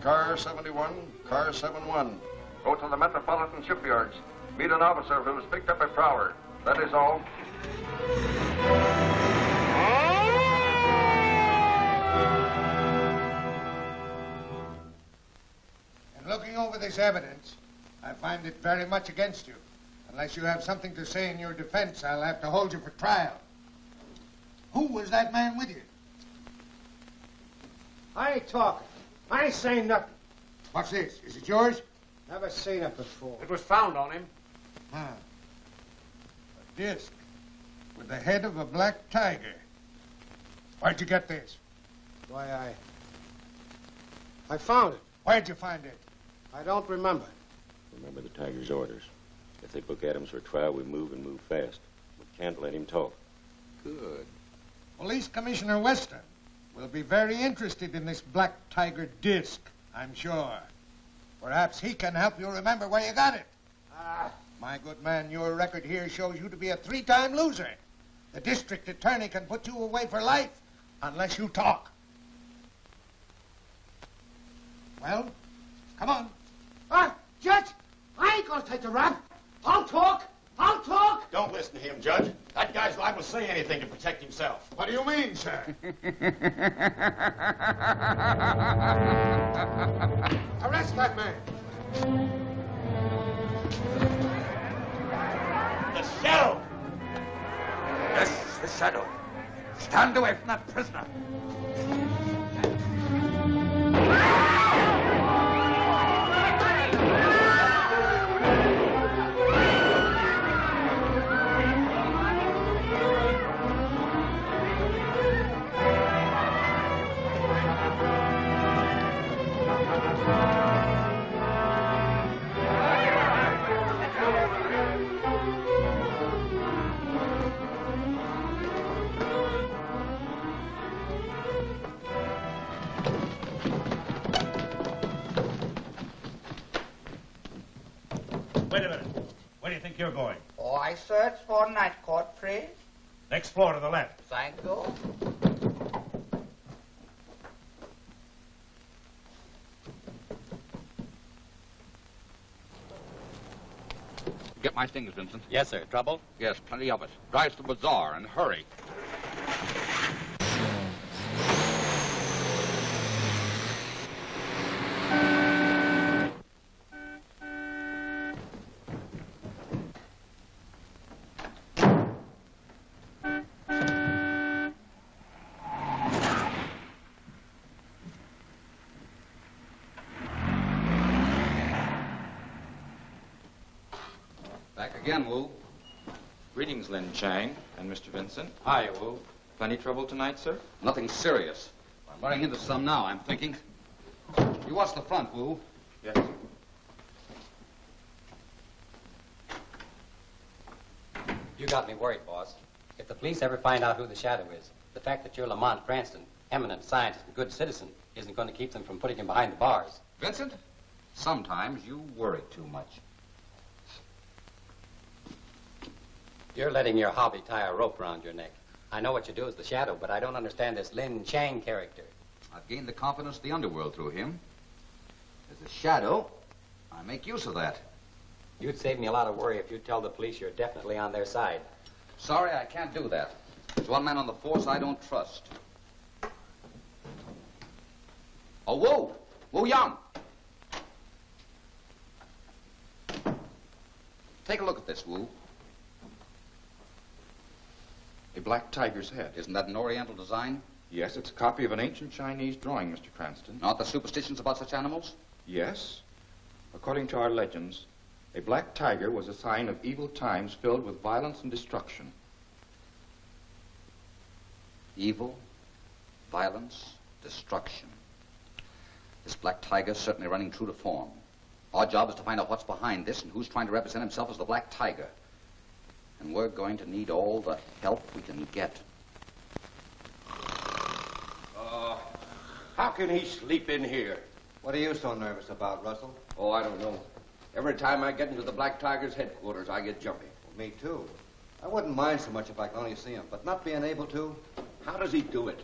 Car 71, car 71. Go to the Metropolitan Shipyards. Meet an officer who was picked up a prowler. That is all. In looking over this evidence, I find it very much against you. Unless you have something to say in your defense, I'll have to hold you for trial. Who was that man with you? I ain't talking. I ain't saying nothing. What's this? Is it yours? Never seen it before. It was found on him. Huh. A disc with the head of a black tiger. Where'd you get this? Why, I found it. Where'd you find it? I don't remember. Remember the tiger's orders. If they book Adams for trial, we move and move fast. We can't let him talk. Good. Police Commissioner Weston will be very interested in this black tiger disc, I'm sure. Perhaps he can help you remember where you got it. My good man, your record here shows you to be a 3-time loser. The district attorney can put you away for life unless you talk. Well, come on. Judge, I ain't gonna take the rap. I'll talk. I'll talk. Don't listen to him, Judge. That guy's liable to say anything to protect himself. What do you mean, sir? Arrest that man. The Shadow! Yes, the Shadow. Stand away from that prisoner. Wait a minute. Where do you think you're going? Oh, I search for night court, please. Next floor to the left. Thank you. Get my things, Vincent. Yes, sir. Trouble? Yes, plenty of it. Drive to the bazaar and hurry. Back again, Wu. Greetings, Lin Chang and Mr. Vincent. Hi, Wu. Plenty trouble tonight, sir? Nothing serious. I'm running into some now, I'm thinking. You watch the front, Wu. Yes. You got me worried, boss. If the police ever find out who the Shadow is, the fact that you're Lamont Cranston, eminent scientist and good citizen, isn't going to keep them from putting him behind the bars. Vincent, sometimes you worry too much. You're letting your hobby tie a rope around your neck. I know what you do as the Shadow, but I don't understand this Lin Chang character. I've gained the confidence of the underworld through him. As a shadow, I make use of that. You'd save me a lot of worry if you'd tell the police you're definitely on their side. Sorry, I can't do that. There's one man on the force I don't trust. Oh, Wu! Wu Yang! Take a look at this, Wu. A black tiger's head. Isn't that an Oriental design? Yes, it's a copy of an ancient Chinese drawing, Mr. Cranston. Aren't there superstitions about such animals? Yes. According to our legends, a black tiger was a sign of evil times filled with violence and destruction. Evil, violence, destruction. This black tiger's certainly running true to form. Our job is to find out what's behind this and who's trying to represent himself as the black tiger. And we're going to need all the help we can get. How can he sleep in here? What are you so nervous about, Russell? Oh, I don't know. Every time I get into the Black Tiger's headquarters, I get jumpy. Well, me too. I wouldn't mind so much if I could only see him, but not being able to. How does he do it?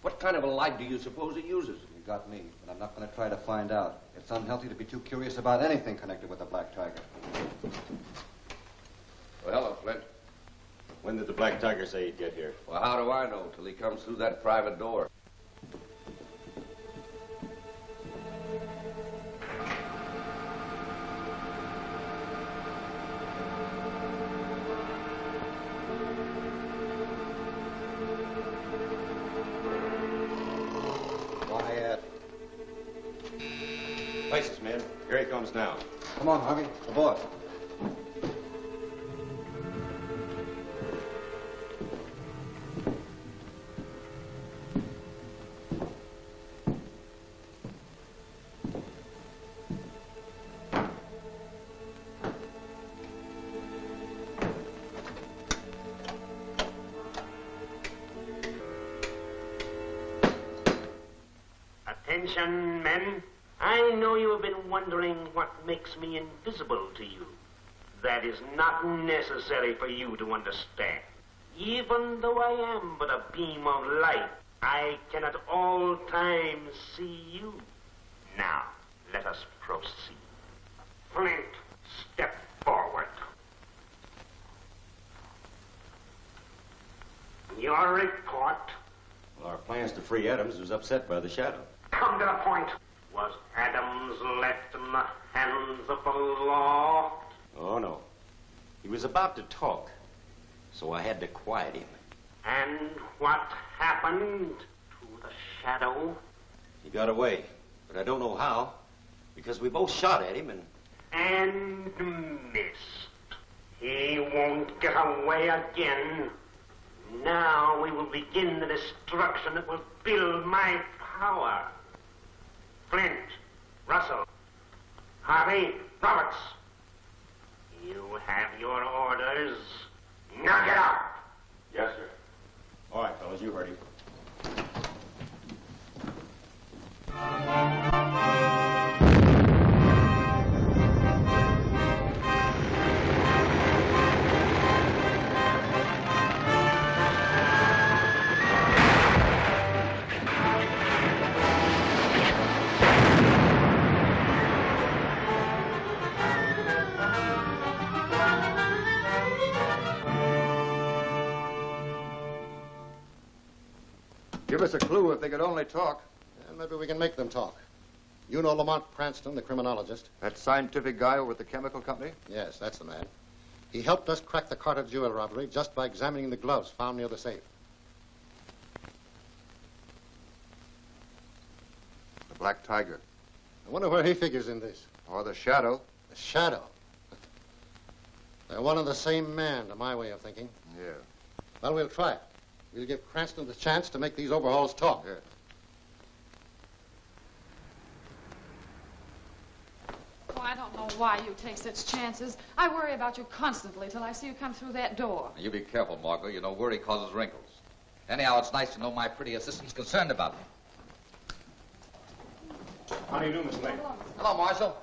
What kind of a light do you suppose he uses? You got me, but I'm not going to try to find out. It's unhealthy to be too curious about anything connected with the Black Tiger. Well, hello, Flint. When did the Black Tiger say he'd get here? Well, how do I know till he comes through that private door? Places, men. Here he comes now. Come on, Harvey. Aboard. Attention, men. I know you have been wondering what makes me invisible to you. That is not necessary for you to understand. Even though I am but a beam of light, I can at all times see you. Now, let us proceed. Flint, step forward. Your report. Well, our plans to free Adams was upset by the shadow. Come to the point. Was Adams left in the hands of the law? Oh, no. He was about to talk, so I had to quiet him. And what happened to the shadow? He got away, but I don't know how, because we both shot at him and missed. He won't get away again. Now we will begin the destruction that will build my power. Flint, Russell, Harvey, Roberts. You have your orders. Now get out. Yes, sir. All right, fellas, you heard him. Give us a clue if they could only talk. And maybe we can make them talk. You know Lamont Cranston, the criminologist? That scientific guy over at the chemical company? Yes, that's the man. He helped us crack the Carter jewel robbery just by examining the gloves found near the safe. The Black Tiger. I wonder where he figures in this. Or the Shadow. The Shadow? They're one and the same man, to my way of thinking. Yeah. Well, we'll try it. We'll give Cranston the chance to make these overhauls talk. Yeah. Oh, I don't know why you take such chances. I worry about you constantly till I see you come through that door. You be careful, Margot. You know worry causes wrinkles. Anyhow, it's nice to know my pretty assistant's concerned about me. How do you do, Miss Lane? Hello, Marshal.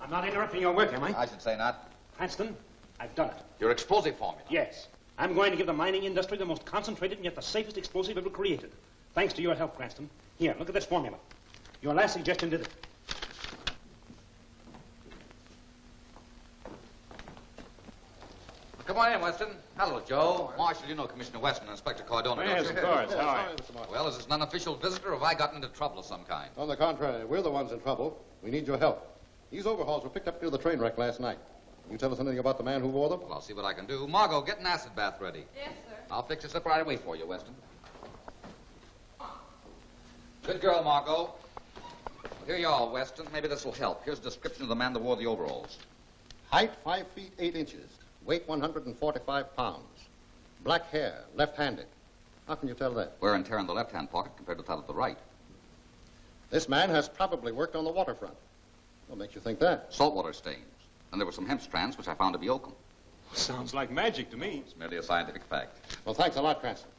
I'm not interrupting your work, am I? I should say not. Cranston, I've done it. Your explosive formula. Yes. I'm going to give the mining industry the most concentrated and yet the safest explosive ever created. Thanks to your help, Cranston. Here, look at this formula. Your last suggestion did it. Come come on in, Weston. Hello, Joe. Marshal, you know Commissioner Weston and Inspector Cardona, Yes, don't of you? course. How are you? Well, is this an unofficial visitor, or have I gotten into trouble of some kind? On the contrary, we're the ones in trouble. We need your help. These overhauls were picked up near the train wreck last night. Can you tell us anything about the man who wore them? Well, I'll see what I can do. Margot, get an acid bath ready. Yes, sir. I'll fix this up right away for you, Weston. Good girl, Margot. Here you are, Weston. Maybe this will help. Here's a description of the man that wore the overalls. Height 5 feet 8 inches. Weight 145 pounds. Black hair, left-handed. How can you tell that? Wear and tear in the left-hand pocket compared to that of the right. This man has probably worked on the waterfront. What makes you think that? Saltwater stains. And there were some hemp strands, which I found to be oakum. Sounds like magic to me. It's merely a scientific fact. Well, thanks a lot, Cranston.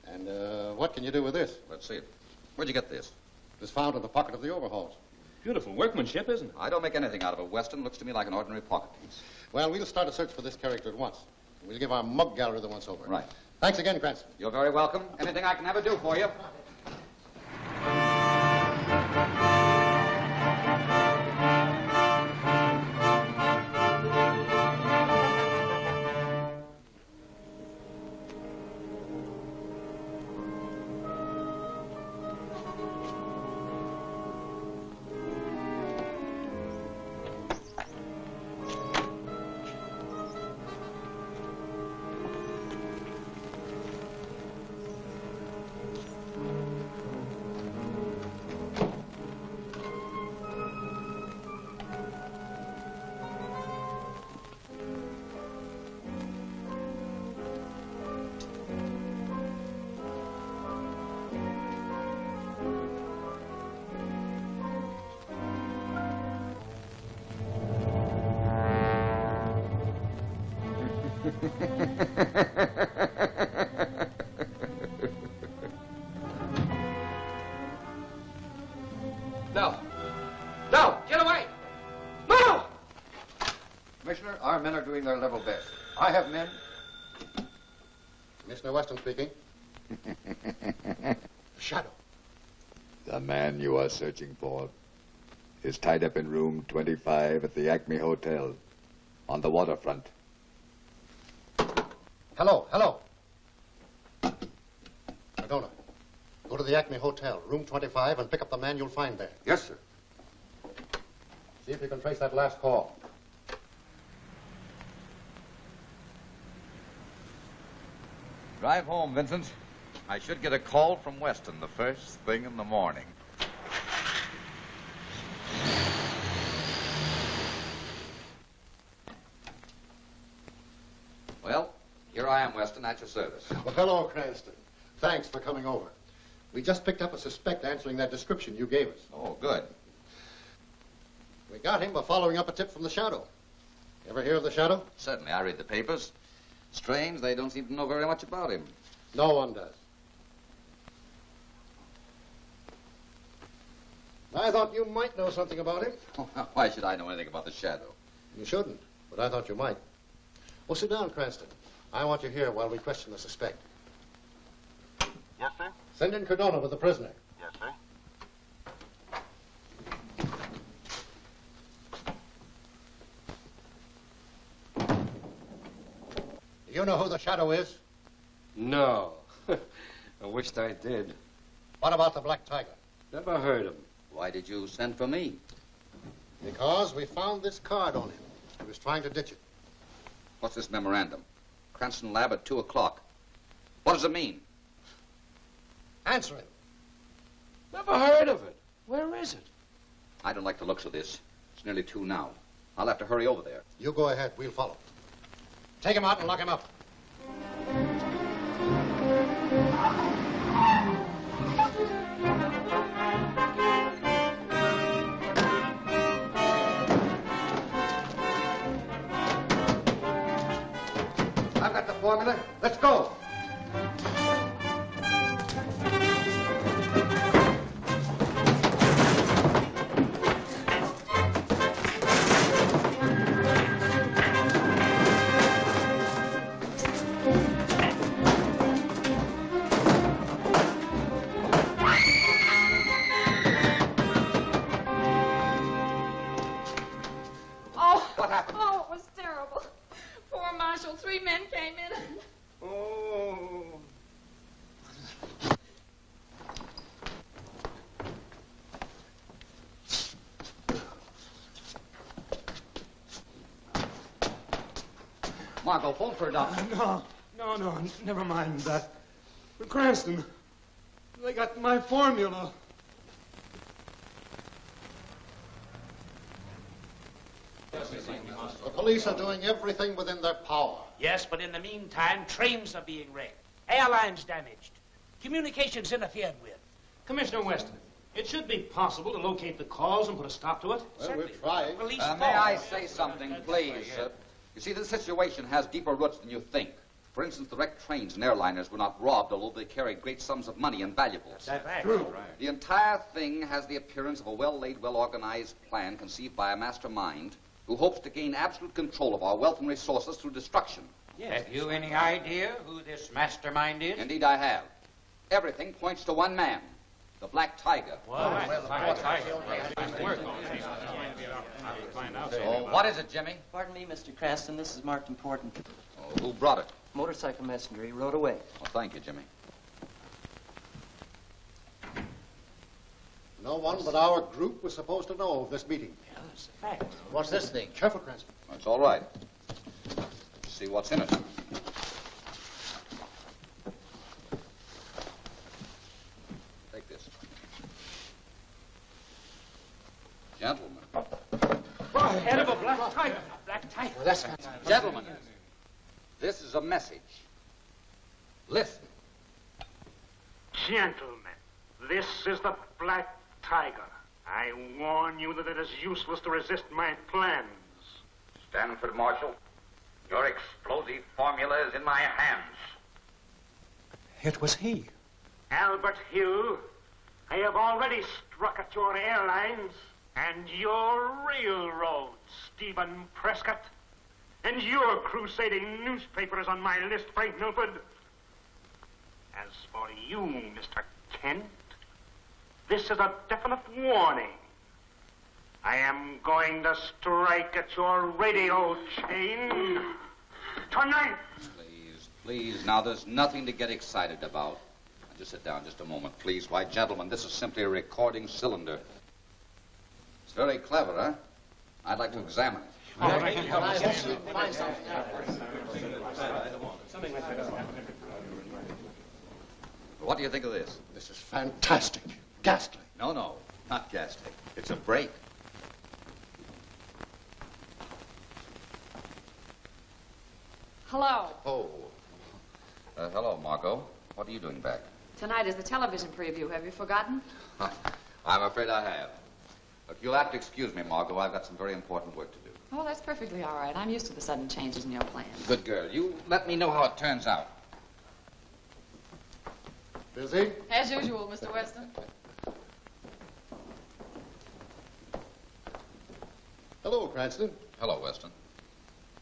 And what can you do with this? Let's see it. Where'd you get this? It was found in the pocket of the overhauls. Beautiful workmanship, isn't it? I don't make anything out of it, Weston. Looks to me like an ordinary pocket piece. Well, we'll start a search for this character at once. We'll give our mug gallery the once over. Right. Thanks again, Cranston. You're very welcome. Anything I can ever do for you. No. No! Get away! No! Commissioner, our men are doing their level best. I have men. Commissioner Weston speaking. Shadow. The man you are searching for is tied up in room 25 at the Acme Hotel on the waterfront. Hello, hello. Cardona, go to the Acme Hotel, room 25, and pick up the man you'll find there. Yes, sir. See if you can trace that last call. Drive home, Vincent. I should get a call from Weston the first thing in the morning. Well, here I am, Weston, at your service. Well, hello, Cranston. Thanks for coming over. We just picked up a suspect answering that description you gave us. Oh, good. We got him by following up a tip from the Shadow. Ever hear of the Shadow? Certainly, I read the papers. Strange, they don't seem to know very much about him. No one does. I thought you might know something about him. Why should I know anything about the Shadow? You shouldn't, but I thought you might. Well, sit down, Cranston. I want you here while we question the suspect. Yes, sir? Send in Cardona with the prisoner. Yes, sir. Do you know who the Shadow is? No. I wished I did. What about the Black Tiger? Never heard of him. Why did you send for me? Because we found this card on him. He was trying to ditch it. What's this memorandum? Cranston Lab at 2 o'clock. What does it mean? Answer him. Never heard of it. Where is it? I don't like the looks of this. It's nearly 2 now. I'll have to hurry over there. You go ahead. We'll follow. Take him out and lock him up. I've got the formula. Let's go. Oh, what happened? Oh, it was terrible. Poor Marshal. 3 men Margot, phone for a doctor. No, never mind that. But Cranston, they got my formula. The police are doing everything within their power. Yes, but in the meantime, trains are being wrecked, airlines damaged, communications interfered with. Commissioner Weston, it should be possible to locate the cause and put a stop to it. Well, we're trying. May I say something, please? You see, this situation has deeper roots than you think. For instance, the wrecked trains and airliners were not robbed, although they carried great sums of money and valuables. That's true. The entire thing has the appearance of a well-laid, well-organized plan conceived by a mastermind who hopes to gain absolute control of our wealth and resources through destruction. Yes. Have you any idea who this mastermind is? Indeed, I have. Everything points to one man, the Black Tiger. Oh, what is it, Jimmy? Pardon me, Mr. Cranston. This is marked important. Oh, who brought it? Motorcycle messenger. He rode away. Well, thank you, Jimmy. No one but our group was supposed to know of this meeting. Yeah, that's a fact. What's this thing? Careful, Cranston. That's all right. See what's in it. Take this. Gentlemen. Head of a black tiger. A black tiger. Well, that's Gentlemen, this is a message. Listen. Gentlemen, this is the Black Tiger. I warn you that it is useless to resist my plans. Stanford Marshal, your explosive formula is in my hands. It was he. Albert Hill, I have already struck at your airlines and your railroads, Stephen Prescott. And your crusading newspaper is on my list, Frank Milford. As for you, Mr. Kent, this is a definite warning. I am going to strike at your radio chain tonight. Please, now there's nothing to get excited about. Now, just sit down just a moment, please. Why, gentlemen, this is simply a recording cylinder. It's very clever, huh? I'd like to examine it. What do you think of this? This is fantastic. Ghastly. No, not ghastly. It's a break. Hello. Oh. Hello, Margot. What are you doing back? Tonight is the television preview. Have you forgotten? I'm afraid I have. Look, you'll have to excuse me, Margot. I've got some very important work to do. Oh, that's perfectly all right. I'm used to the sudden changes in your plans. Good girl. You let me know how it turns out. Busy? As usual, Mr. Weston. Hello, Cranston. Hello, Weston.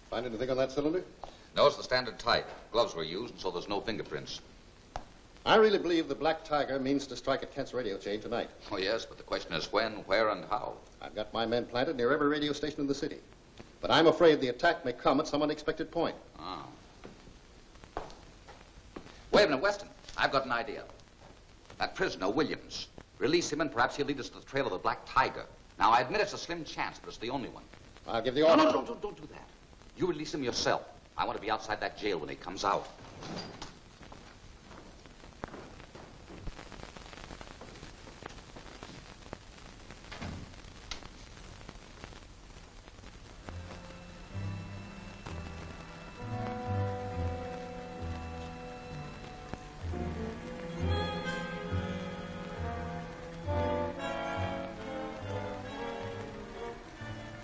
Find anything on that cylinder? No, it's the standard type. Gloves were used, so there's no fingerprints. I really believe the Black Tiger means to strike at Kent's radio chain tonight. Oh, yes, but the question is when, where, and how. I've got my men planted near every radio station in the city. But I'm afraid the attack may come at some unexpected point. Ah. Wait a minute, Weston. I've got an idea. That prisoner, Williams. Release him and perhaps he'll lead us to the trail of the Black Tiger. Now, I admit it's a slim chance, but it's the only one. I'll give the order. No, don't do that. You release him yourself. I want to be outside that jail when he comes out.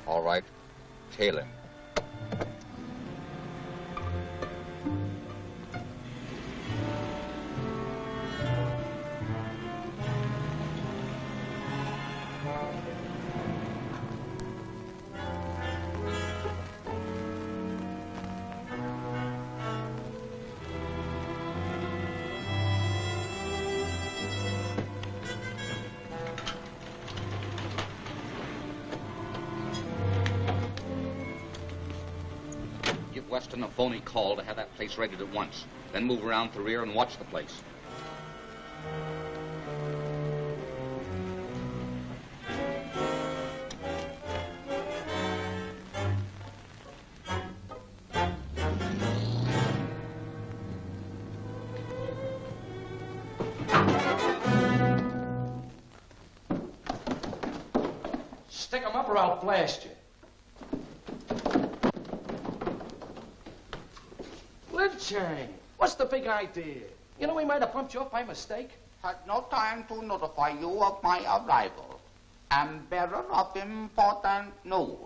All right. Tail him. Weston a phony call to have that place raided at once. Then move around to the rear and watch the place. Stick 'em up or I'll blast you. Lin Chang, what's the big idea? You know we might have bumped you up by mistake. Had no time to notify you of my arrival. Am bearer of important news.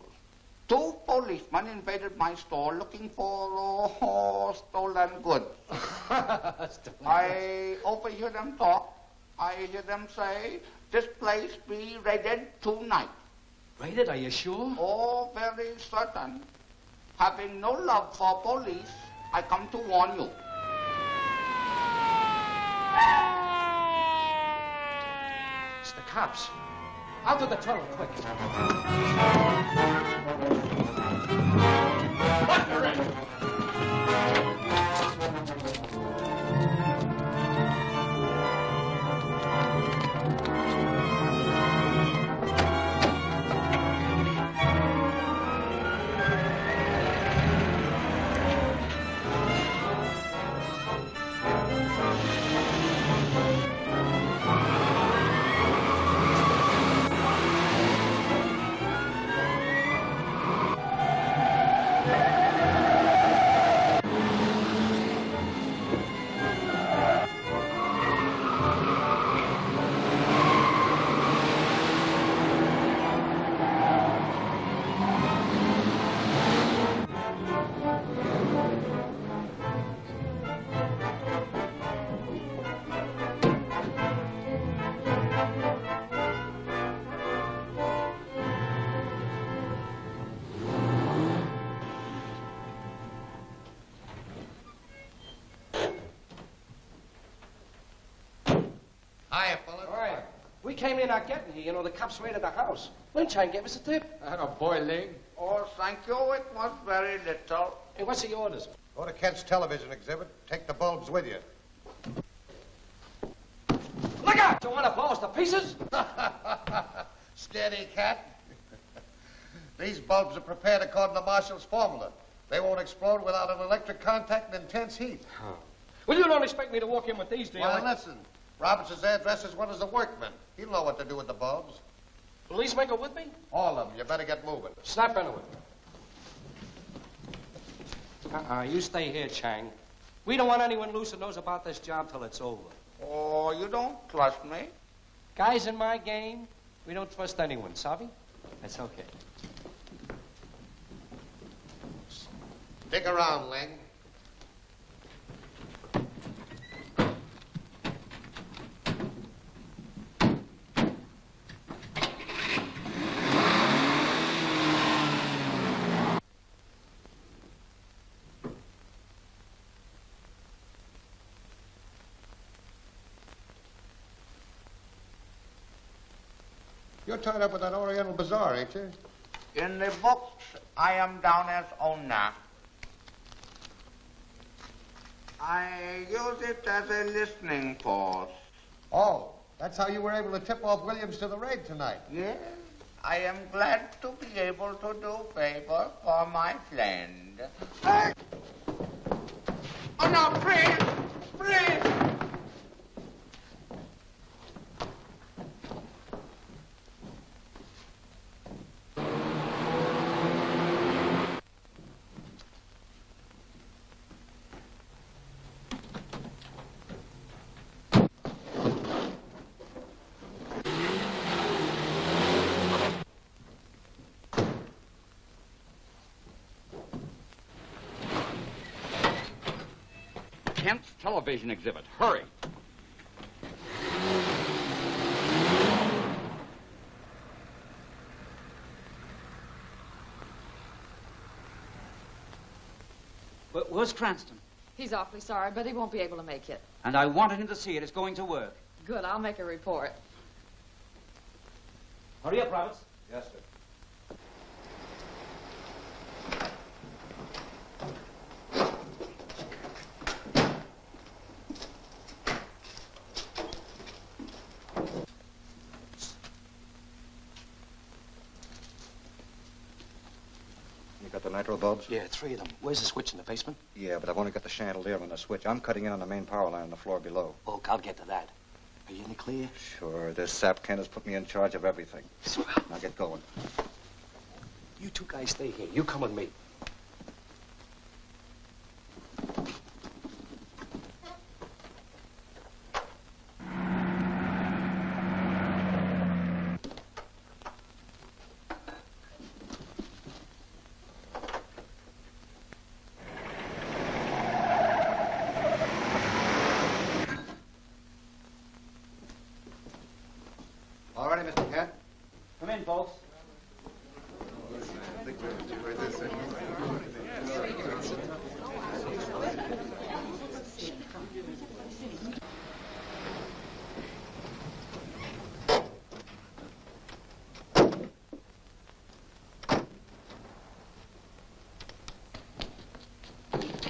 2 policemen invaded my store looking for stolen goods. I overhear them talk. I hear them say, this place be raided tonight. Raided, are you sure? Oh, very certain. Having no love for police, I come to warn you. It's the cops. Out to the tunnel, quick. Let her in. Hiya, fellas. All right. We came in not getting here. You know, the cops raided the house. Lin Chang gave us a tip. Oh, boy, Ling. Oh, thank you. It was very little. Hey, what's the orders? Go to Kent's television exhibit. Take the bulbs with you. Look out! You want to blow us to pieces? Steady, cat. These bulbs are prepared according to Marshall's formula. They won't explode without an electric contact and intense heat. Huh. Well, you don't expect me to walk in with these, do you? Well, listen. Robertson's address is one as a workman. He'll know what to do with the bulbs. Police make it with me? All of them. You better get moving. Snap into it. You stay here, Chang. We don't want anyone loose who knows about this job till it's over. Oh, you don't trust me? Guys in my game, we don't trust anyone, Savvy? That's okay. Stick around, Ling. You're tied up with that Oriental Bazaar, ain't you? In the books, I am down as owner. I use it as a listening post. Oh, that's how you were able to tip off Williams to the raid tonight. Yes, I am glad to be able to do favor for my friend. Oh, no, please, please. Kent's television exhibit. Hurry. Where's Cranston? He's awfully sorry, but he won't be able to make it. And I wanted him to see it. It's going to work. Good, I'll make a report. Hurry up, Roberts. Yes, sir. You got the nitro bulbs? Yeah, 3 of them. Where's the switch in the basement? Yeah, but I've only got the chandelier and the switch. I'm cutting in on the main power line on the floor below. Oh, I'll get to that. Are you in the clear? Sure, this sap can has put me in charge of everything. Swell. Now get going. You two guys stay here. You come with me. All righty, Mr. Kent. Come in, folks.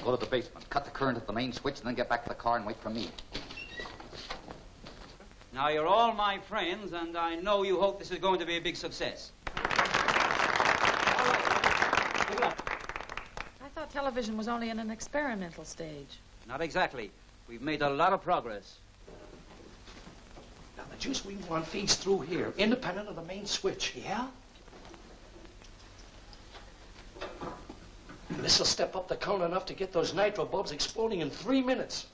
Go to the basement, cut the current at the main switch, and then get back to the car and wait for me. Now, you're all my friends, and I know you hope this is going to be a big success. I thought television was only in an experimental stage. Not exactly. We've made a lot of progress. Now, the juice we want feeds through here, independent of the main switch, yeah? This will step up the current enough to get those nitro bulbs exploding in 3 minutes.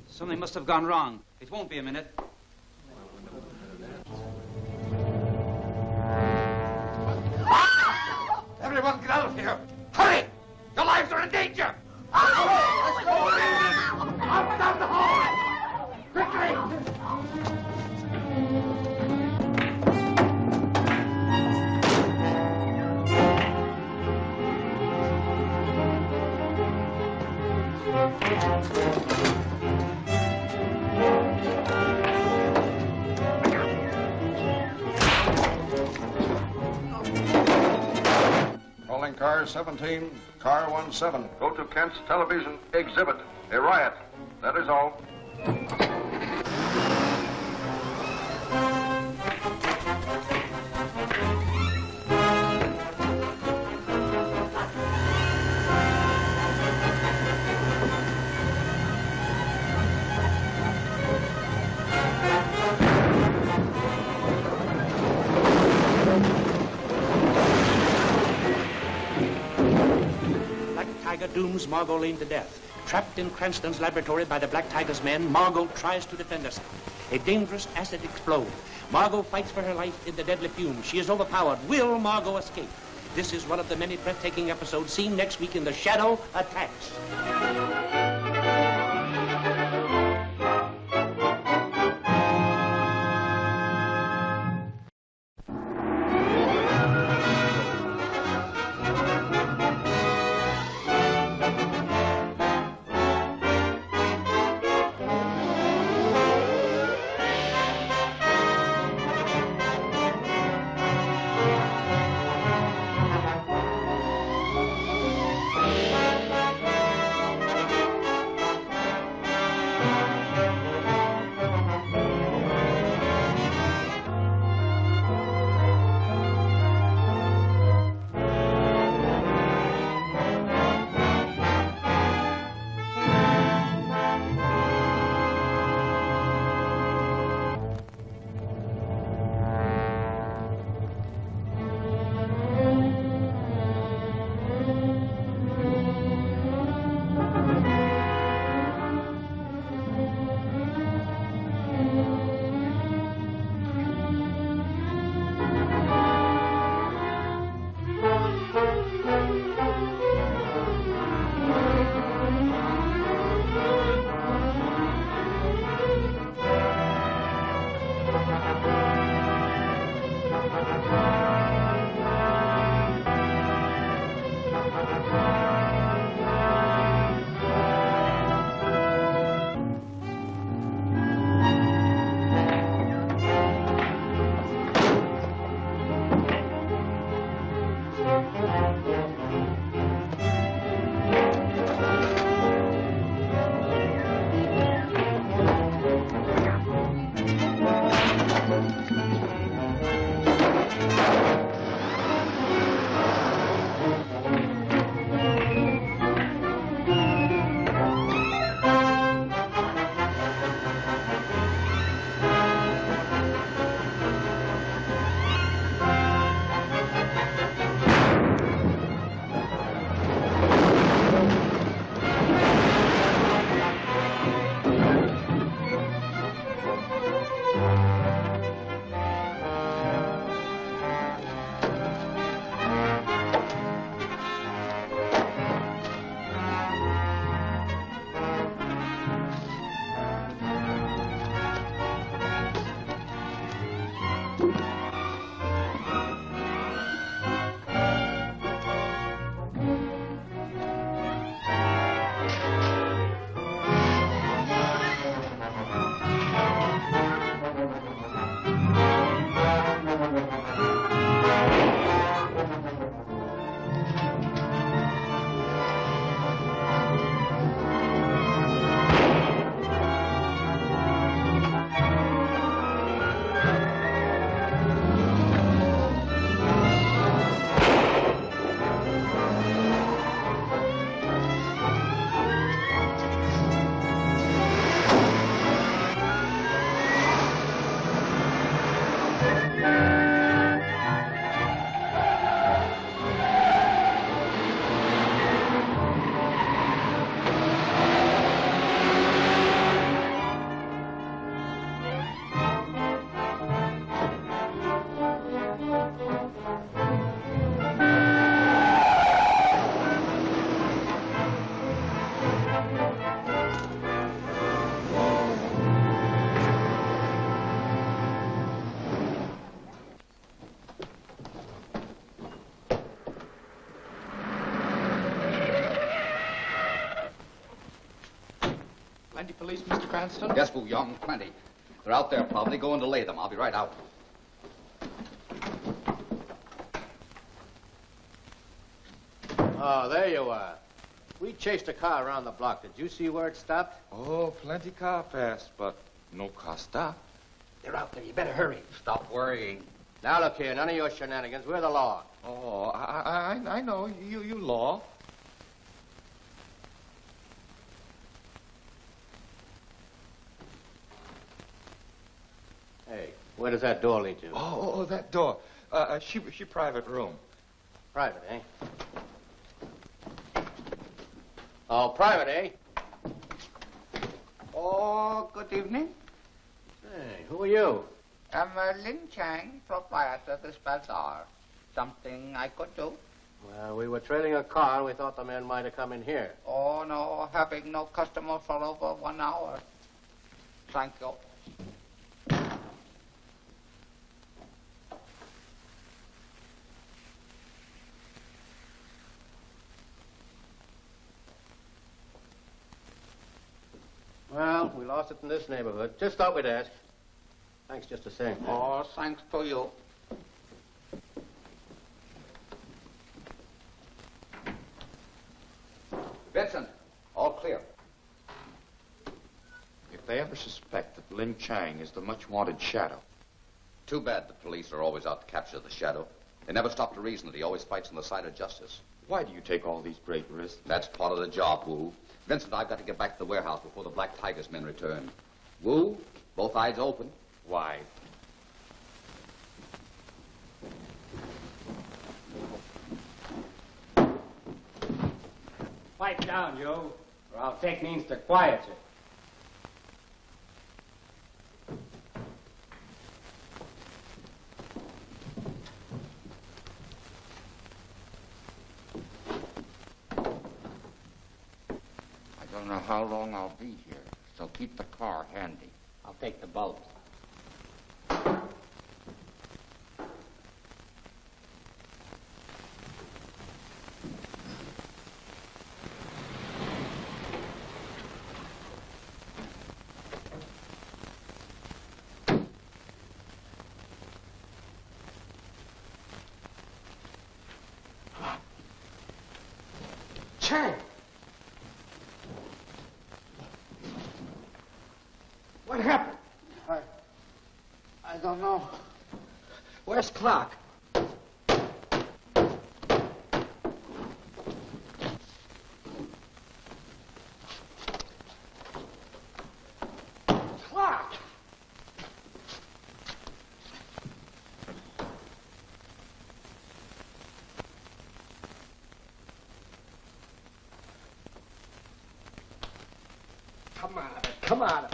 Something must have gone wrong. It won't be a minute. Everyone get out of here! Hurry! Your lives are in danger! Up down the hall! Quickly! Calling car 17, car 17. Go to Kent's television exhibit. A riot. That is all. Black Tiger dooms Margot Lane to death. Trapped in Cranston's laboratory by the Black Tiger's men, Margot tries to defend herself. A dangerous acid explodes. Margot fights for her life in the deadly fumes. She is overpowered. Will Margot escape? This is one of the many breathtaking episodes seen next week in The Shadow Attacks. Plenty police, Mr. Cranston? Yes, Boo Young, plenty. They're out there probably going to lay them. I'll be right out. Oh, there you are. We chased a car around the block. Did you see where it stopped? Oh, plenty car passed, but no car stopped. They're out there. You better hurry. Stop worrying. Now, look here. None of your shenanigans. We're the law. Oh, I know. You law. Hey, where does that door lead to? Oh, that door. She private room. Private, eh? Oh, private, eh? Oh, good evening. Hey, who are you? I'm Lin Chang, proprietor of this bazaar. Something I could do? Well, we were trailing a car and we thought the man might have come in here. Oh, no, having no customer for over 1 hour. Thank you. Well, we lost it in this neighborhood. Just thought we'd ask. Thanks just the same. Oh, thanks to you. Vincent, all clear. If they ever suspect that Lin Chang is the much-wanted Shadow. Too bad the police are always out to capture the Shadow. They never stop to reason that he always fights on the side of justice. Why do you take all these great risks? That's part of the job, Wu. Vincent, I've got to get back to the warehouse before the Black Tiger's men return. Wu, both eyes open. Why? Pipe down, Joe, or I'll take means to quiet you. I don't know how long I'll be here, so keep the car handy. I'll take the bulbs. Chang! What happened? I don't know. Where's Clark? Clark! Come on, come on.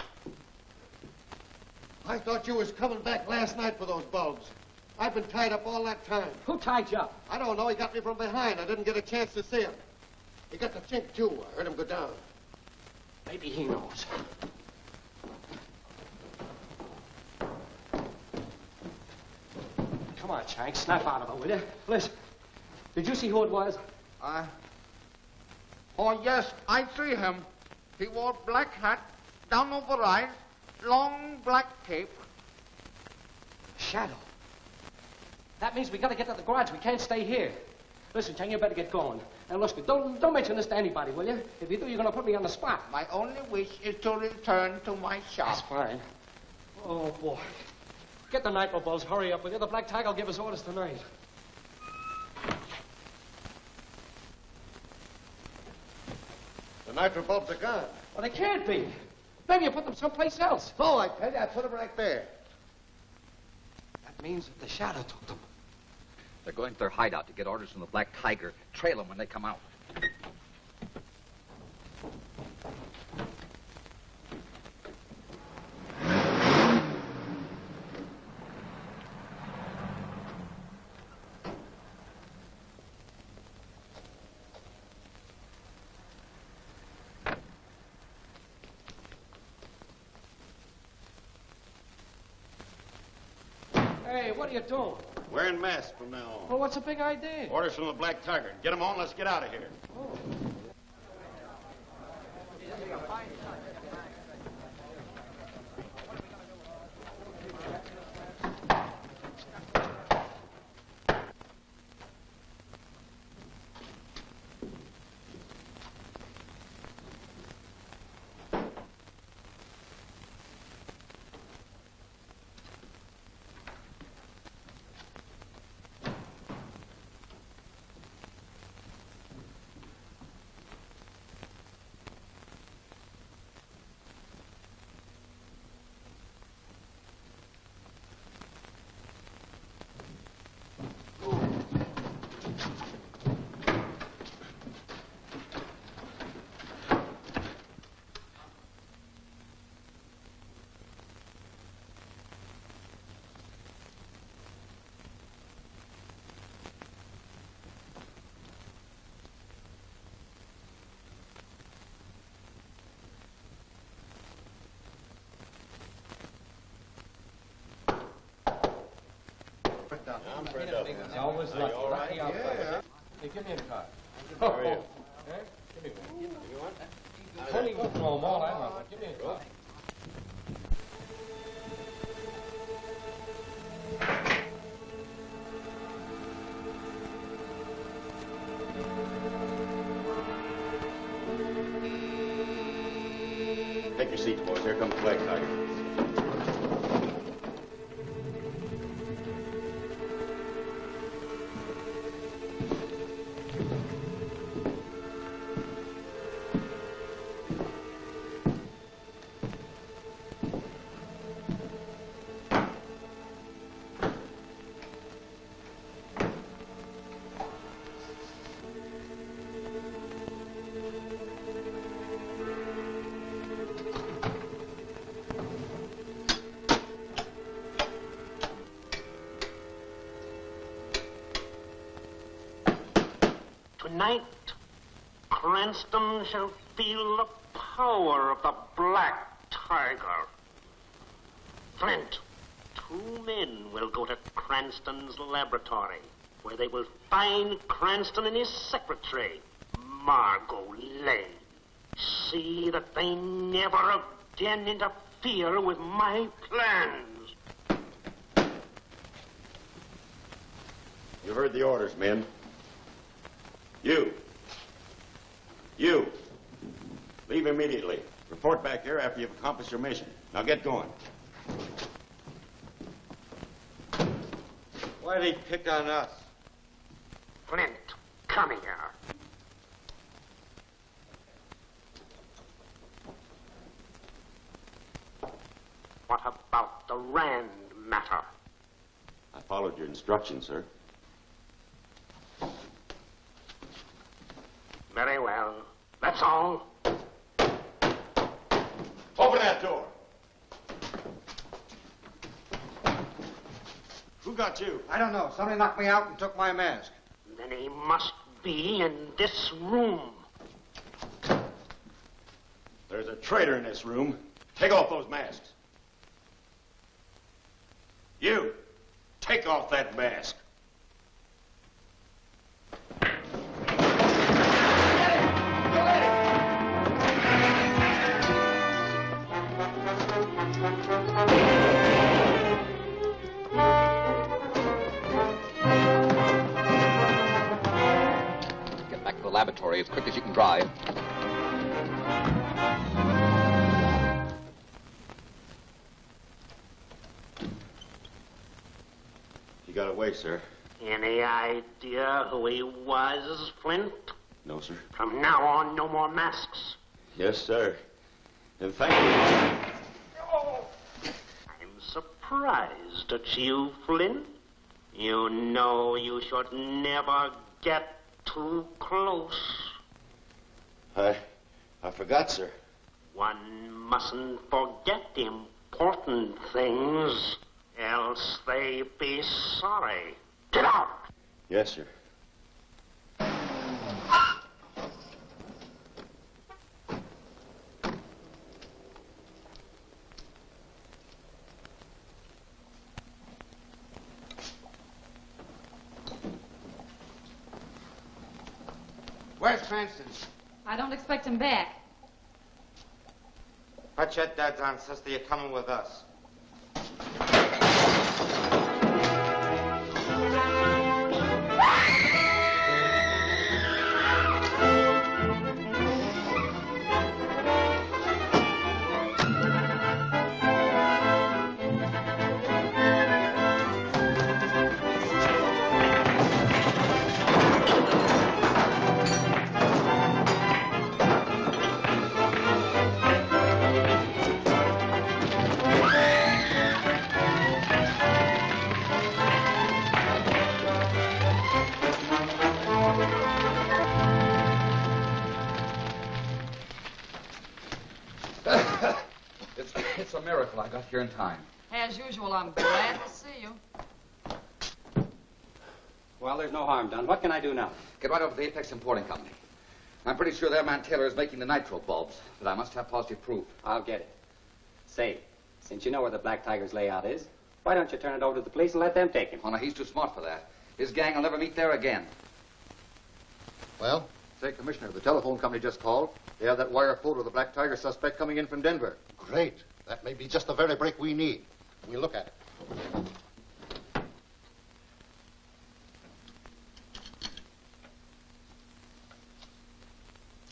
I thought you was coming back last night for those bulbs. I've been tied up all that time. Who tied you up? I don't know. He got me from behind. I didn't get a chance to see him. He got the chink, too. I heard him go down. Maybe he knows. Come on, Chang. Snap out of it, will you? Listen, did you see who it was? Oh, yes, I see him. He wore black hat, down over eyes, long black cape. Shadow. That means we got to get to the garage. We can't stay here. Listen, Chang, you better get going. And listen, don't mention this to anybody, will you? If you do, you're going to put me on the spot. My only wish is to return to my shop. That's fine. Oh, boy. Get the nitro bulbs. Hurry up with you. The Black Tiger will give us orders tonight. The nitro bulbs are gone. Well, they can't be. Maybe you put them someplace else. No, I tell you, I put them right there. That means that the Shadow took them. They're going to their hideout to get orders from the Black Tiger. Trail them when they come out. Hey, what are you doing? Wearing masks from now on. Well, what's the big idea? Orders from the Black Tiger. Get them on, let's get out of here. I'm Fred Duffy. It's always lucky. All right? Lucky outfit. Yeah. Hey, give me a card. How are you? Huh? Give me one. You want? Tony won't throw them all. I want one. Give me a card. Take your seats, boys. Here comes the Black Tiger. Tonight, Cranston shall feel the power of the Black Tiger. Flint, 2 men will go to Cranston's laboratory, where they will find Cranston and his secretary, Margot Lane. See that they never again interfere with my plans. You heard the orders, men. You. Leave immediately. Report back here after you've accomplished your mission. Now get going. Why'd he pick on us? Flint, come here. What about the Rand matter? I followed your instructions, sir. Very well. That's all. Open that door. Who got you? I don't know. Somebody knocked me out and took my mask. Then he must be in this room. There's a traitor in this room. Take off those masks. You, take off that mask. Get back to the laboratory as quick as you can drive. He got away, sir. Any idea who he was, Flint? No, sir. From now on, no more masks. Yes, sir. And thank you. I'm surprised at you, Flint. You know you should never get too close. I forgot, sir. One mustn't forget important things, else they be sorry. Get out! Yes, sir. Where's Cranston? I don't expect him back. Put your duds on, sister. You're coming with us. It's a miracle I got here in time. As usual, I'm glad to see you. Well, there's no harm done. What can I do now? Get right over to the Apex Importing Company. I'm pretty sure their man Taylor is making the nitro bulbs, but I must have positive proof. I'll get it. Say, since you know where the Black Tiger's layout is, Why don't you turn it over to the police and let them take him? Oh, no, he's too smart for that. His gang will never meet there again. Well, say, Commissioner, the telephone company just called. They have that wire photo of the Black Tiger suspect coming in from Denver. Great. That may be just the very break we need. We'll look at it.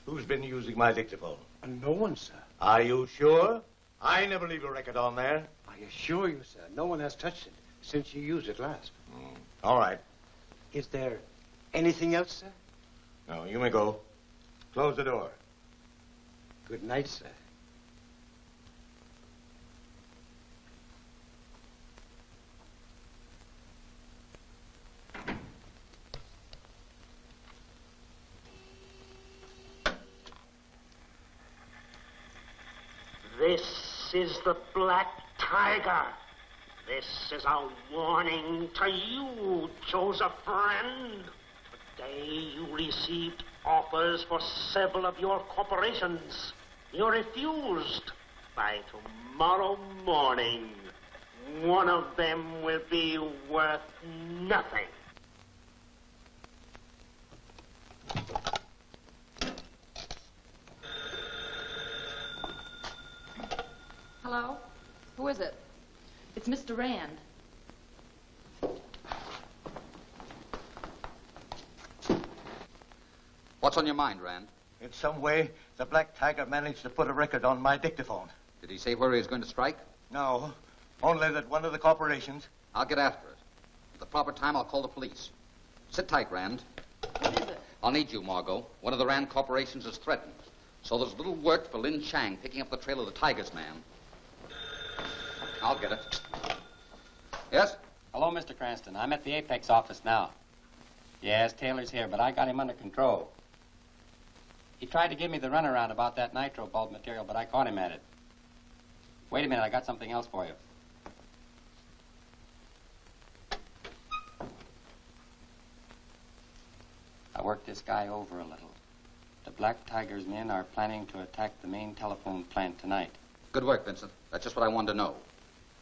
Who's been using my dictaphone? No one, sir. Are you sure? I never leave a record on there. I assure you, sir, no one has touched it since you used it last. All right. Is there anything else, sir? No, you may go. Close the door. Good night, sir. This is the Black Tiger. This is a warning to you, Joseph Friend. Today you received offers for several of your corporations. You refused. By tomorrow morning, one of them will be worth nothing. Hello? Who is it? It's Mr. Rand. What's on your mind, Rand? In some way, the Black Tiger managed to put a record on my dictaphone. Did he say where he was going to strike? No, only that one of the corporations... I'll get after it. At the proper time, I'll call the police. Sit tight, Rand. What is it? I'll need you, Margot. One of the Rand corporations is threatened. So there's little work for Lin Chang picking up the trail of the Tiger's man. I'll get it. Yes? Hello, Mr. Cranston. I'm at the Apex office now. Yes, Taylor's here, but I got him under control. He tried to give me the runaround about that nitro bulb material, but I caught him at it. Wait a minute, I got something else for you. I worked this guy over a little. The Black Tiger's men are planning to attack the main telephone plant tonight. Good work, Vincent. That's just what I wanted to know.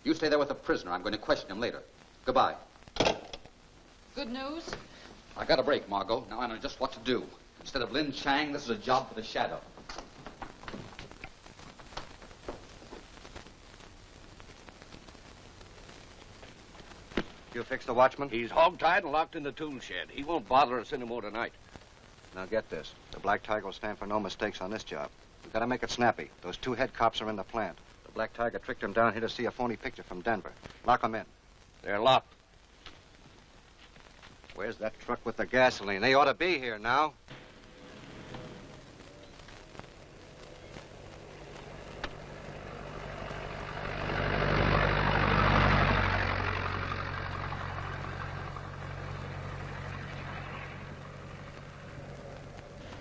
You stay there with the prisoner. I'm going to question him later. Goodbye. Good news? I got a break, Margot. Now I know just what to do. Instead of Lin Chang, this is a job for the Shadow. You fix the watchman? He's hog-tied and locked in the tool shed. He won't bother us anymore tonight. Now get this. The Black Tiger will stand for no mistakes on this job. We've got to make it snappy. Those two head cops are in the plant. The Black Tiger tricked him down here to see a phony picture from Denver. Lock them in. They're locked. Where's that truck with the gasoline? They ought to be here now.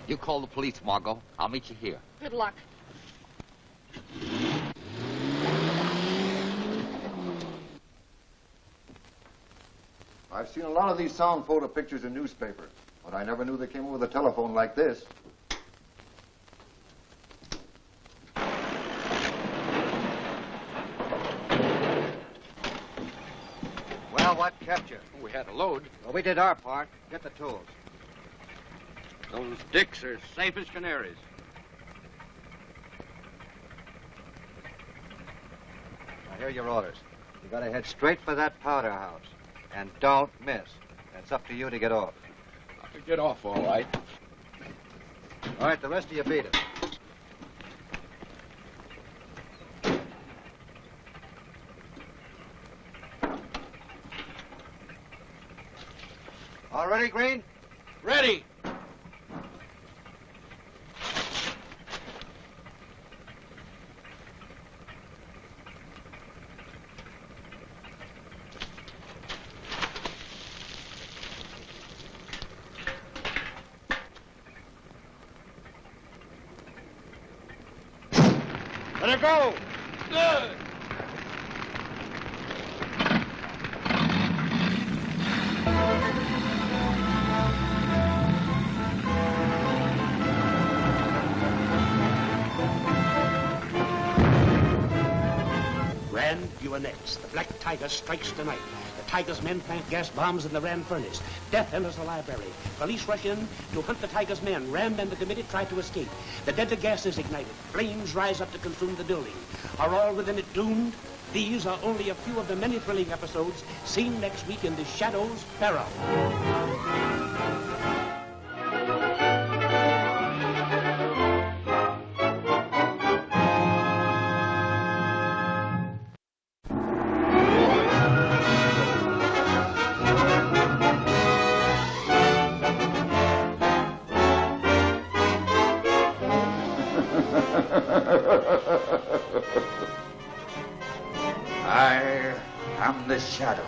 You call the police, Margot. I'll meet you here. Good luck. I've seen a lot of these sound photo pictures in newspapers, but I never knew they came with a telephone like this. Well, what kept you? We had a load. Well, we did our part. Get the tools. Those dicks are safe as canaries. Now, here are your orders. You got to head straight for that powder house. And don't miss. It's up to you to get off. I could get off all right. All right, the rest of you beat it. All ready, Green? Ready! Let her go! Good! Rand, you are next. The Black Tiger strikes tonight. The Tiger's men plant gas bombs in the Rand furnace. Death enters the library. Police rush in to hunt the Tiger's men. Rand and the committee try to escape. The deadly gas is ignited. Flames rise up to consume the building. Are all within it doomed? These are only a few of the many thrilling episodes seen next week in The Shadow's Peril. I am the Shadow.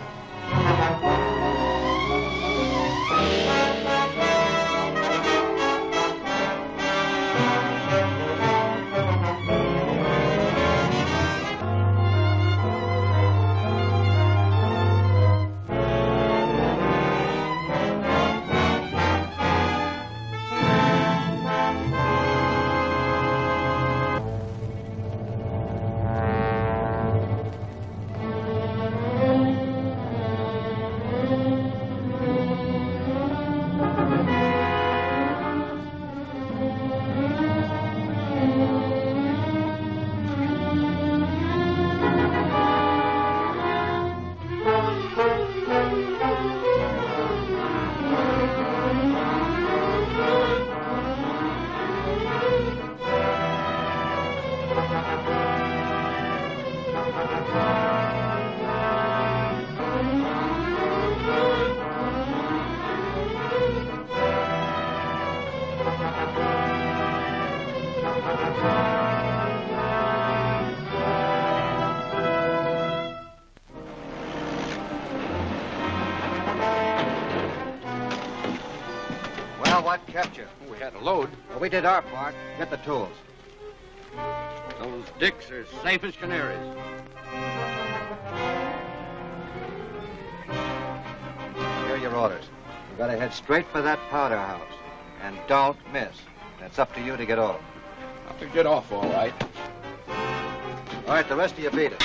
What kept you? We had a load. Well, we did our part. Get the tools. Those dicks are safe as canaries. Here are your orders. You gotta head straight for that powder house. And don't miss. That's up to you to get off. I'll have to get off, all right. All right, the rest of you beat it.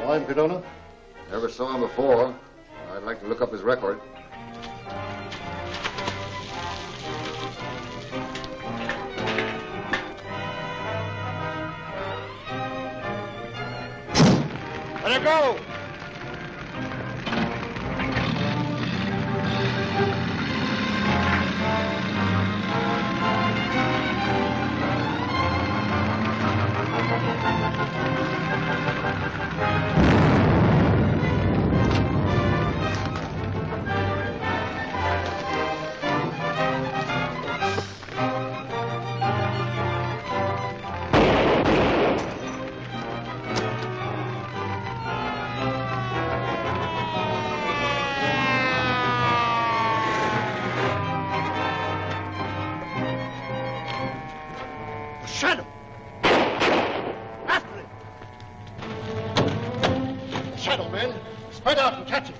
Line, Cadona? Never saw him before. I'd like to look up his record. Let her go! Shadow! After it! Shadow, men! Spread out and catch it!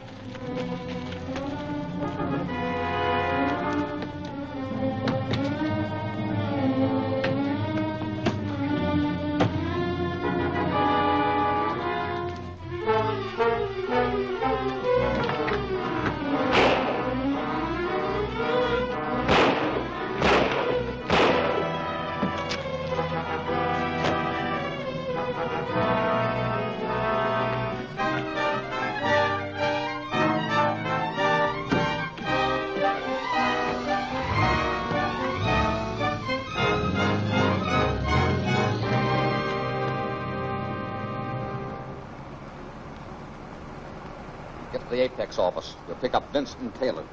Get to the Apex office. You'll pick up Vincent and Taylor.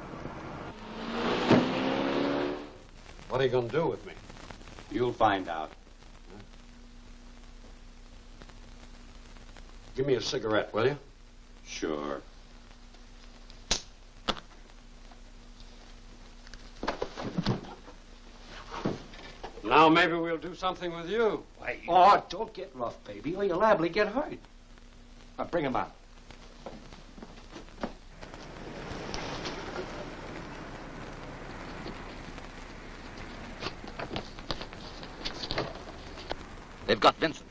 What are you going to do with me? You'll find out. Give me a cigarette, will you? Sure. Now maybe we'll do something with you. Oh, don't get rough, baby, or you'll liable to get hurt. Now, bring him out. They've got Vincent.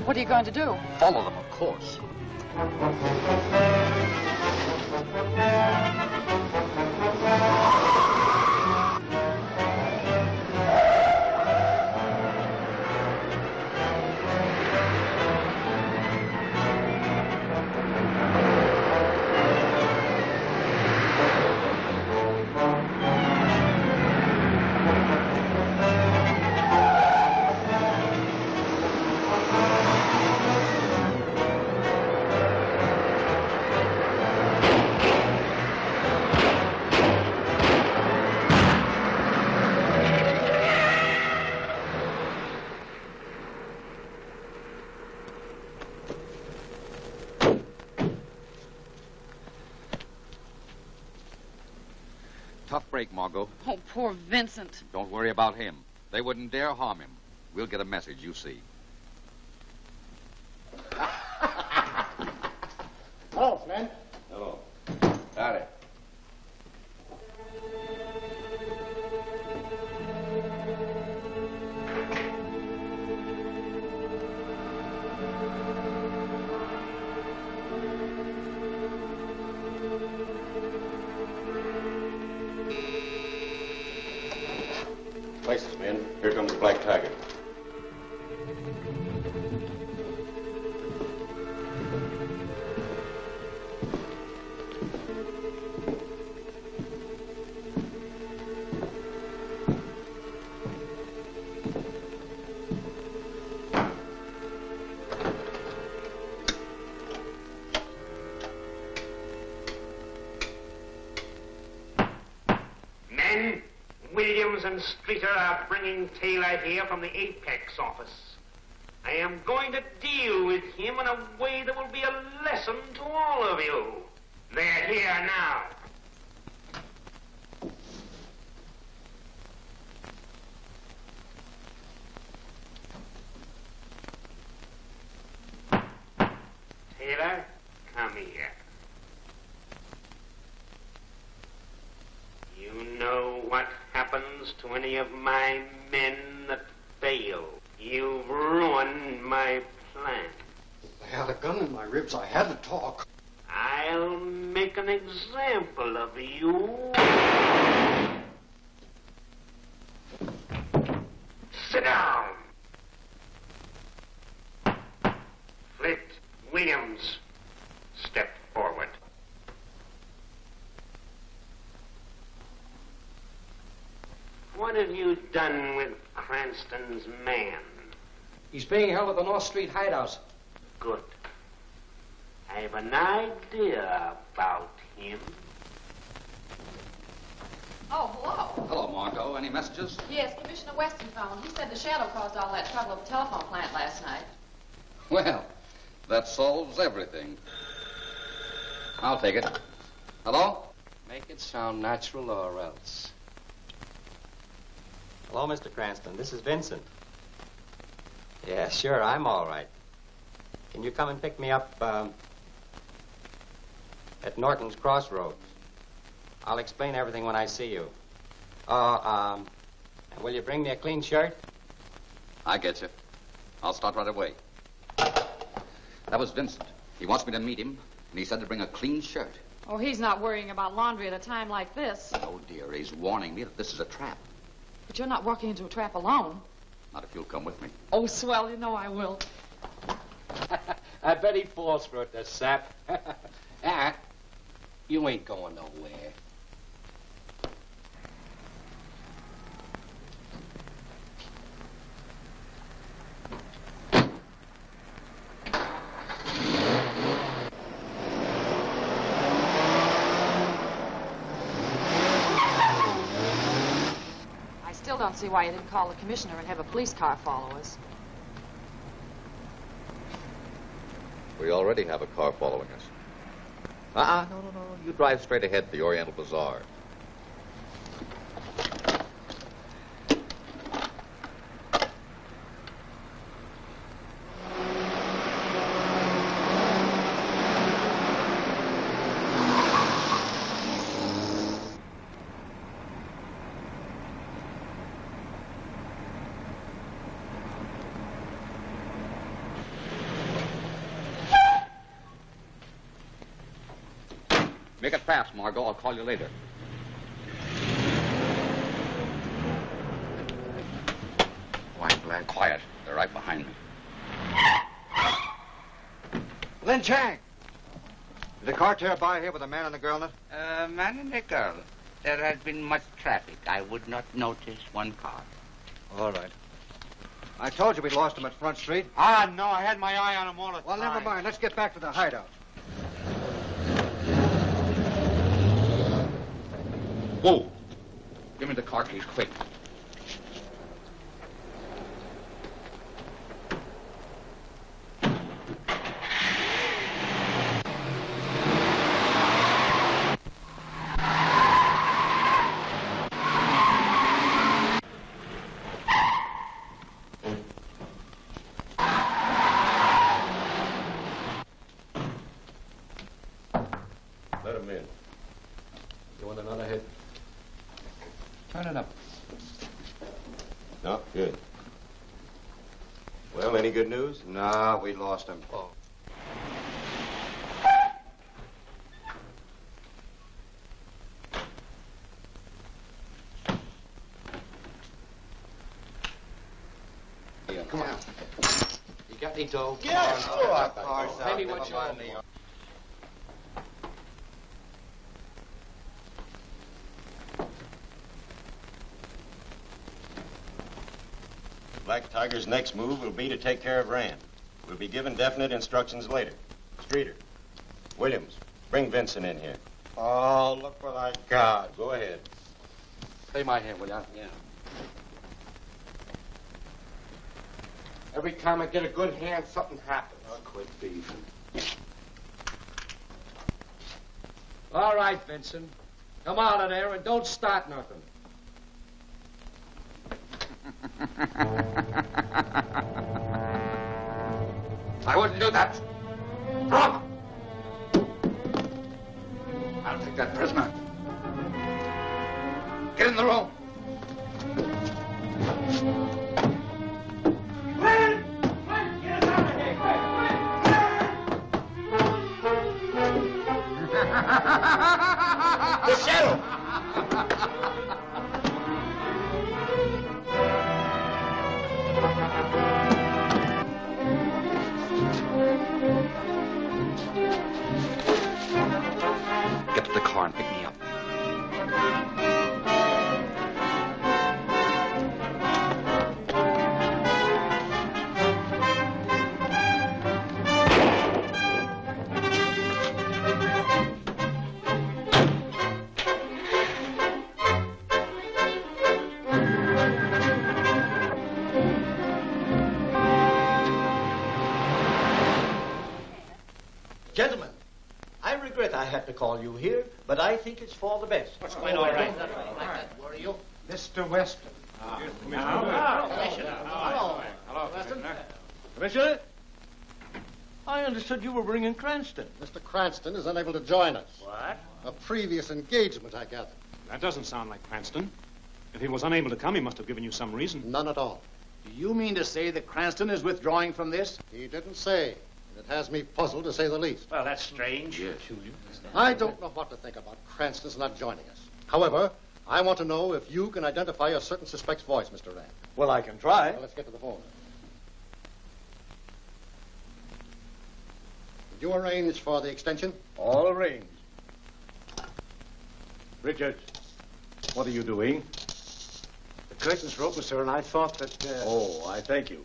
What are you going to do? Follow them, of course. Tough break, Margot. Oh, poor Vincent. Don't worry about him. They wouldn't dare harm him. We'll get a message, you see. Hello, friend. Hello. Got it. Places, men. Here comes the Black Tiger. Men, Williams and Streeter are bringing Taylor here from the Apex office. I am going to deal with him in a way that will be a lesson to all of you. They're here now. Taylor, come here. You know what happens to any of my men that fail. You've ruined my plan. I had a gun in my ribs. I had to talk. I'll make an example of you. Sit down. Flint, Williams, step forward. What have you done with Cranston's man? He's being held at the North Street hideout. Good. I have an idea about him. Oh, hello. Hello, Margot. Any messages? Yes, Commissioner Weston phoned. He said the shadow caused all that trouble at the telephone plant last night. Well, that solves everything. I'll take it. Hello? Make it sound natural or else. Hello, Mr. Cranston. This is Vincent. Yeah, sure, I'm all right. Can you come and pick me up at Norton's Crossroads? I'll explain everything when I see you. And will you bring me a clean shirt? I get you. I'll start right away. That was Vincent. He wants me to meet him, and he said to bring a clean shirt. Oh, he's not worrying about laundry at a time like this. Oh, dear, he's warning me that this is a trap. But you're not walking into a trap alone. Not if you'll come with me. Oh, swell, you know I will. I bet he falls for it, the sap. You ain't going nowhere. I still don't see why you didn't call the commissioner and have a police car follow us. We already have a car following us. No. You drive straight ahead to the Oriental Bazaar. Make it fast, Margot. I'll call you later. Oh, I'm glad. Quiet. They're right behind me. Lin Chang! Did the car tear by here with a man and a girl in it? A man and a girl. There has been much traffic. I would not notice one car. All right. I told you we lost him at Front Street. Ah, no, I had my eye on him all the time. Well, never mind. Let's get back to the hideout. Whoa! Give me the car keys, quick. Let him in. You want another hit? Turn it up. No? Good. Well, any good news? No, we lost him. Oh. Come on. You got any dough? Yes, sure. Pay me what you owe me. Black Tiger's next move will be to take care of Rand. We'll be given definite instructions later. Streeter, Williams, bring Vincent in here. Oh, look what I got. Go ahead. Pay my hand, will ya? Yeah. Every time I get a good hand, something happens. Oh, quit beefing. All right, Vincent. Come out of there and don't start nothing. I wouldn't do that. Drop! I'll take that prisoner. Get in the room. The shadow! Get to the car and pick me up. Gentlemen, I regret I had to call you here, but I think it's for the best. What's going on? All right. Where are you? Mr. Weston. Hello, Commissioner. I understood you were bringing Cranston. Mr. Cranston is unable to join us. What? A previous engagement, I gather. That doesn't sound like Cranston. If he was unable to come, he must have given you some reason. None at all. Do you mean to say that Cranston is withdrawing from this? He didn't say. It has me puzzled, to say the least. Well, that's strange. Yes. I don't know what to think about Cranston's not joining us. However, I want to know if you can identify a certain suspect's voice, Mr. Rand. Well, I can try. Well, let's get to the phone. Did you arrange for the extension? All arranged. Richard, what are you doing? The curtains are open, sir, and I thought that... Oh, I thank you.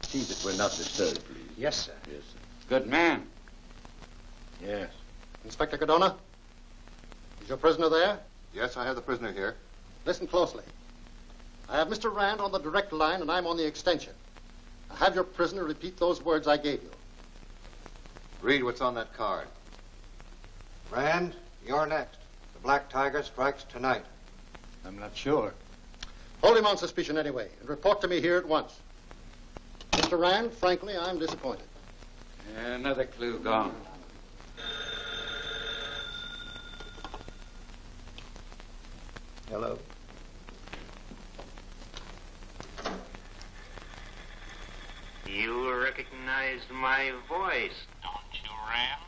See that we're not disturbed, please. Yes, sir. Yes, sir. Good man. Yes. Inspector Cardona? Is your prisoner there? Yes, I have the prisoner here. Listen closely. I have Mr. Rand on the direct line, and I'm on the extension. Now have your prisoner repeat those words I gave you. Read what's on that card. Rand, you're next. The Black Tiger strikes tonight. I'm not sure. Hold him on suspicion anyway, and report to me here at once. Mr. Rand, frankly, I'm disappointed. Another clue gone. Hello. You recognized my voice, don't you, Ram?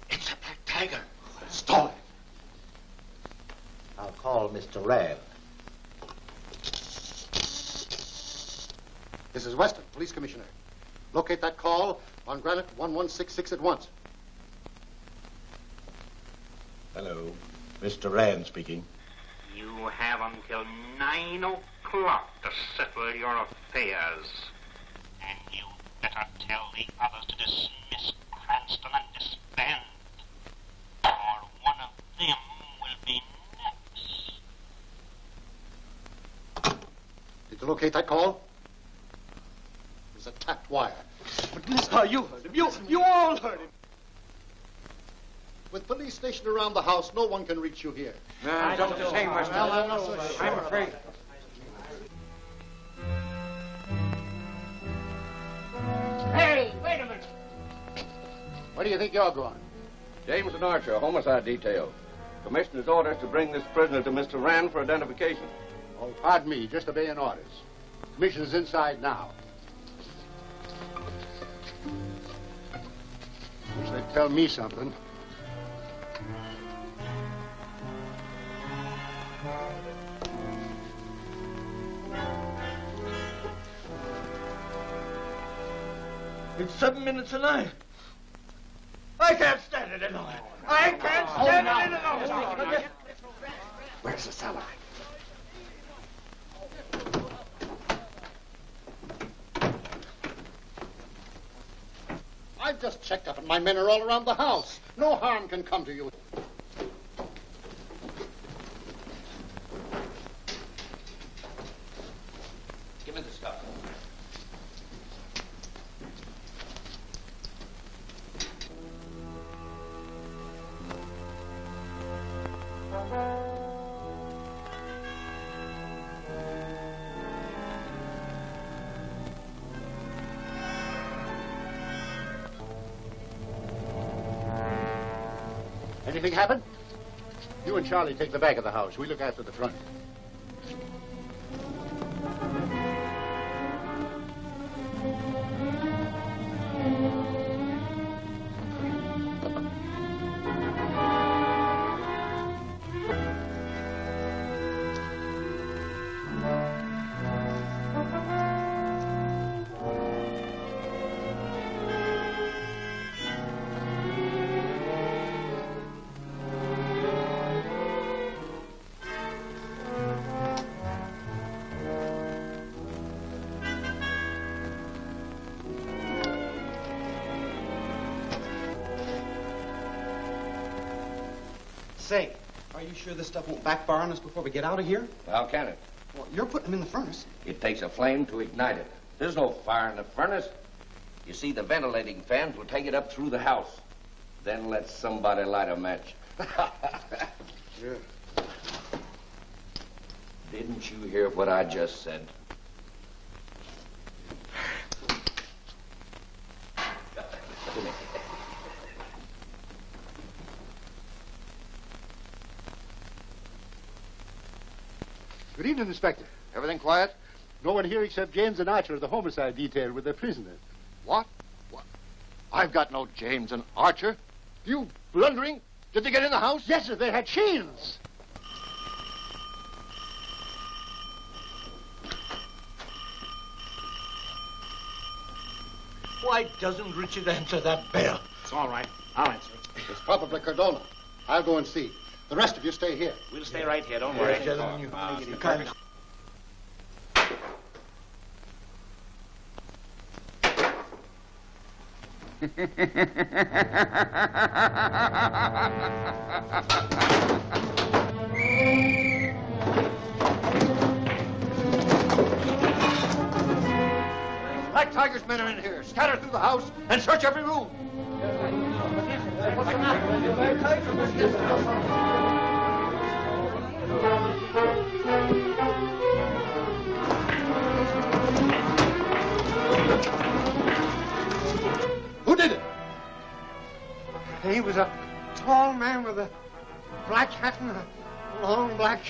It's a black tiger. I'll call Mr. Rand. This is Weston, Police Commissioner. Locate that call on Granite 1166 at once. Hello. Mr. Rand speaking. You have until 9 o'clock to settle your affairs. And you better tell the others to dismiss Cranston and disband, or one of them will be next. Did you locate that call? It was a tapped wire. But, mister, you heard him. You all heard him. With police stationed around the house, no one can reach you here. No, don't say, Weston. I'm afraid. Hey, wait a minute. Where do you think you're going? James and Archer, homicide detail. Commissioner's orders to bring this prisoner to Mr. Rand for identification. Oh, pardon me, just obeying orders. Commissioner's inside now. Wish they'd tell me something. It's 7 minutes to 9. I can't stand it any longer. I can't stand it any longer. Where's the cellar? I've just checked up, and my men are all around the house. No harm can come to you. Give me the stuff. Anything happen? You and Charlie take the back of the house. We look after the front. Say, are you sure this stuff won't backfire on us before we get out of here? How can it? Well, you're putting them in the furnace. It takes a flame to ignite it. There's no fire in the furnace. You see, the ventilating fans will take it up through the house. Then let somebody light a match. Sure. Didn't you hear what I just said? Come here. Good evening, Inspector. Everything quiet? No one here except James and Archer of the homicide detail with their prisoner. What? I've got no James and Archer. You blundering? Did they get in the house? Yes, sir. They had shields. Why doesn't Richard answer that bell? It's all right. I'll answer it. It's probably Cardona. I'll go and see. The rest of you stay here. We'll stay right here. Don't worry. Gentlemen, you Black Tiger's men are in here. Scatter through the house and search every room. Who did it? He was a tall man with a black hat and a long black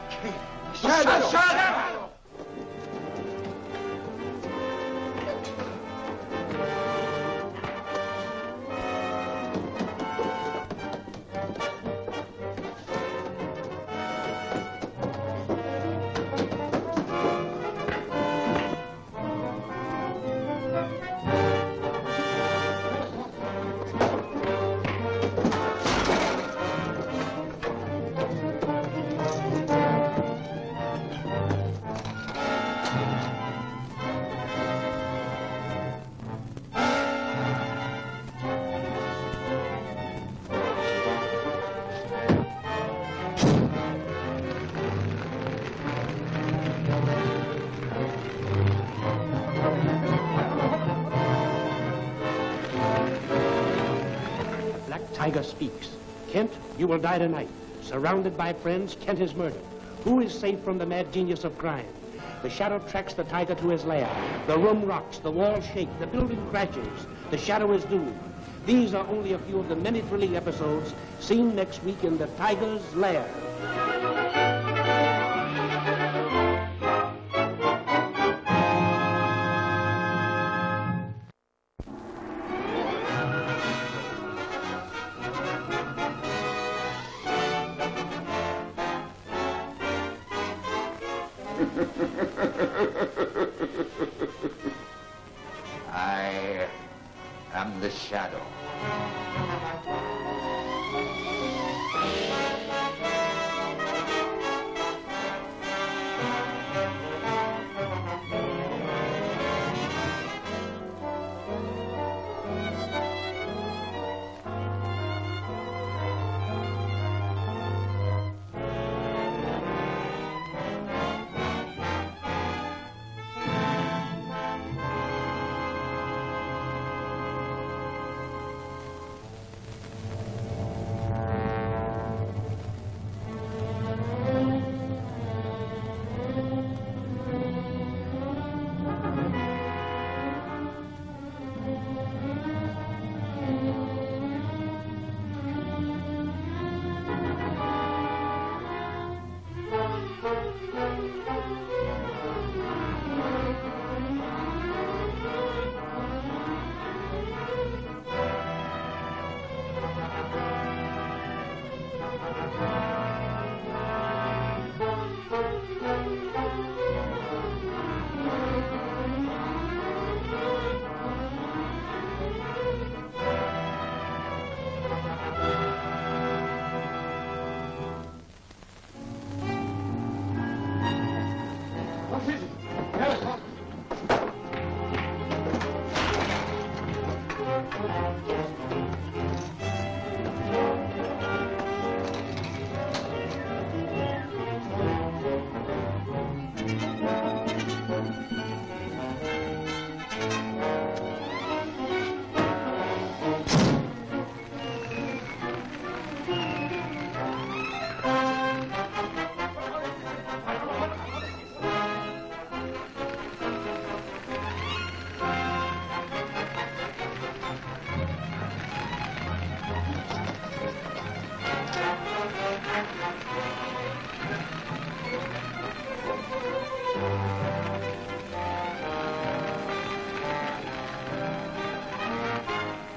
cane. Shadow! Shadow! Tiger speaks. Kent, you will die tonight. Surrounded by friends, Kent is murdered. Who is safe from the mad genius of crime? The shadow tracks the tiger to his lair. The room rocks, the walls shake, the building crashes. The shadow is doomed. These are only a few of the many thrilling episodes seen next week in The Tiger's Lair. I am the shadow.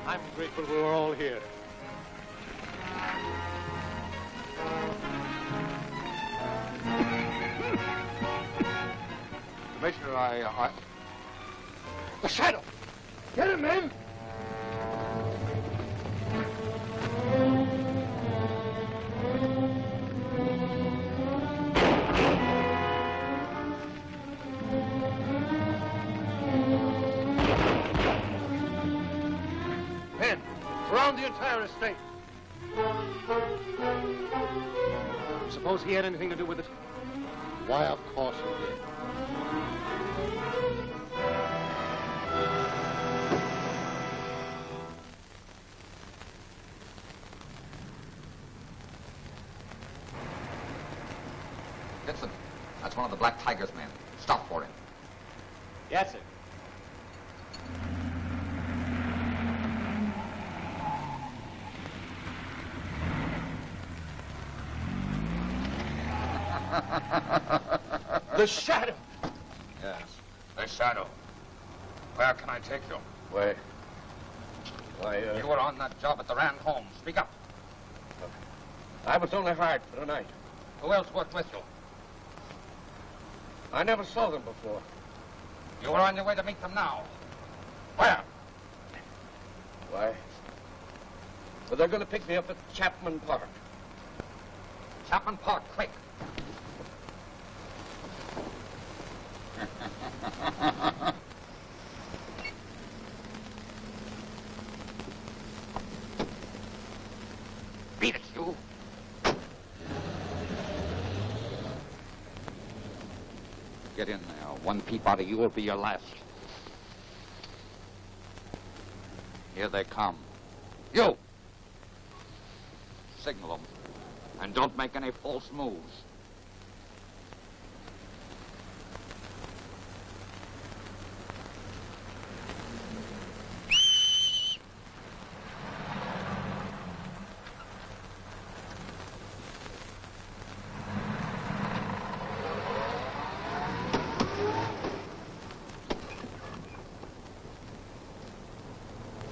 I'm grateful we were all here. Commissioner, The shadow! Get him, men! Men, surround the entire estate. Suppose he had anything to do with it? Why, of course he did. Vincent, that's one of the Black Tiger's men. Stop for him. Yes, sir. The shadow! Yes, the shadow. Where can I take you? Why, You were on that job at the Rand home. Speak up. I was only hired for the night. Who else worked with you? I never saw them before. You were on your way to meet them now. Where? Why? Well, they're going to pick me up at Chapman Park. Chapman Park, quick. Beat it, you. Get in there. One peep out of you will be your last. Here they come. You! signal them. And don't make any false moves.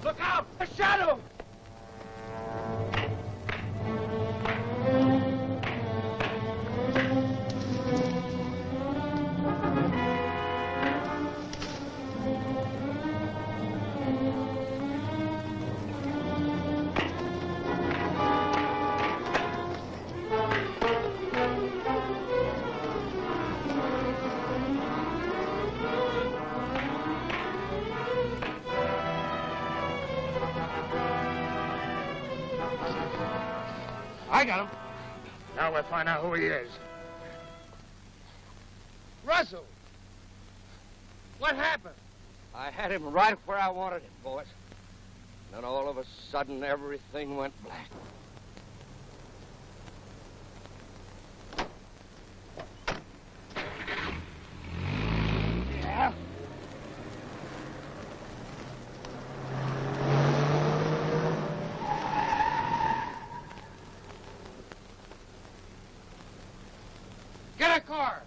Look out! A shadow! I got him. Now we'll find out who he is. Russell! What happened? I had him right where I wanted him, boys. Then all of a sudden, everything went black. Yeah? Get a car!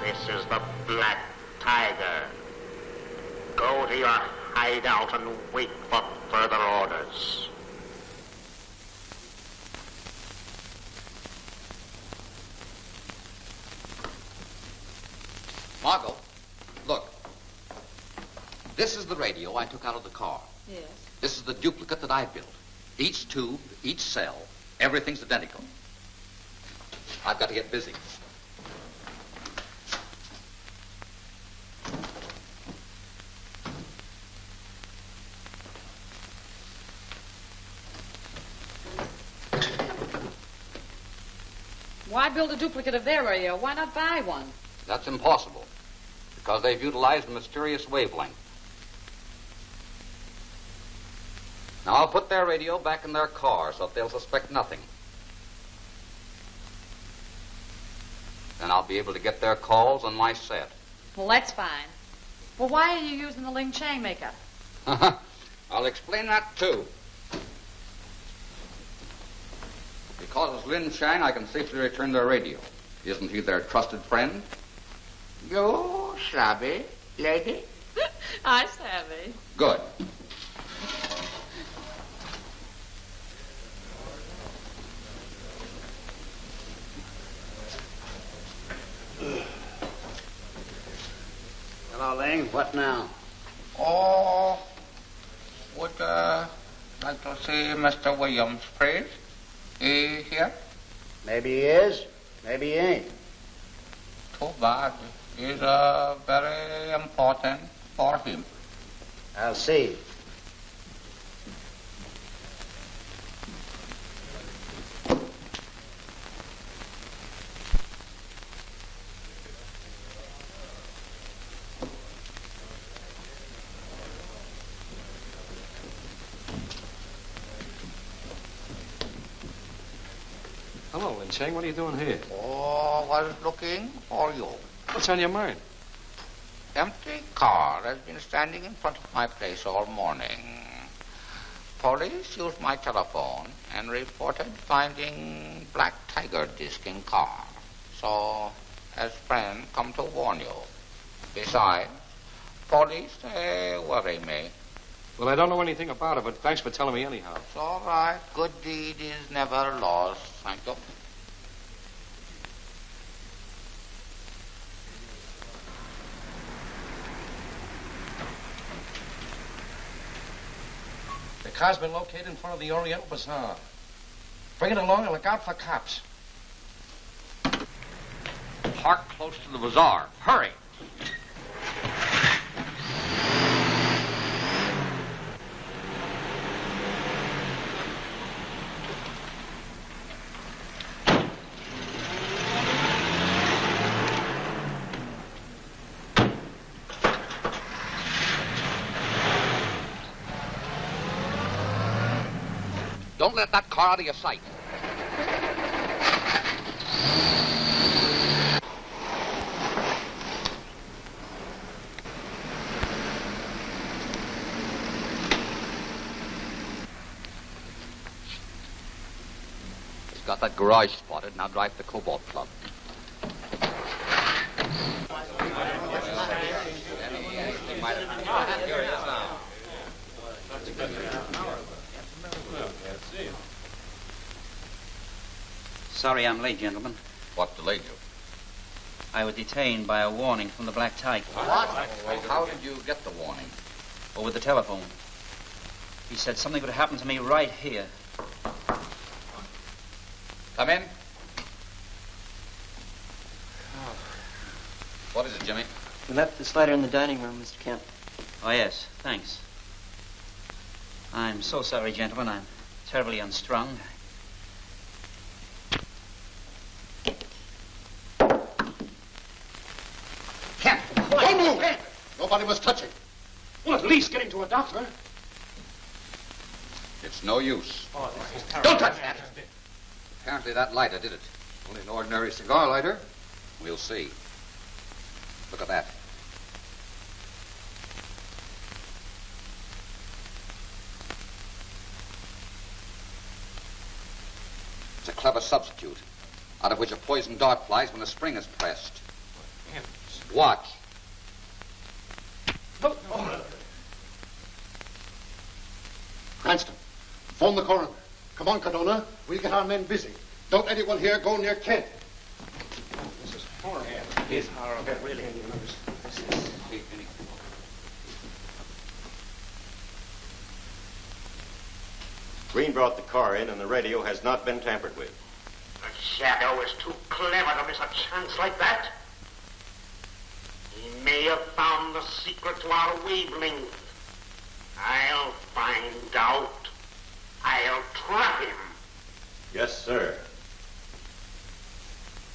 This is the Black Tiger. Go to your hideout and wait for further orders. Margot, look. This is the radio I took out of the car. Yes. This is the duplicate that I built. Each tube, each cell, everything's identical. I've got to get busy. Why build a duplicate of their radio? Why not buy one? That's impossible, because they've utilized a mysterious wavelength. Now, I'll put their radio back in their car so that they'll suspect nothing. Then I'll be able to get their calls on my set. Well, that's fine. Well, why are you using the Ling Chang makeup? I'll explain that, too. Because it's Lin Chang, I can safely return their radio. Isn't he their trusted friend? You savvy, lady? I savvy. Good. Hello, Ling. What now? Oh, would like to see Mr. Williams, please. He here? Maybe he is, maybe he ain't. Too bad. It's very important for him. I'll see. morning, Chang. What are you doing here? Oh, I was looking for you. What's on your mind? Empty car has been standing in front of my place all morning. Police used my telephone and reported finding Black Tiger disc in car. So, as friend, come to warn you. Besides, police, they worry me. Well, I don't know anything about it, but thanks for telling me anyhow. It's all right. Good deed is never lost. Thank you. The car's been located in front of the Oriental Bazaar. Bring it along and look out for cops. Park close to the bazaar. Hurry. Don't let that car out of your sight. It's got that garage spotted. Now drive to the Cobalt Club. Sorry I'm late, gentlemen. What delayed you? I was detained by a warning from the Black Tiger. What? How did you get the warning? Over the telephone. He said something would happen to me right here. Come in. What is it, Jimmy? We left this letter in the dining room, Mr. Kent. Oh, yes. Thanks. I'm so sorry, gentlemen. I'm terribly unstrung. Don't move! Nobody must touch it. Well, at least get him to a doctor. It's no use. Oh, this is Don't touch that! Apparently that lighter did it. Only an ordinary cigar lighter. We'll see. Look at that. It's a clever substitute, out of which a poison dart flies when a spring is pressed. Watch. Cranston, phone the coroner. Come on, Cardona. We'll get our men busy. Don't anyone here go near Kent. This is horrible. It is horrible, really. Green brought the car in, and the radio has not been tampered with. The Shadow is too clever to miss a chance like that. He may have found the secret to our wavelength. I'll find out. I'll trap him. Yes, sir.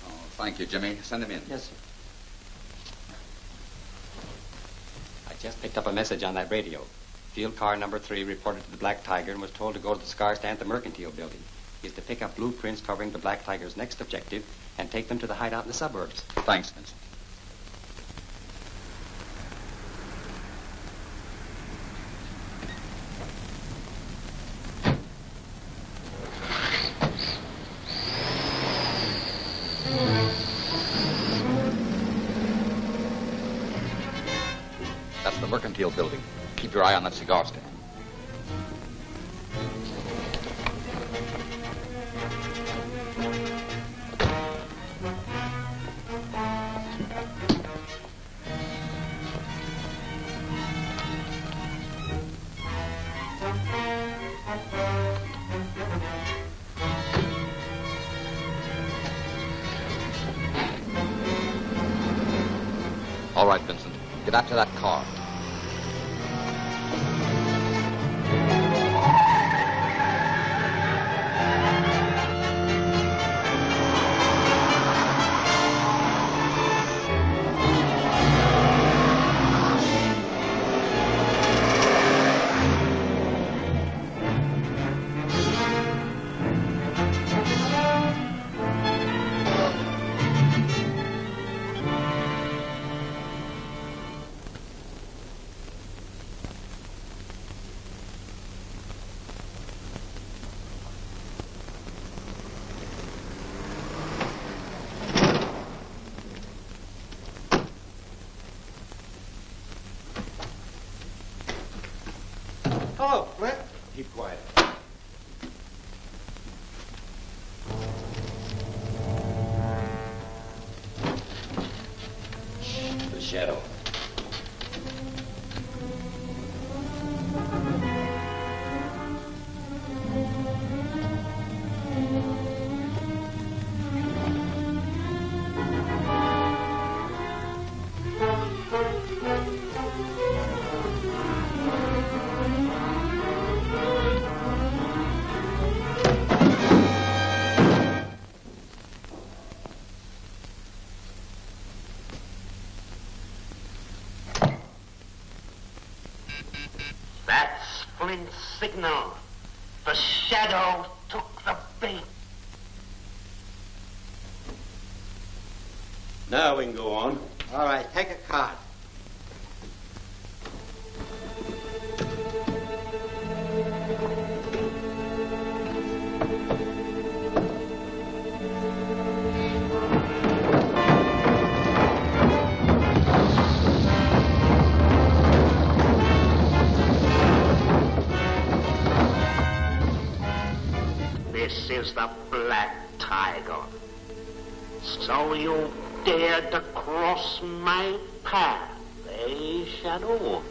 Oh, thank you, Jimmy. Send him in. Yes, sir. I just picked up a message on that radio. Field car number 3 reported to the Black Tiger and was told to go to the cigar stand at the Mercantile Building. He is to pick up blueprints covering the Black Tiger's next objective and take them to the hideout in the suburbs. Thanks, Vincent. That's the Mercantile Building. Keep your eye on that cigar stand. All right, Vincent. Get after that car. quiet. The shadow. That's Flint's signal. The shadow took the bait. Now we can go on. All right, take a card. This is the Black Tiger. So you dared to cross my path, eh, Shadow?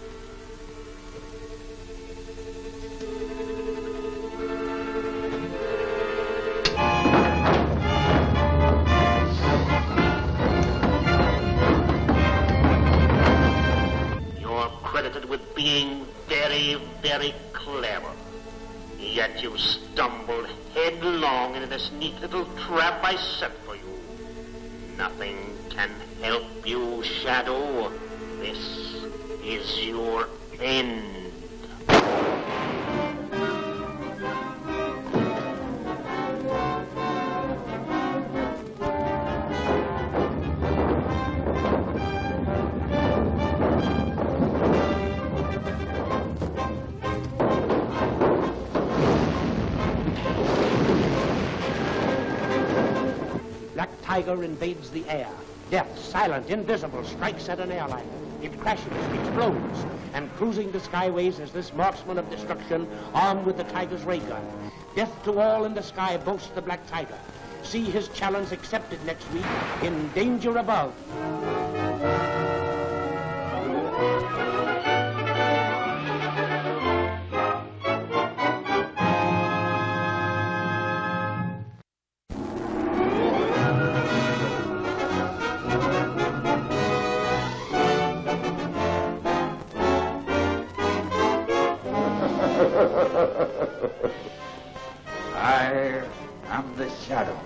You're credited with being very, very clever. Yet you stumbled headlong into this neat little trap I set for you. Nothing can help you, Shadow. This is your end. Black Tiger invades the air. Death, silent, invisible, strikes at an airliner. It crashes, explodes, and cruising the skyways is this marksman of destruction armed with the Tiger's ray gun. Death to all in the sky boasts the Black Tiger. See his challenge accepted next week in Danger Above. I am the shadow.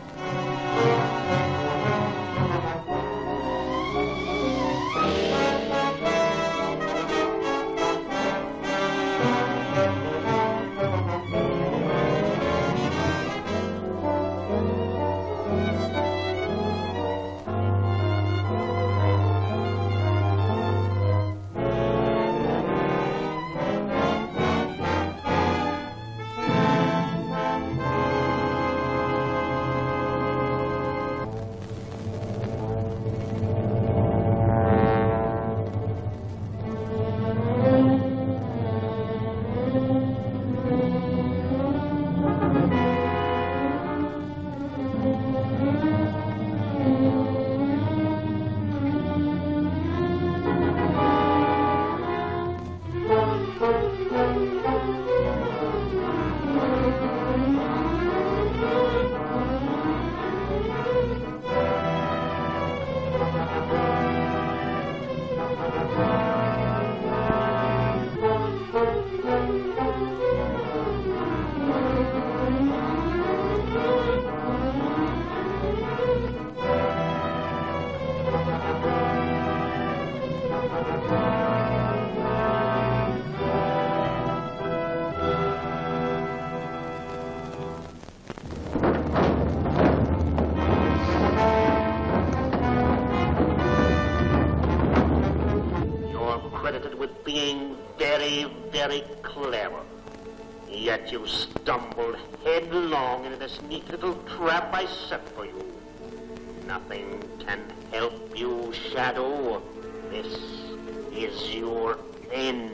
being very, very clever. Yet you stumbled headlong into this neat little trap I set for you. Nothing can help you, Shadow. This is your end.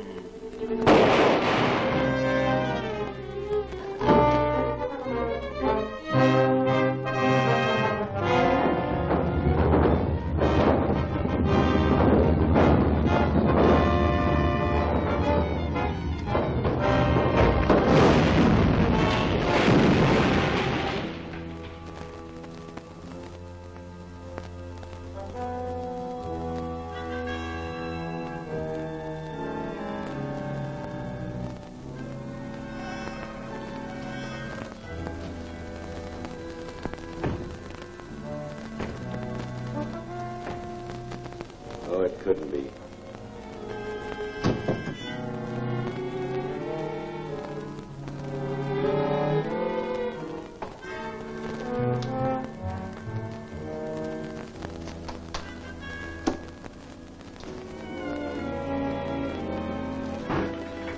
can be.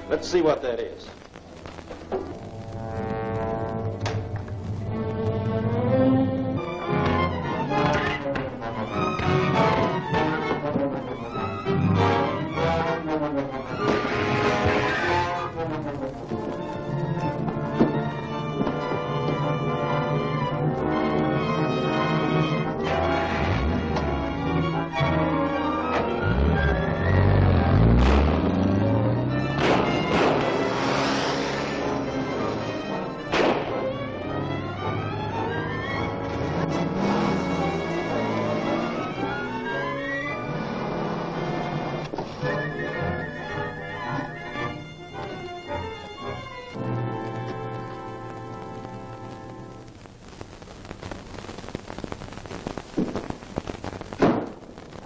Let's see what that is.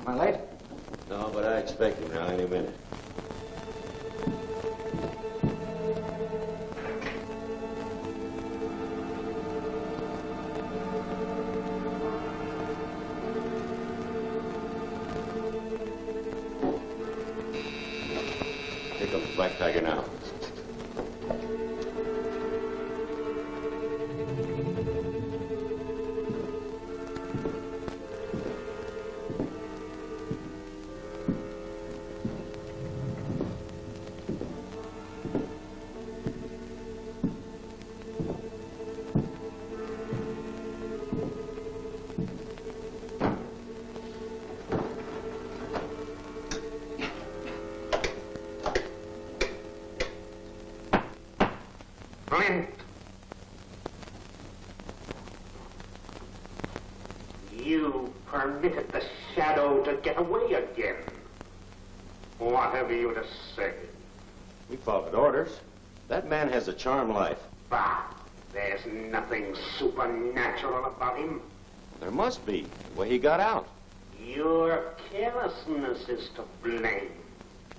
Am I late? No, but I expect him now any minute. Here comes Black Tiger now. Flint. You permitted the shadow to get away again. What have you to say? We followed orders. That man has a charmed life. Bah, there's nothing supernatural about him. There must be, the way he got out. Your carelessness is to blame.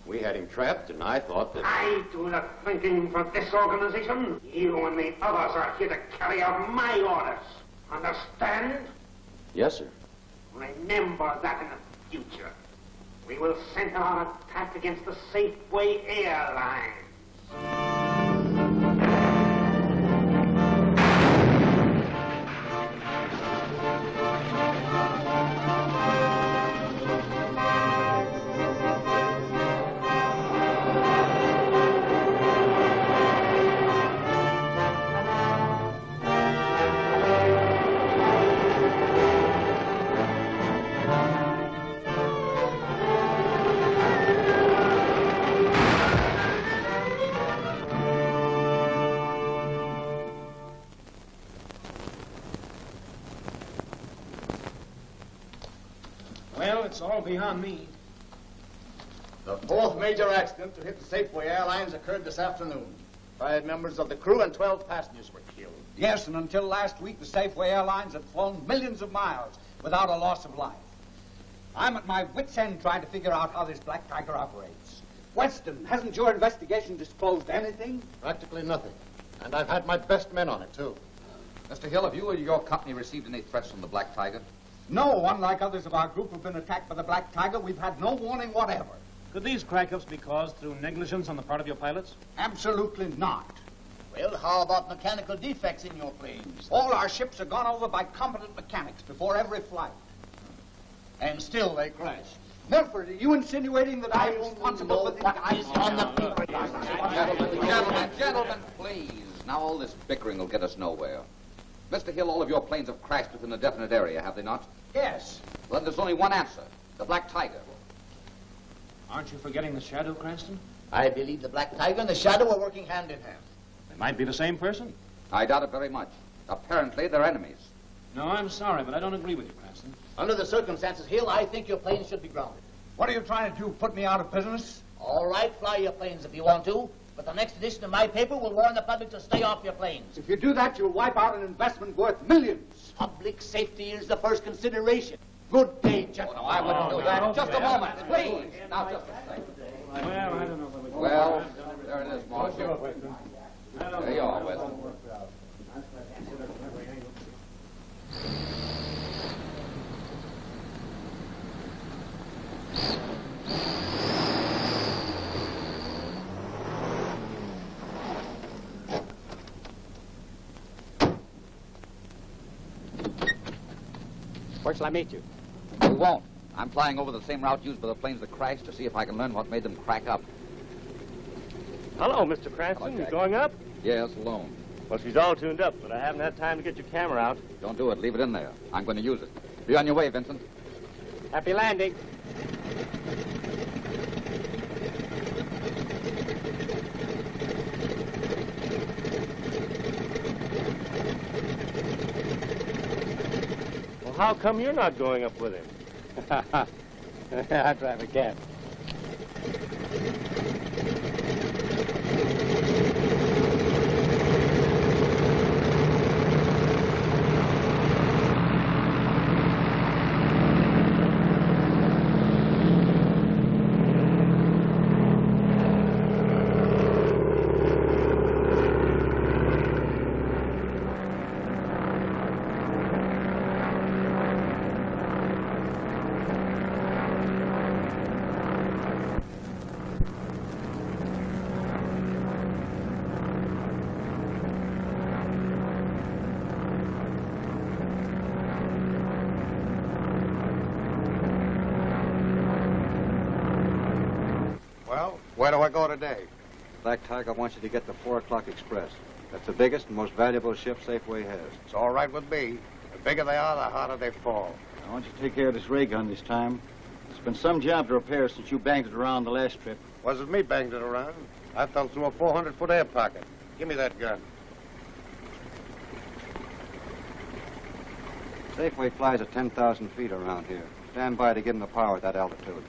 We had him trapped, and I thought that... I do the thinking for this organization. You and the others are here to carry out my orders. Understand? Yes, sir. Remember that in the future. We will center our attack against the Safeway Airlines. Well, it's all beyond me. The fourth major accident to hit the Safeway Airlines occurred this afternoon. 5 members of the crew and 12 passengers were killed. Yes, and until last week, the Safeway Airlines had flown millions of miles without a loss of life. I'm at my wit's end trying to figure out how this Black Tiger operates. Weston, hasn't your investigation disclosed anything? Practically nothing. And I've had my best men on it, too. Mr. Hill, have you or your company received any threats from the Black Tiger? No, unlike others of our group who've been attacked by the Black Tiger, we've had no warning whatever. Could these crack-ups be caused through negligence on the part of your pilots? Absolutely not. Well, how about mechanical defects in your planes? All our ships are gone over by competent mechanics before every flight. And still they crash. Milford, are you insinuating that I'm responsible for the... on the paper? Gentlemen, please. Now all this bickering will get us nowhere. Mr. Hill, all of your planes have crashed within a definite area, have they not? Yes. Well, then there's only one answer. The Black Tiger. Aren't you forgetting the Shadow, Cranston? I believe the Black Tiger and the Shadow are working hand in hand. They might be the same person. I doubt it very much. Apparently, they're enemies. No, I'm sorry, but I don't agree with you, Cranston. Under the circumstances, Hill, I think your planes should be grounded. What are you trying to do, put me out of business? All right, fly your planes if you want to. But the next edition of my paper will warn the public to stay off your planes. If you do that, you'll wipe out an investment worth millions. Public safety is the first consideration. Good day, gentlemen. No, I wouldn't do that. Just a moment, please. Now, just a second. Well, there it is, Marshal. There you are, Weston. Where shall I meet you? You won't. I'm flying over the same route used by the planes that crashed to see if I can learn what made them crack up. Hello, Mr. Cranston. You going up? Yes, alone. Well, she's all tuned up, but I haven't had time to get your camera out. Don't do it. Leave it in there. I'm going to use it. Be on your way, Vincent. Happy landing. Well, how come you're not going up with him? I drive a cab. Well, where do I go today? Black Tiger wants you to get the 4 o'clock express. That's the biggest and most valuable ship Safeway has. It's all right with me. The bigger they are, the harder they fall. I want you to take care of this ray gun this time. It's been some job to repair since you banged it around the last trip. Wasn't me banged it around. I fell through a 400-foot air pocket. Give me that gun. Safeway flies at 10,000 feet around here. Stand by to give them the power at that altitude.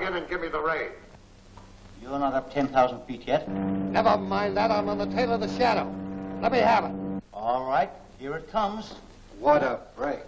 And give me the ray. You're not up 10,000 feet yet. Never mind that. I'm on the tail of the shadow. Let me have it. All right, here it comes. What a break.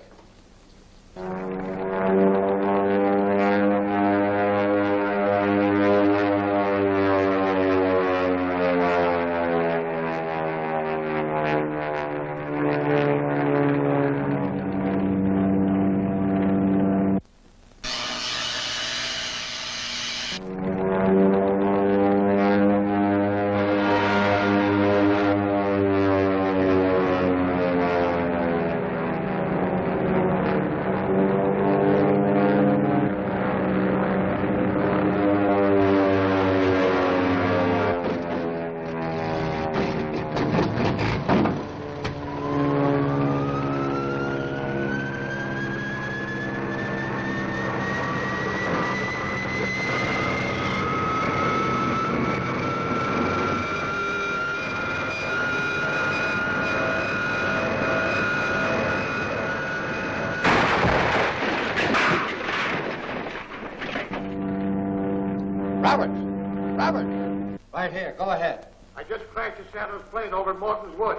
Right here, go ahead. I just crashed the Shadow's plane over at Morton's Wood.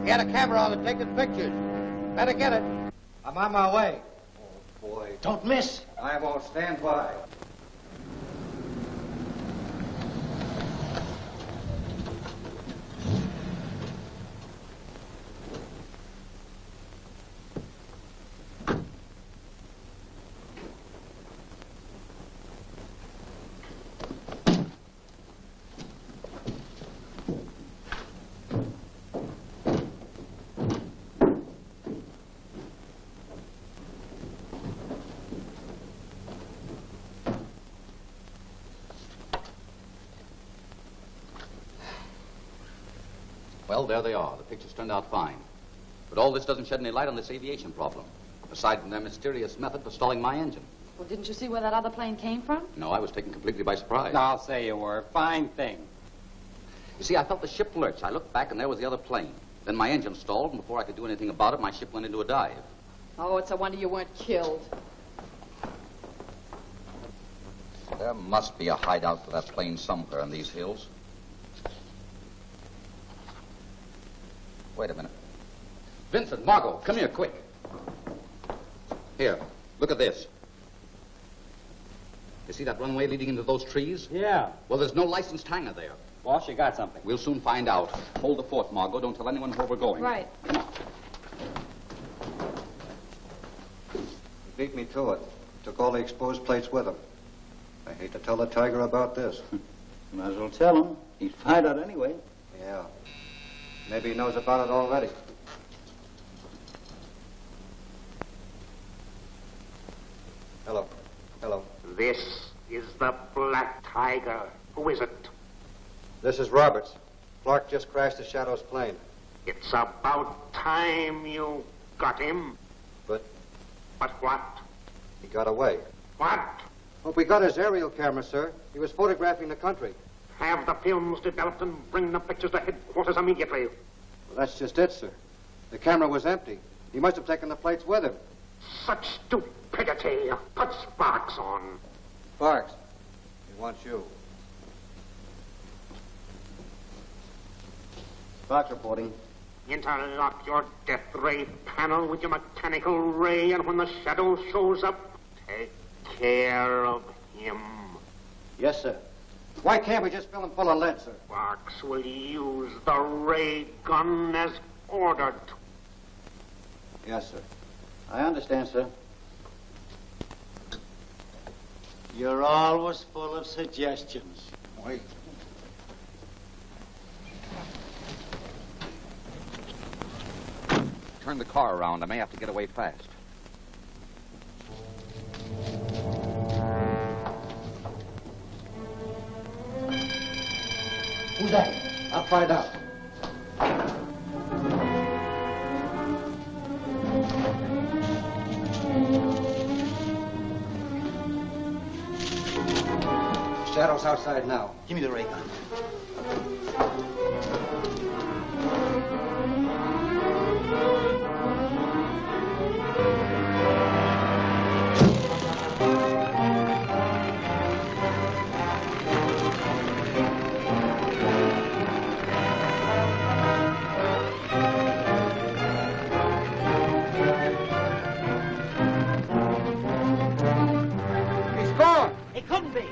He had a camera on it taking pictures. Better get it. I'm on my way. Oh, boy. Don't miss. I won't stand by. Well, there they are. The pictures turned out fine. But all this doesn't shed any light on this aviation problem, aside from their mysterious method for stalling my engine. Well, didn't you see where that other plane came from? No, I was taken completely by surprise. I'll say you were. Fine thing. You see, I felt the ship lurch. I looked back, and there was the other plane. Then my engine stalled, and before I could do anything about it, my ship went into a dive. Oh, it's a wonder you weren't killed. There must be a hideout for that plane somewhere in these hills. Wait a minute. Vincent, Margot, come here, quick. Here, look at this. You see that runway leading into those trees? Yeah. Well, there's no licensed hangar there. Boss, you got something. We'll soon find out. Hold the fort, Margot. Don't tell anyone where we're going. Right. He beat me to it. Took all the exposed plates with him. I hate to tell the Tiger about this. Might as well tell him. He'd find out anyway. Yeah. Maybe he knows about it already. Hello. Hello. This is the Black Tiger. Who is it? This is Roberts. Clark just crashed the Shadow's plane. It's about time you got him. But? But what? He got away. What? Well, we got his aerial camera, sir. He was photographing the country. Have the films developed and bring the pictures to headquarters immediately. Well, that's just it, sir. The camera was empty. He must have taken the plates with him. Such stupidity. Put Sparks on. Sparks, he wants you. Sparks reporting. Interlock your death ray panel with your mechanical ray, and when the shadow shows up, take care of him. Yes, sir. Why can't we just fill him full of lead, sir? Sparks will use the ray gun as ordered. Yes, sir. I understand, sir. You're always full of suggestions. Wait. Turn the car around. I may have to get away fast. Who's that? I'll find out. Shadow's outside now. Give me the ray gun. He's gone. It couldn't be.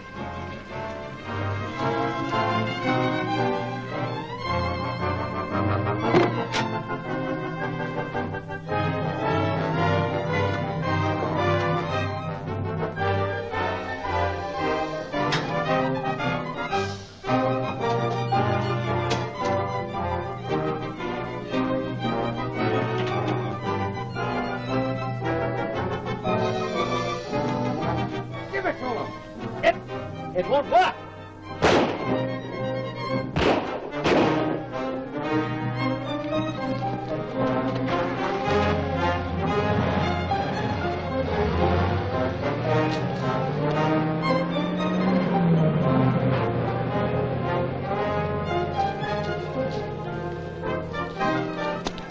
Give it to him. It won't work.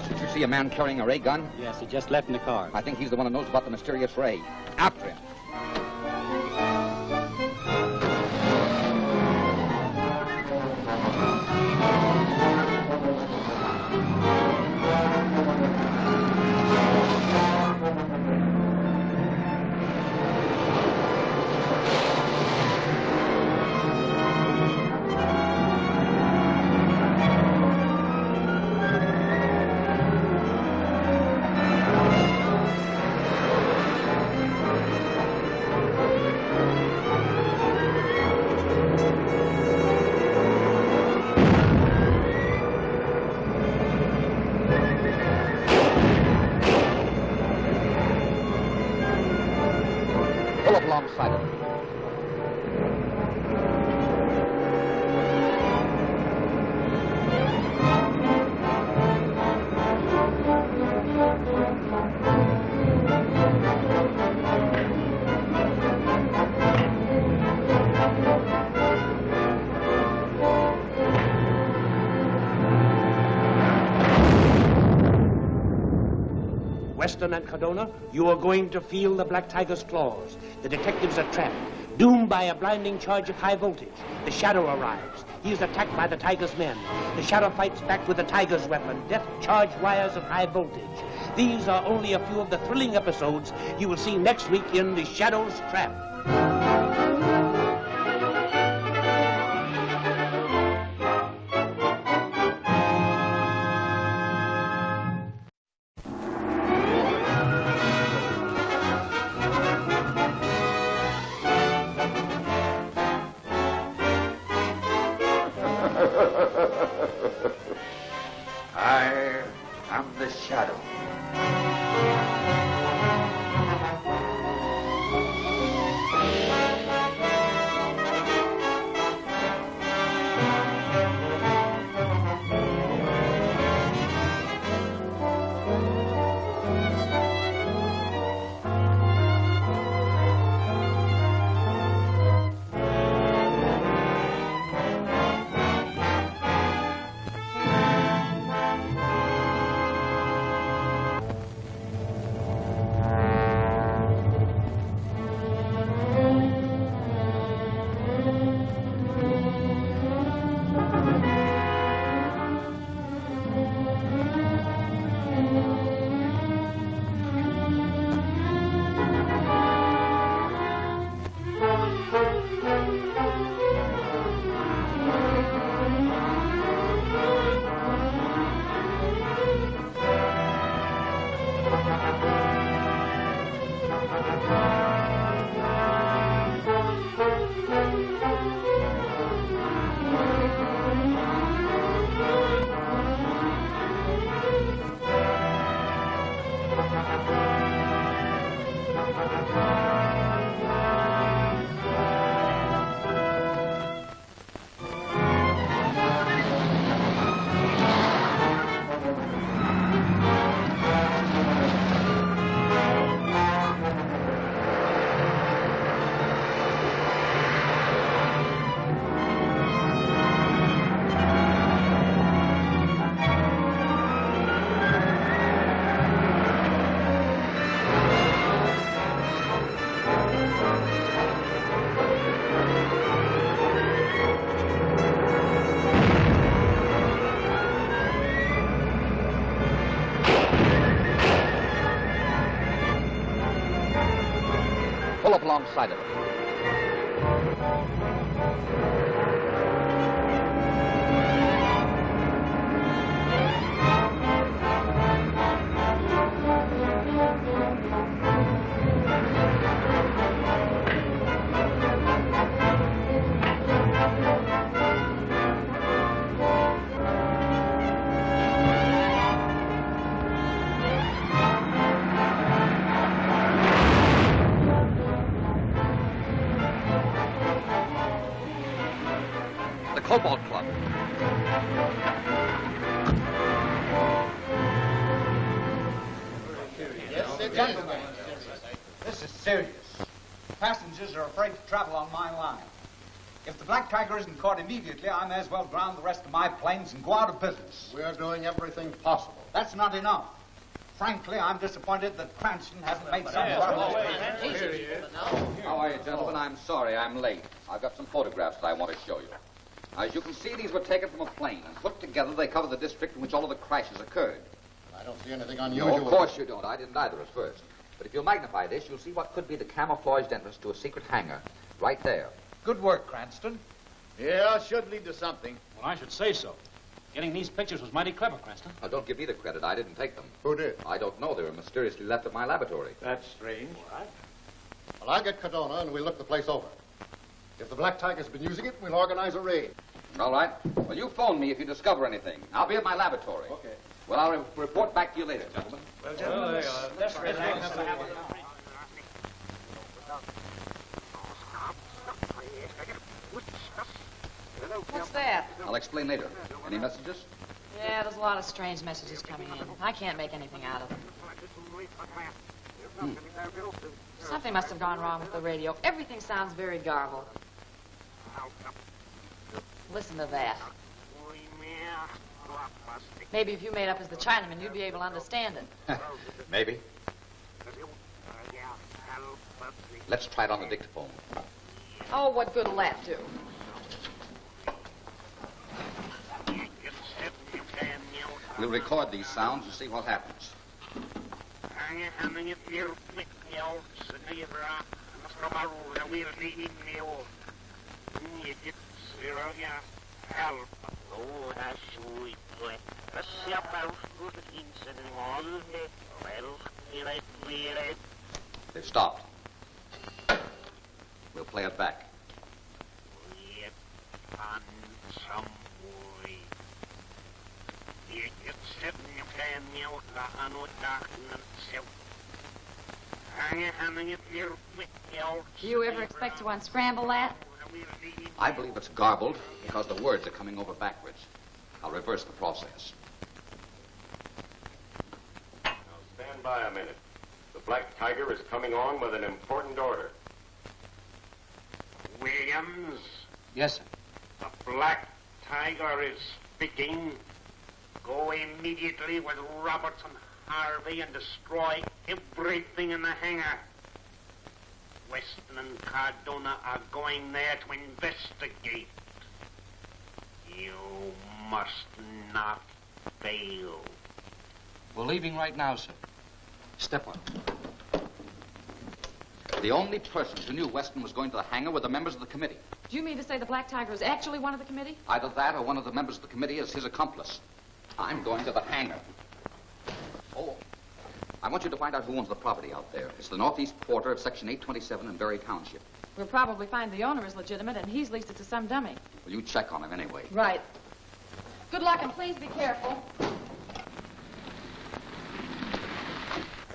Did you see a man carrying a ray gun? Yes, he just left in the car. I think he's the one who knows about the mysterious ray. After him. Pull up alongside of him. Weston and Cardona, you are going to feel the Black Tiger's claws. The detectives are trapped, doomed by a blinding charge of high voltage. The Shadow arrives. He is attacked by the Tiger's men. The Shadow fights back with the Tiger's weapon, death-charged wires of high voltage. These are only a few of the thrilling episodes you will see next week in The Shadow's Trap. I am the Shadow. Pull up alongside of it. Cobalt Club. Gentlemen, this is serious. Passengers are afraid to travel on my line. If the Black Tiger isn't caught immediately, I may as well ground the rest of my planes and go out of business. We're doing everything possible. That's not enough. Frankly, I'm disappointed that Cranston hasn't made some How are you, gentlemen? I'm sorry I'm late. I've got some photographs that I want to show you. As you can see, these were taken from a plane, and put together, they cover the district in which all of the crashes occurred. I don't see anything unusual. No, of course you don't. I didn't either at first. But if you'll magnify this, you'll see what could be the camouflaged entrance to a secret hangar right there. Good work, Cranston. Yeah, should lead to something. Well, I should say so. Getting these pictures was mighty clever, Cranston. Now, don't give me the credit. I didn't take them. Who did? I don't know. They were mysteriously left at my laboratory. That's strange. What? Well, I'll get Cardona and we'll look the place over. If the Black Tiger's been using it, we'll organize a raid. All right. Well, you phone me if you discover anything. I'll be at my laboratory. Okay. Well, I'll report back to you later, gentlemen. Well, gentlemen, let's relax. What's that? I'll explain later. Any messages? Yeah, there's a lot of strange messages coming in. I can't make anything out of them. Something must have gone wrong with the radio. Everything sounds very garbled. Listen to that. Maybe if you made up as the Chinaman, you'd be able to understand it. Maybe. Let's try it on the dictaphone. Oh, what good will that do? We'll record these sounds and see what happens. They've stopped. We'll play it back. Do you ever expect to unscramble that? I believe it's garbled because the words are coming over backwards. I'll reverse the process. Now stand by a minute. The Black Tiger is coming on with an important order. Williams, Yes, sir. the Black Tiger is speaking. Go immediately with Roberts and Harvey and destroy everything in the hangar. Weston and Cardona are going there to investigate. You must not fail. We're leaving right now, sir. Step on. The only persons who knew Weston was going to the hangar were the members of the committee. Do you mean to say the Black Tiger is actually one of the committee? Either that or one of the members of the committee is his accomplice. I'm going to the hangar. Oh, I want you to find out who owns the property out there. It's the northeast quarter of Section 827 in Berry Township. We'll probably find the owner is legitimate and he's leased it to some dummy. Well, you check on him anyway. Right. Good luck and please be careful.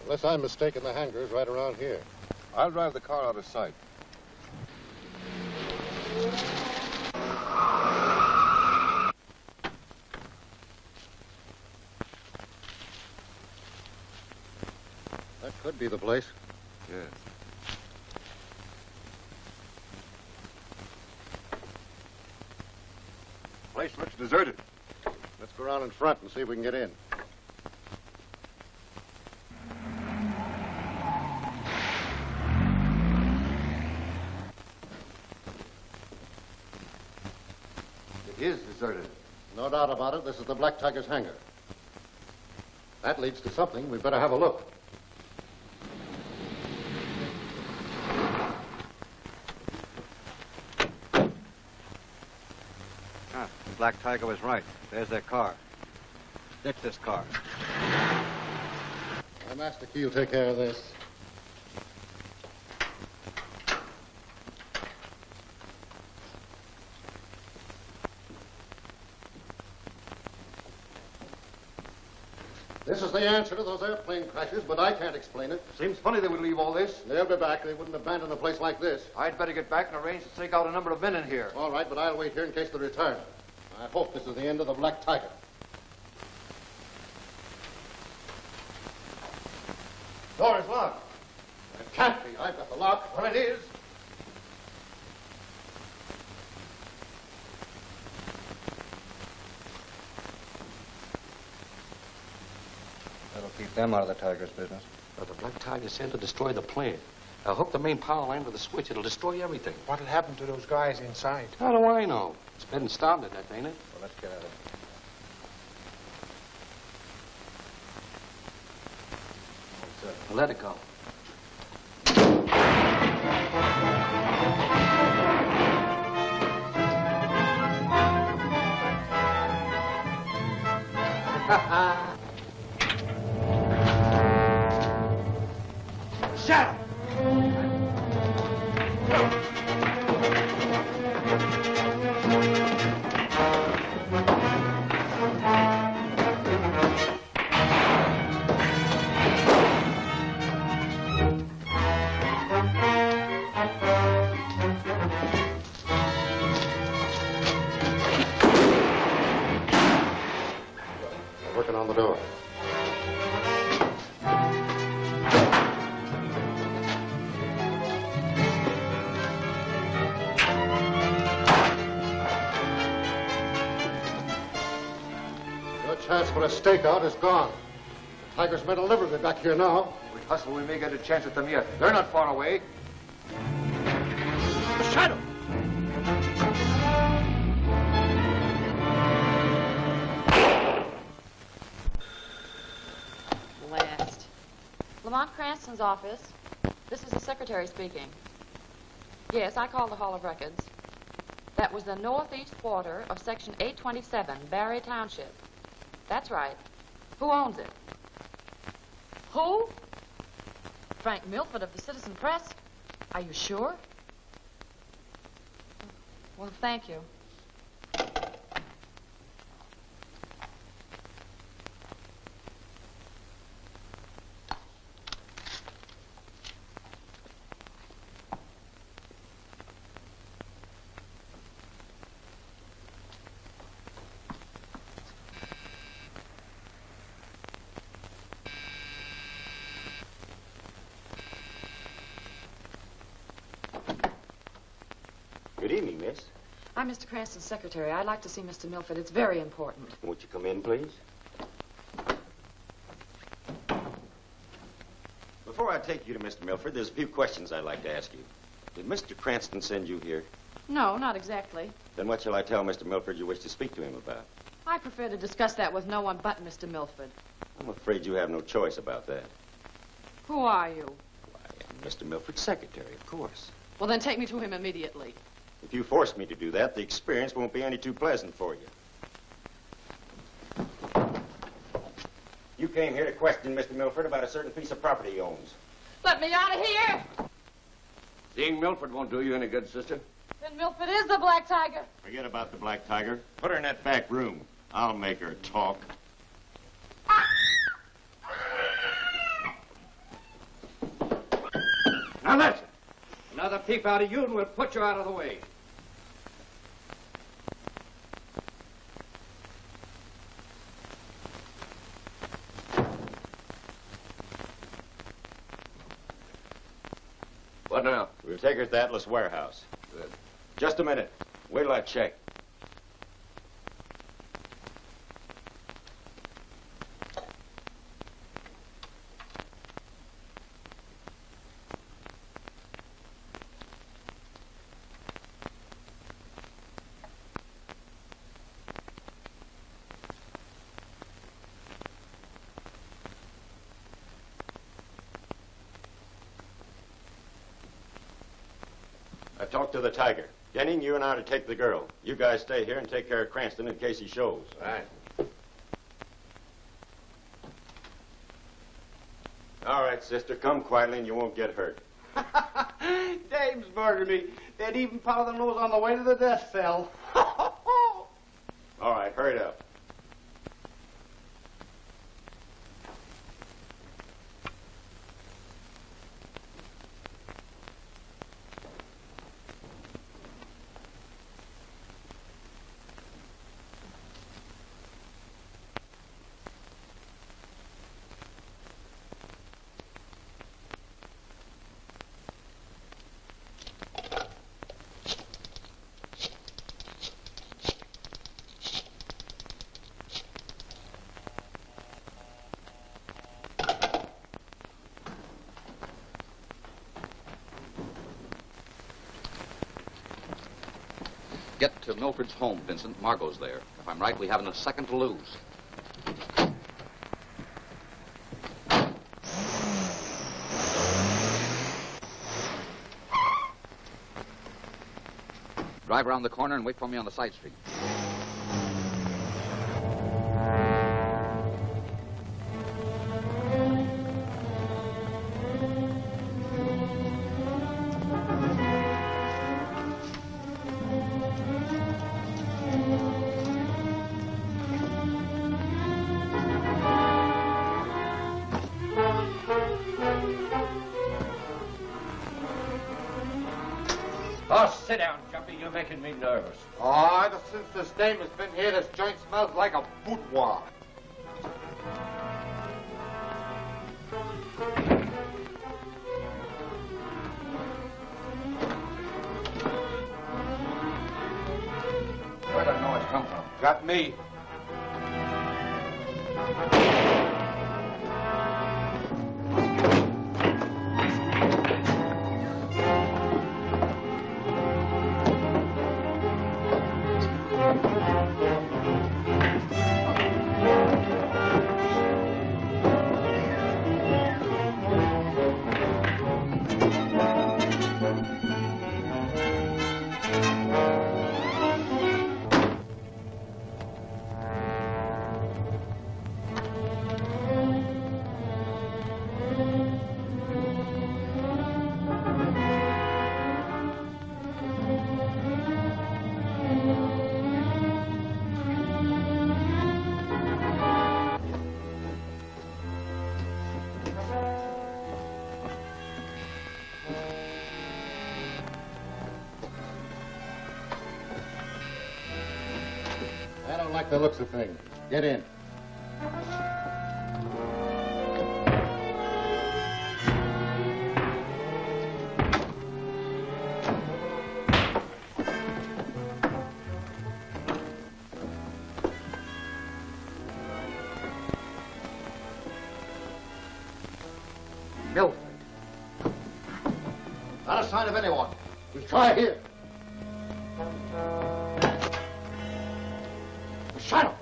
Unless I'm mistaken, the hangar's right around here. I'll drive the car out of sight. That could be the place. Yes. Place looks deserted. Let's go around in front and see if we can get in. It is deserted. No doubt about it. This is the Black Tiger's hangar. That leads to something. We'd better have a look. The Black Tiger was right. There's their car. Ditch this car. My Master Key will take care of this. This is the answer to those airplane crashes, but I can't explain it. Seems funny they would leave all this. They'll be back. They wouldn't abandon a place like this. I'd better get back and arrange to take out a number of men in here. All right, but I'll wait here in case they return. I hope this is the end of the Black Tiger. Door is locked. It can't be. I've got the lock. Well, it is. That'll keep them out of the Tiger's business. But the Black Tiger's sent to destroy the plant. I'll hook the main power line with a switch. It'll destroy everything. What'll happen to those guys inside? How do I know? It's been started, that, ain't it? Well, let's get at it. I'll let it go. Shut up! They're working on the door. for a stakeout is gone. The Tiger's men will never be back here now. We hustle, we may get a chance at them yet. They're not far away. Shadow! Last. Lamont Cranston's office. This is the secretary speaking. Yes, I called the Hall of Records. That was the northeast quarter of Section 827, Barry Township. That's right. Who owns it? Who? Frank Milford of the Citizen Press? Are you sure? Well, thank you. Good evening, miss. I'm Mr. Cranston's secretary. I'd like to see Mr. Milford. It's very important. Won't you come in, please? Before I take you to Mr. Milford, there's a few questions I'd like to ask you. Did Mr. Cranston send you here? No, not exactly. Then what shall I tell Mr. Milford you wish to speak to him about? I prefer to discuss that with no one but Mr. Milford. I'm afraid you have no choice about that. Who are you? I'm Mr. Milford's secretary, of course. Well, then take me to him immediately. If you force me to do that, the experience won't be any too pleasant for you. You came here to question Mr. Milford about a certain piece of property he owns. Let me out of here! Seeing Milford won't do you any good, sister. Then Milford is the Black Tiger. Forget about the Black Tiger. Put her in that back room. I'll make her talk. Now listen. Another peep out of you and we'll put you out of the way. What now? We'll take her to the Atlas warehouse. Good. Just a minute. Wait till I check. I talked to the Tiger. Denning, you and I are to take the girl. You guys stay here and take care of Cranston in case he shows. All right. All right, sister. Come quietly and you won't get hurt. Dame's murdered me. They'd even powder the nose on the way to the death cell. All right, hurry it up. Get to Milford's home, Vincent. Margot's there. If I'm right, we haven't a second to lose. Drive around the corner and wait for me on the side street. Oh, sit down, Jumpy. You're making me nervous. Oh, ever since this dame has been here, this joint smells like a boudoir. Where'd that noise come from? Got me. the looks of things. Get in. Milford. Not a sign of anyone. We'll try here. Shadow.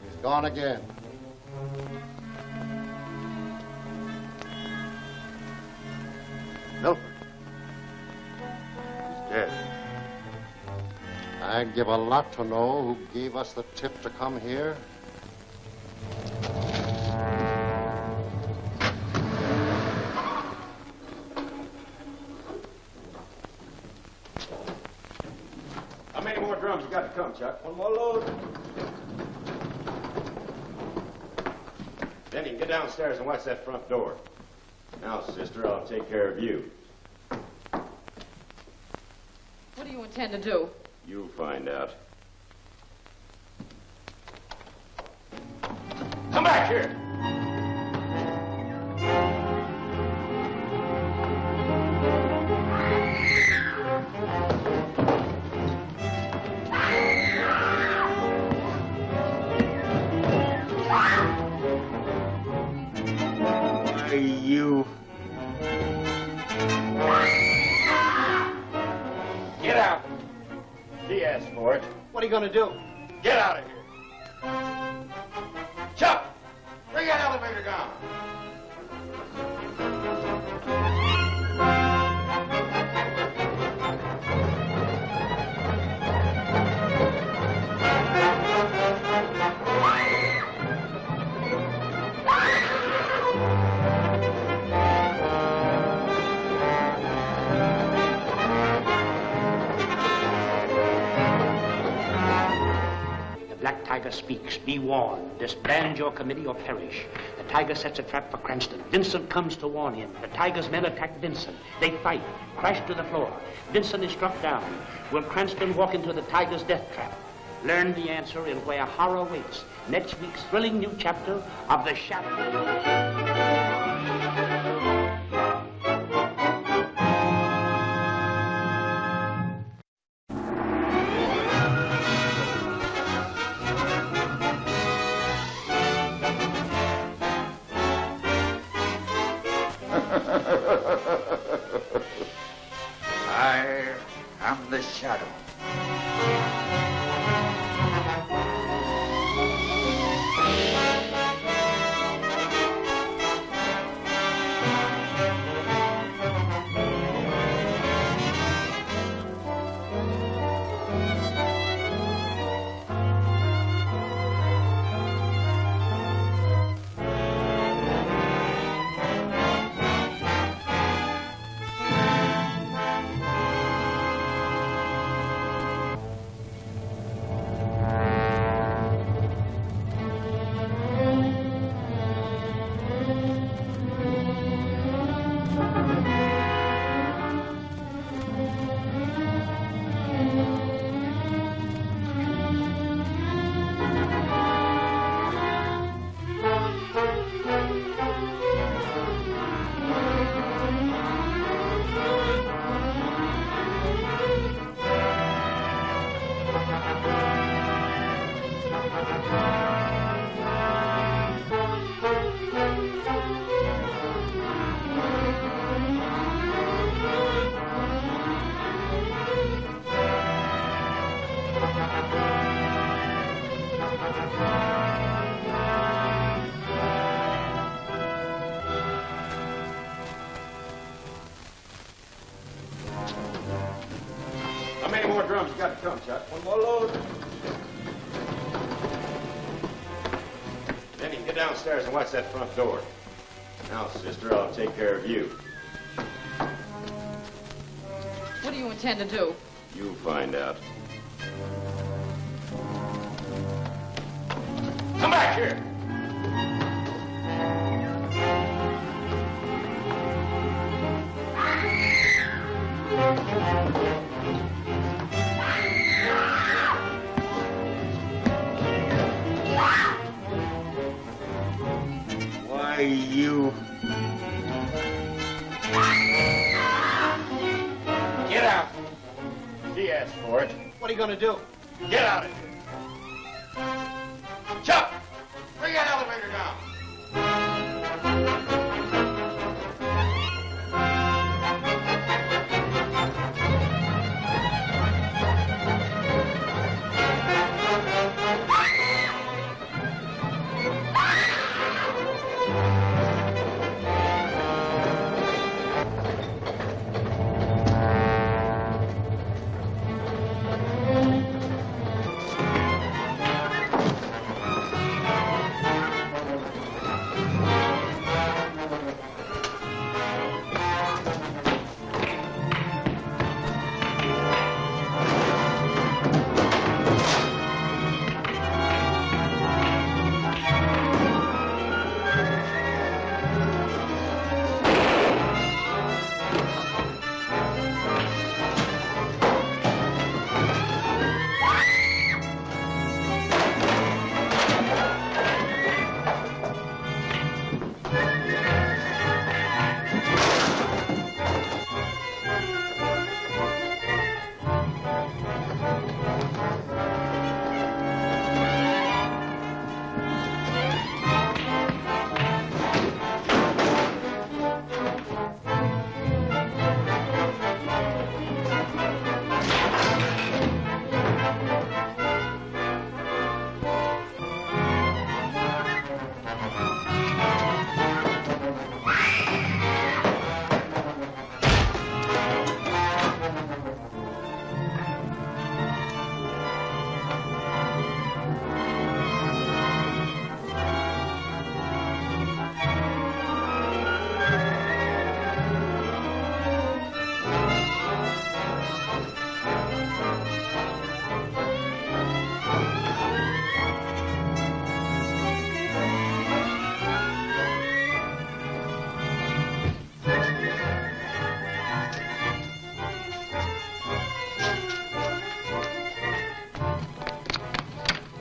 He's gone again. Milford. He's dead. I'd give a lot to know who gave us the tip to come here. How many more drums you got to come, Chuck? One more load. Then you can get downstairs and watch that front door. Now, sister, I'll take care of you. What do you intend to do? You'll find out. Come back here! You. Get out. He asked for it. What are you going to do? Get out of here. Chuck, bring that elevator down. Black Tiger speaks. Be warned. Disband your committee or perish. The Tiger sets a trap for Cranston. Vincent comes to warn him. The Tiger's men attack Vincent. They fight, crash to the floor. Vincent is struck down. Will Cranston walk into the Tiger's death trap? Learn the answer in Where Horror Waits. Next week's thrilling new chapter of The Shadow. I am the Shadow. How many more drums you got to come, Chuck? One more load. Then you can get downstairs and watch that front door. Now, sister, I'll take care of you. What do you intend to do? You'll find out. Come back here! Why, you... Get out. He asked for it. What are you going to do? Get out of here. Chuck, bring that elevator down.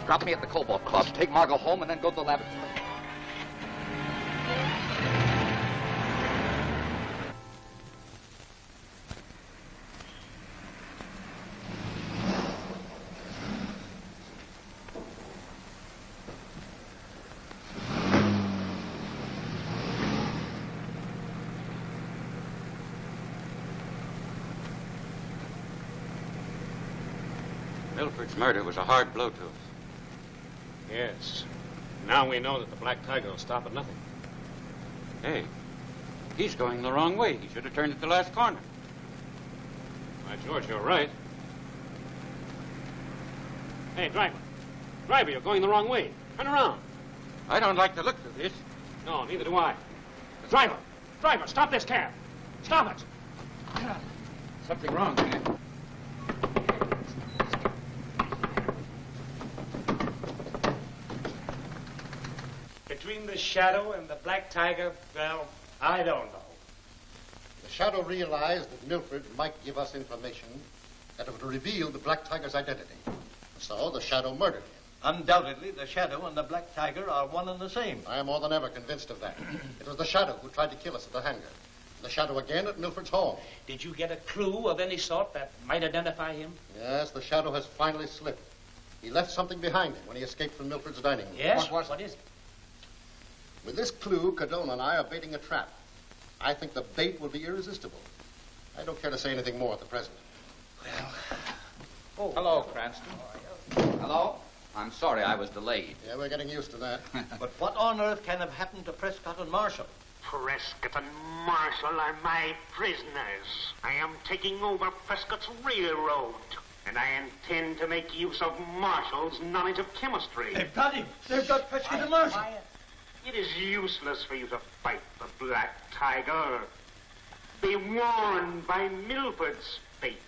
Drop me at the Cobalt Club. Take Margot home and then go to the laboratory. Milford's murder was a hard blow to us. Yes. Now we know that the Black Tiger will stop at nothing. Hey, he's going the wrong way. He should have turned at the last corner. By George, you're right. Hey, driver. Driver, you're going the wrong way. Turn around. I don't like the looks of this. No, neither do I. Driver! Driver, stop this cab! Stop it! Something wrong, man. Between the Shadow and the Black Tiger, well, I don't know. The Shadow realized that Milford might give us information that would reveal the Black Tiger's identity. So the Shadow murdered him. Undoubtedly, the Shadow and the Black Tiger are one and the same. I am more than ever convinced of that. It was the Shadow who tried to kill us at the hangar. The Shadow again at Milford's home. Did you get a clue of any sort that might identify him? Yes, the Shadow has finally slipped. He left something behind him when he escaped from Milford's dining room. Yes? What is it? With this clue, Cadone and I are baiting a trap. I think the bait will be irresistible. I don't care to say anything more at the present. Oh. Hello, Cranston. Hello? I'm sorry I was delayed. Yeah, we're getting used to that. But what on earth can have happened to Prescott and Marshall? Prescott and Marshall are my prisoners. I am taking over Prescott's railroad, and I intend to make use of Marshall's knowledge of chemistry. They've got him. They've got Prescott and Marshall. It is useless for you to fight the Black Tiger. Be warned by Milford's fate.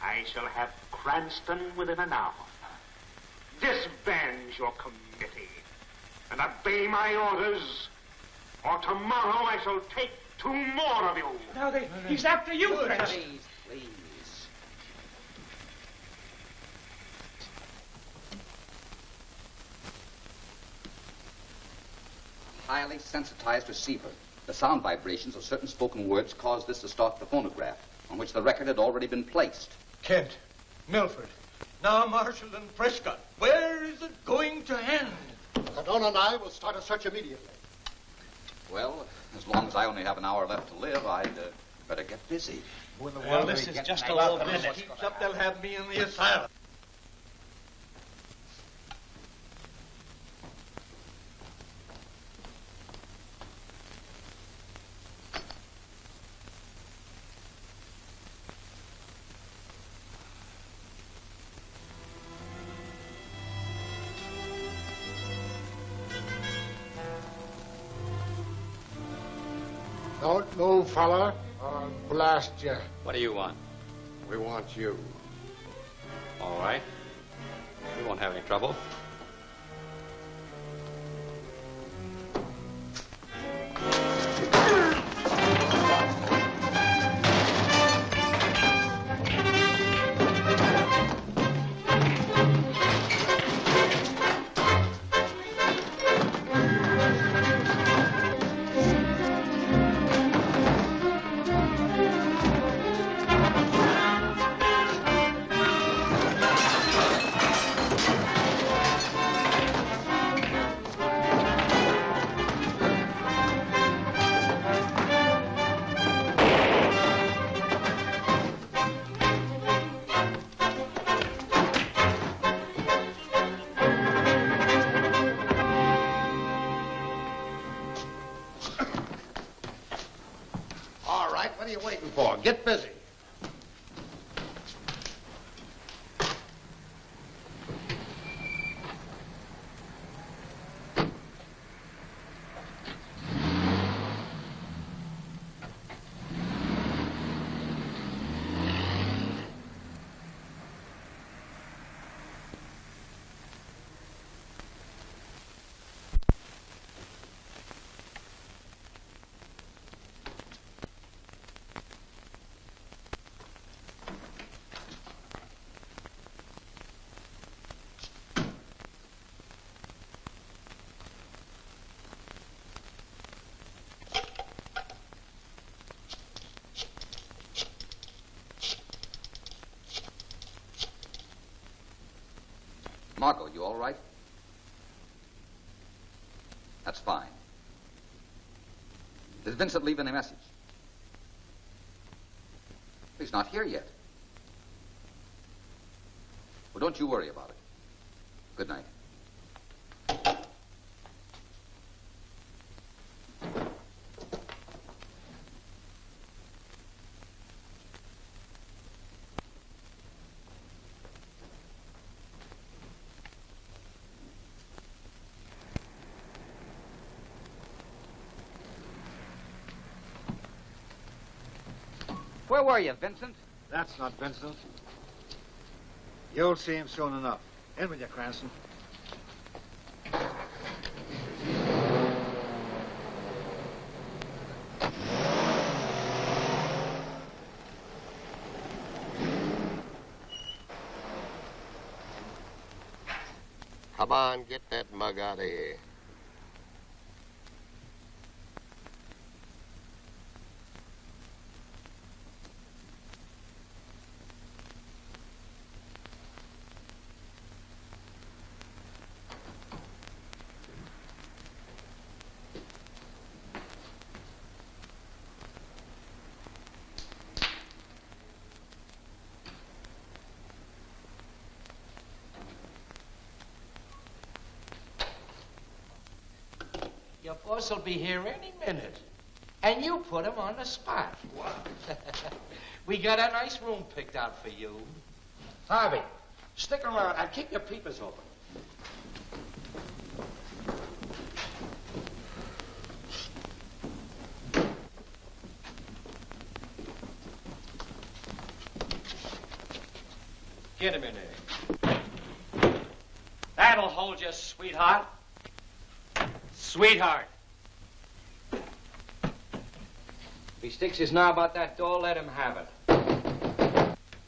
I shall have Cranston within an hour. Disband your committee and obey my orders, or tomorrow I shall take 2 more of you. Now he's after you, Cranston. Please. highly sensitized receiver. The sound vibrations of certain spoken words caused this to start the phonograph, on which the record had already been placed. Kent, Milford, now Marshall and Prescott. Where is it going to end? Cardona and I will start a search immediately. Well, as long as I only have an hour left to live, I'd better get busy. Well, this is just a little bit. If it keeps up, they'll have me in the asylum. Don't move, fella, or I'll blast you. What do you want? We want you. All right. We won't have any trouble. All right, what are you waiting for? Get busy. Margot, you all right? That's fine. Did Vincent leave any message? He's not here yet. Well, don't you worry about it. Good night. Where were you, Vincent? That's not Vincent. You'll see him soon enough. In with you, Cranston. Come on, get that mug out of here. Your boss will be here any minute. And you put him on the spot. We got a nice room picked out for you. Harvey, stick around and keep your peepers open. Get him in there. That'll hold you, sweetheart. Sweetheart. If he sticks his knob out that door, let him have it.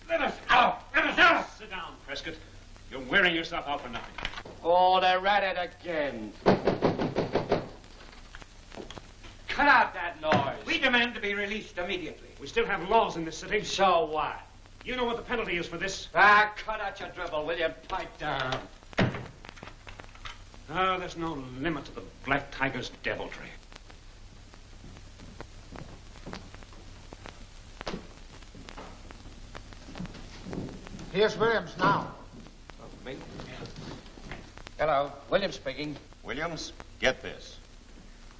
Let us out! Let us out! Sit down, Prescott. You're wearing yourself out for nothing. Oh, they're at it again. cut out that noise. We demand to be released immediately. We still have laws in this city. So what? You know what the penalty is for this? Ah, cut out your dribble, will you? Pipe down. Oh, there's no limit to the Black Tiger's deviltry. Here's Williams now. Me? Hello, Williams speaking. Williams, get this.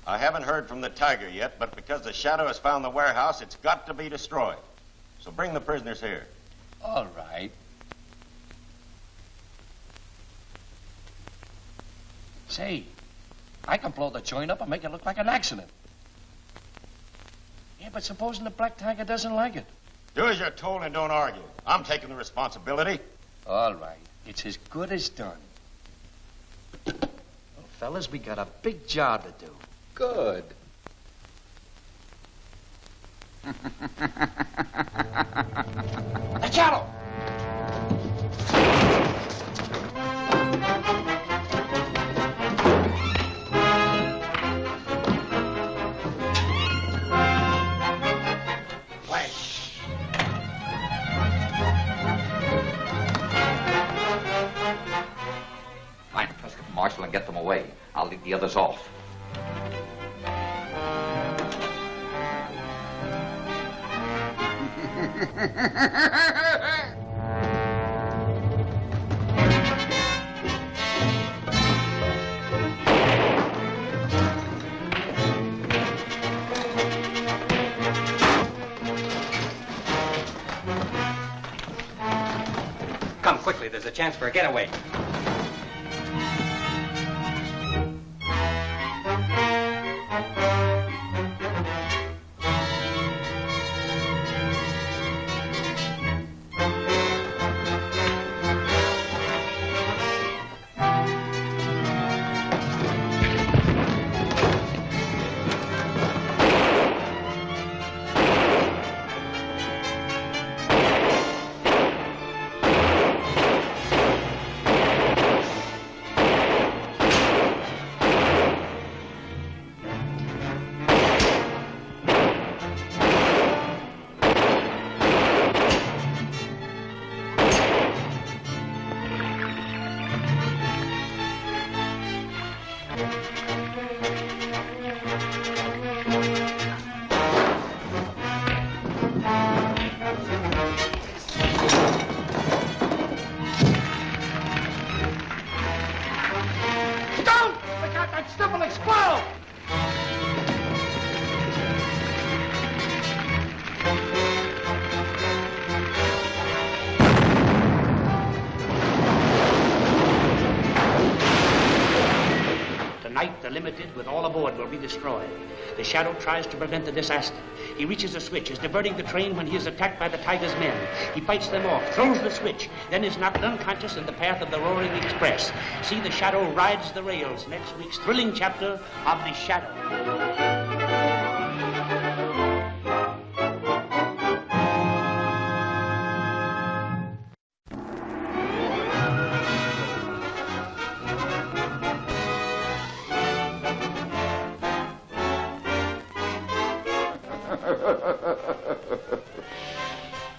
I haven't heard from the Tiger yet, but because the Shadow has found the warehouse, it's got to be destroyed. So bring the prisoners here. All right. Say, I can blow the joint up and make it look like an accident. Yeah, but supposing the Black Tiger doesn't like it? Do as you're told and don't argue. I'm taking the responsibility. All right. It's as good as done. Well, fellas, we got a big job to do. Good. The Shadow! Find Prescott and Marshall and get them away. I'll lead the others off. Come quickly, there's a chance for a getaway. Don't! Look out, that stuff will explode! Tonight, the Limited, with all aboard, will be destroyed. The Shadow tries to prevent the disaster. He reaches a switch, is diverting the train when he is attacked by the Tiger's men. He fights them off, throws the switch, then is knocked unconscious in the path of the roaring express. See the Shadow rides the rails, next week's thrilling chapter of The Shadow.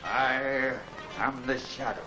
I am the Shadow.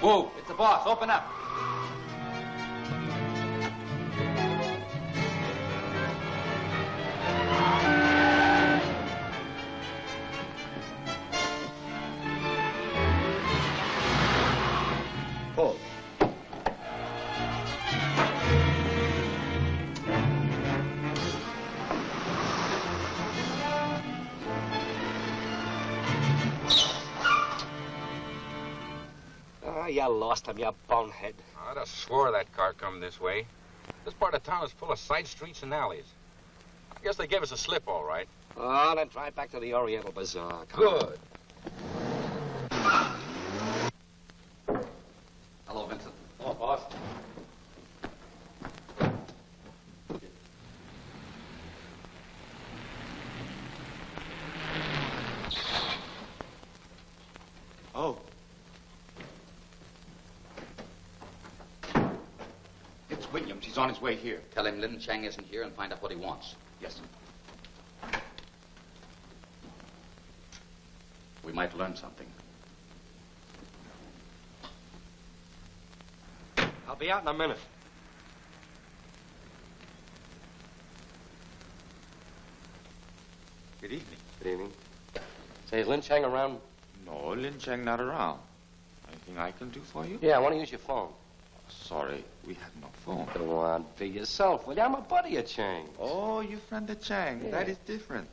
Move. It's the boss. Open up. Pull. Oh, you lost him, you bonehead. I'd have swore that car come this way. This part of town is full of side streets and alleys. I guess they gave us a slip, all right. Oh, then drive back to the Oriental Bazaar. Come on. Good. Hello, Vincent. Oh, boss. Oh. It's Williams. He's on his way here. Tell him Lin Chang isn't here and find out what he wants. Yes, sir. We might learn something. I'll be out in a minute. Good evening. Good evening. Say, is Lin Chang around? No, Lin Chang not around. Anything I can do for you? Yeah, I want to use your phone. Sorry, we have no phone. Go on, be yourself, will you? I'm a buddy of Chang. Oh, you friend of Chang. Yeah. That is different.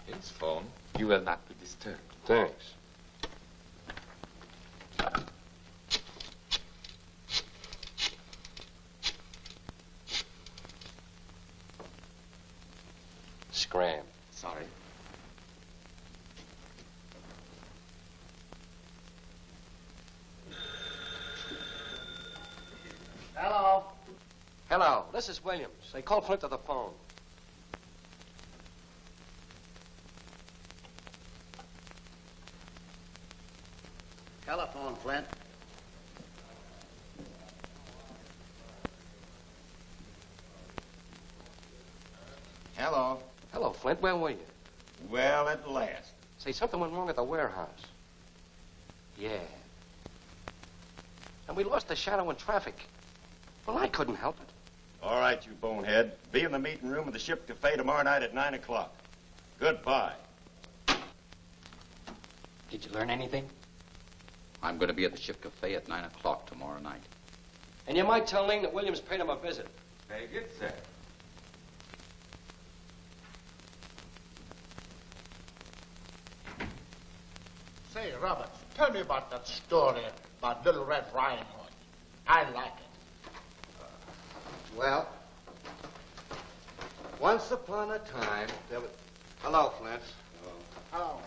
His phone. You will not be disturbed. Thanks. Scram. Sorry. Hello. Hello, this is Williams. They called Flint to the phone. Telephone, Flint. Hello. Hello, Flint. Where were you? Well, at last. Say, something went wrong at the warehouse. Yeah. And we lost the shadow in traffic. Well, I couldn't help it. All right, you bonehead. Be in the meeting room of the Ship Cafe tomorrow night at 9 o'clock. Goodbye. Did you learn anything? I'm going to be at the Ship Cafe at 9 o'clock tomorrow night. And you might tell Ling that Williams paid him a visit. Very good, sir. Say, Roberts, tell me about that story about Little Red Riding Hood. I like it. Well, once upon a time, there was... Hello, Flint. Hello.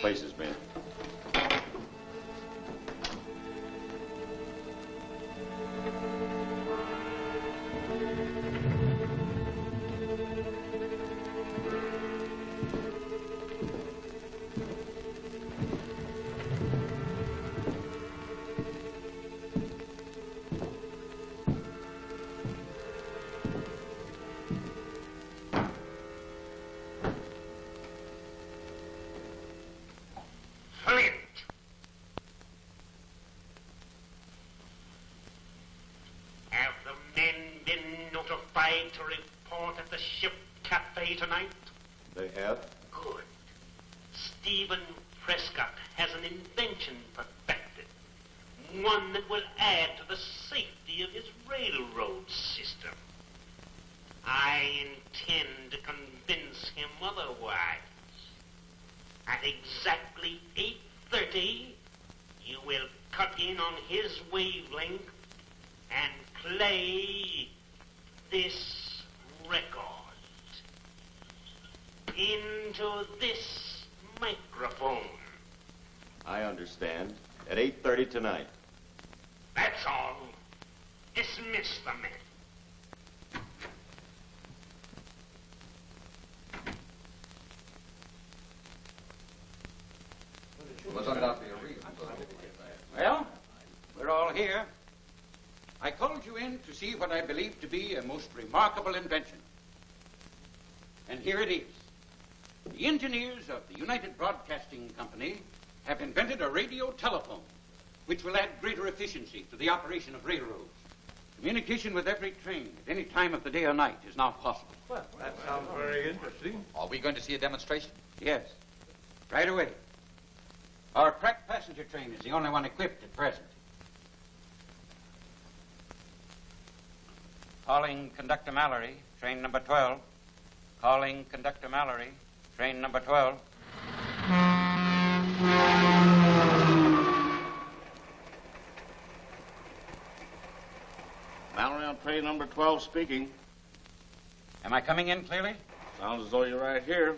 Places, man. Flint! Have the men been notified to report at the Ship Cafe tonight? They have? Good. Stephen Prescott has an invention perfected. One that will add to the safety of his railroad system. I intend to convince him otherwise. At exactly 8:30, you will cut in on his wavelength and play this record. into this microphone. I understand. At 8:30 tonight. That's all. Dismiss the man. Well, we're all here. I called you in to see what I believe to be a most remarkable invention. And here it is. The engineers of the United Broadcasting Company have invented a radio telephone, which will add greater efficiency to the operation of railroads. Communication with every train at any time of the day or night is now possible. Well, that sounds very interesting. Are we going to see a demonstration? Yes, right away. Our crack passenger train is the only one equipped at present. Calling Conductor Mallory, train number 12. Calling Conductor Mallory, train number 12. Mallory on train number 12 speaking. Am I coming in clearly? Sounds as though you're right here.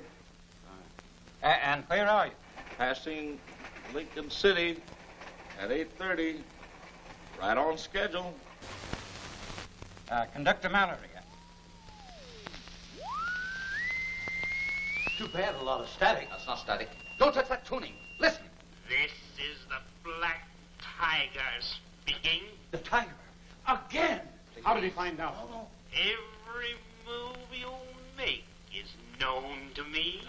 And where are you? Passing Lincoln City at 8:30. Right on schedule. Conductor Mallory. Too bad, a lot of static. That's not static. Don't touch that tuning. Listen. This is the Black Tiger speaking. The Tiger. Again. How did he find out? Every move you make is known to me.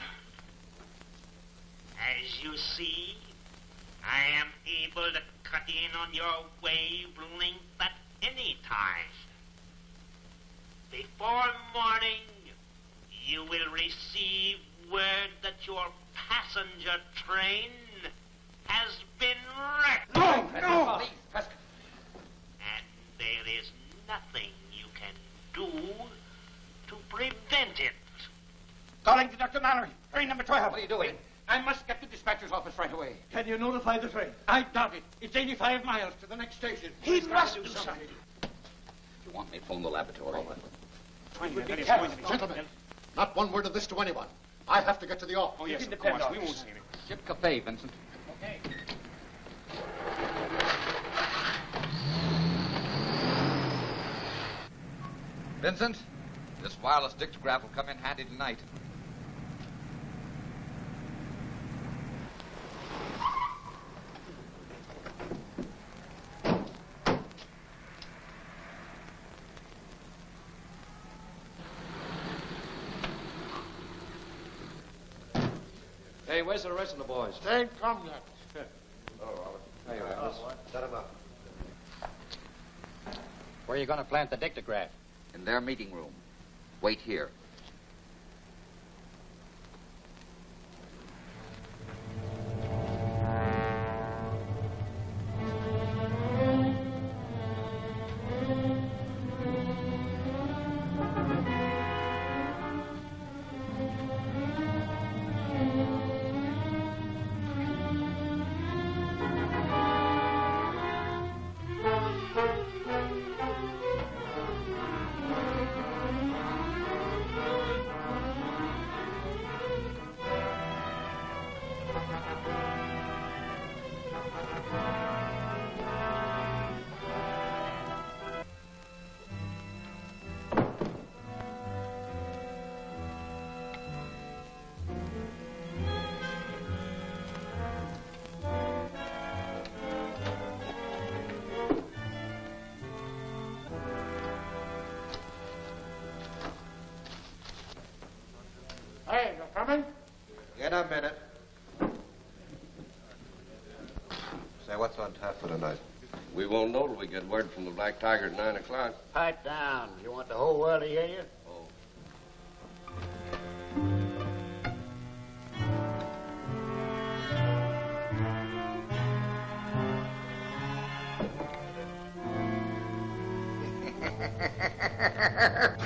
As you see, I am able to cut in on your wavelength at any time. Before morning, you will receive word that your passenger train has been wrecked. No! And there is nothing you can do to prevent it. Calling Conductor Mallory, train number 12. What are you doing? I must get to the dispatcher's office right away. Can you notify the train? I doubt it. It's 85 miles to the next station. He must do something. You want me to phone the laboratory? Gentlemen, not one word of this to anyone. I have to get to the office. Oh, yes, of course. We won't say anything. Ship Cafe, Vincent. Okay. Vincent, this wireless dictograph will come in handy tonight. Hey, where's the rest of the boys? They ain't come yet. Oh, Robert. Hey, Robert. Set him up. Where are you going to plant the dictograph? In their meeting room. Wait here. Hey, you're coming? In a minute. Say, what's on tap for tonight? We won't know till we get word from the Black Tiger at 9 o'clock. Pipe down. You want the whole world to hear you?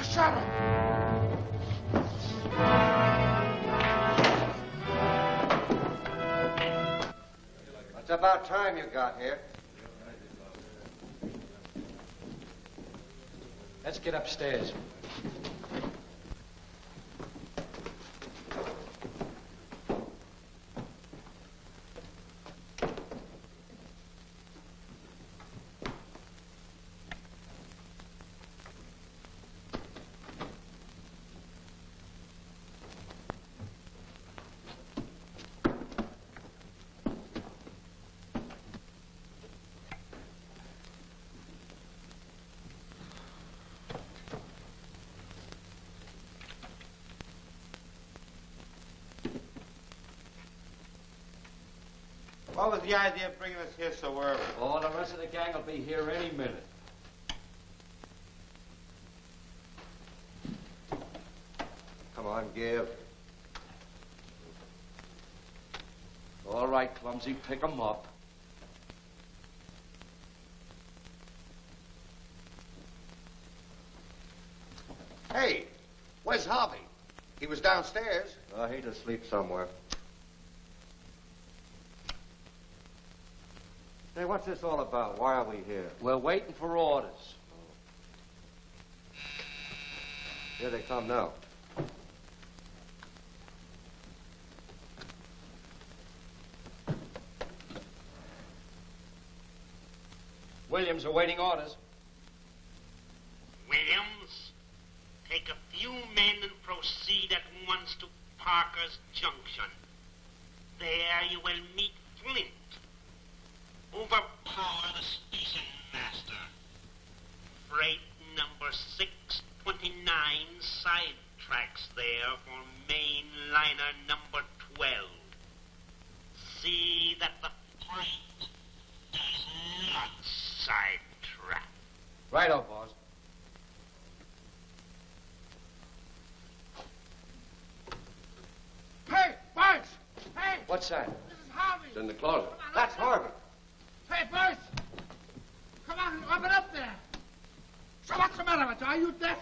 Shut him! It's about time you got here. Let's get upstairs. What was the idea of bringing us here so early? Oh, the rest of the gang will be here any minute. Come on, Gil. All right, Clumsy, pick 'em up. Hey, where's Harvey? He was downstairs. He's asleep somewhere. Hey, what's this all about? Why are we here? We're waiting for orders. Here they come now. Williams awaiting orders. Williams, take a few men and proceed at once to Parker's Junction. There you will meet Flint. Overpower the station master. Freight number 629 sidetracks there for main liner number 12. See that the freight does not sidetrack. Righto, boss. Hey, boys! Hey! What's that? This is Harvey! It's in the closet. That's Harvey. Hey, boys! Come on, open up there! So what's the matter with you? Are you deaf?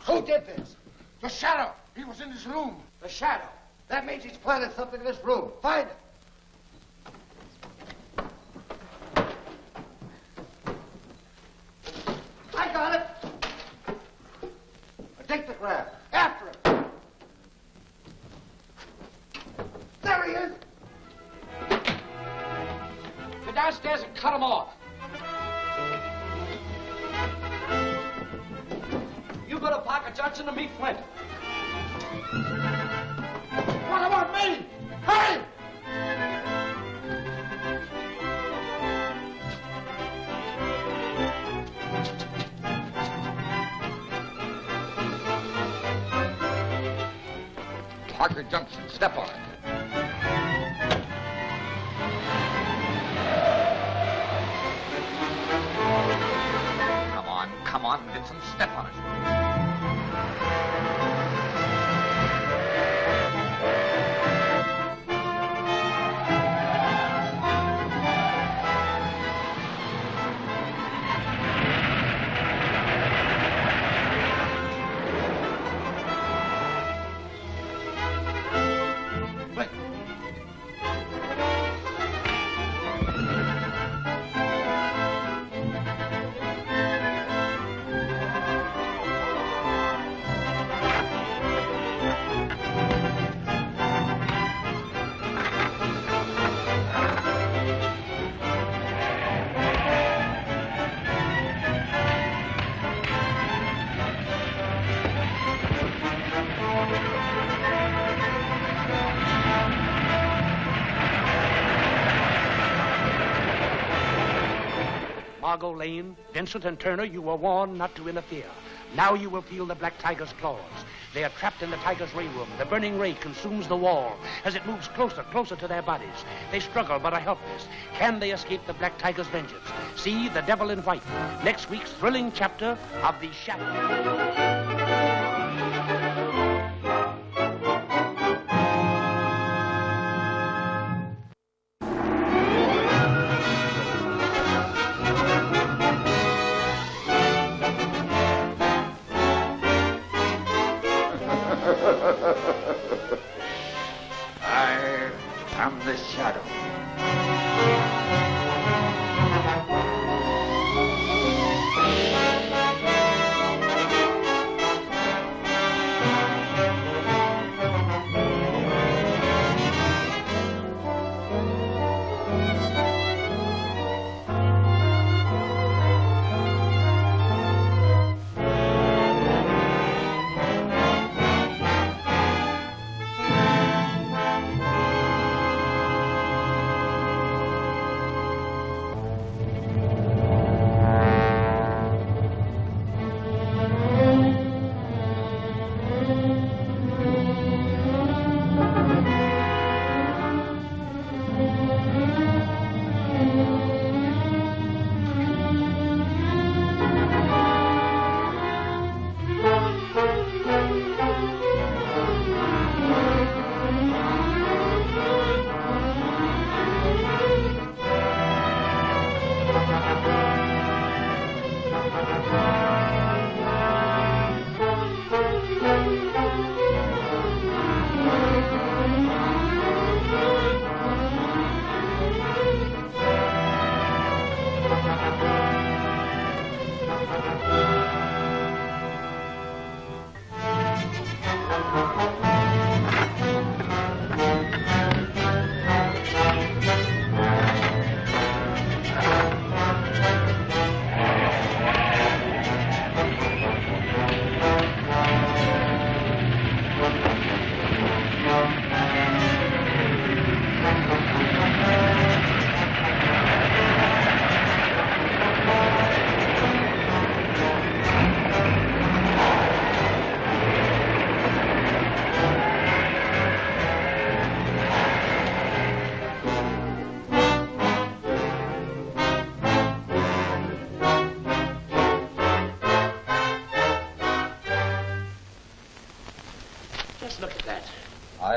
Who did this? The Shadow. He was in his room. The Shadow. That means he's planning something in this room. Find him. I got it. Take the grab. After him. There he is. Go downstairs and cut him off. You go to Parker Junction to meet Flint. What about me? Hey! Parker Junction. Step on it. Come on, Vincent. Step on it. Margot Lane, Vincent and Turner, you were warned not to interfere. Now you will feel the Black Tiger's claws. They are trapped in the Tiger's ray room. The burning ray consumes the wall. As it moves closer to their bodies, they struggle but are helpless. Can they escape the Black Tiger's vengeance? See The Devil in White, next week's thrilling chapter of The Shadow. I am the Shadow.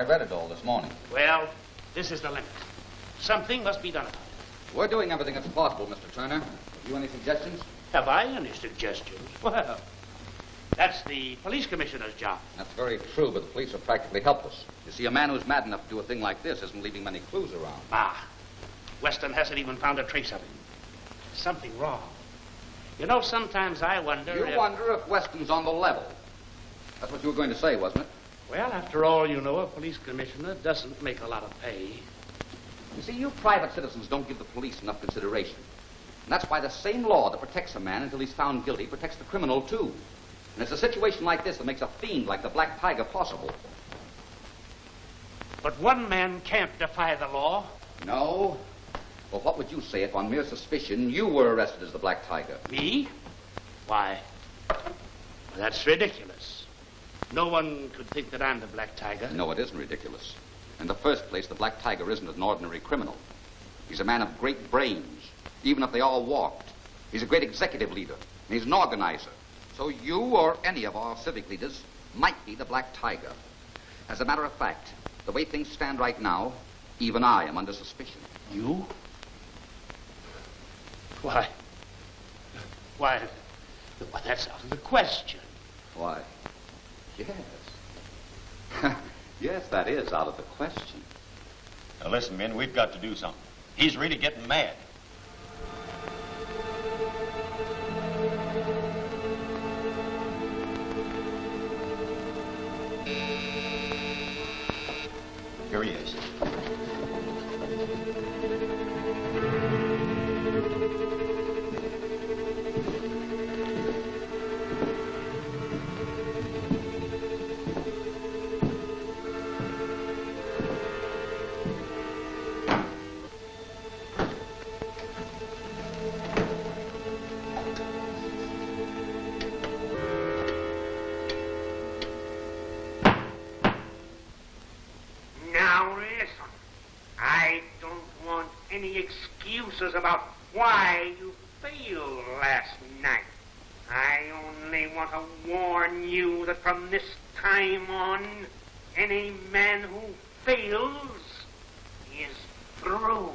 I read it all this morning. Well, this is the limit. Something must be done about it. We're doing everything that's possible, Mr. Turner. Have you any suggestions? Have I any suggestions? Well, that's the police commissioner's job. That's very true, but the police are practically helpless. You see, a man who's mad enough to do a thing like this isn't leaving many clues around. Ah, Weston hasn't even found a trace of him. Something wrong. You know, sometimes I wonder You wonder if Weston's on the level. That's what you were going to say, wasn't it? Well, after all, you know, a police commissioner doesn't make a lot of pay. You see, you private citizens don't give the police enough consideration. And that's why the same law that protects a man until he's found guilty protects the criminal, too. And it's a situation like this that makes a fiend like the Black Tiger possible. But one man can't defy the law. No? Well, what would you say if on mere suspicion you were arrested as the Black Tiger? Me? Why, that's ridiculous. No one could think that I'm the Black Tiger. No, it isn't ridiculous. In the first place, the Black Tiger isn't an ordinary criminal. He's a man of great brains, even if they all walked. He's a great executive leader, and he's an organizer. So you or any of our civic leaders might be the Black Tiger. As a matter of fact, the way things stand right now, even I am under suspicion. You? Why, that's out of the question. Why, yes. Yes, that is out of the question. Now listen, men, we've got to do something. He's really getting mad. Here he is. Now listen, I don't want any excuses about why you failed last night. I only want to warn you that from this time on, any man who fails is through.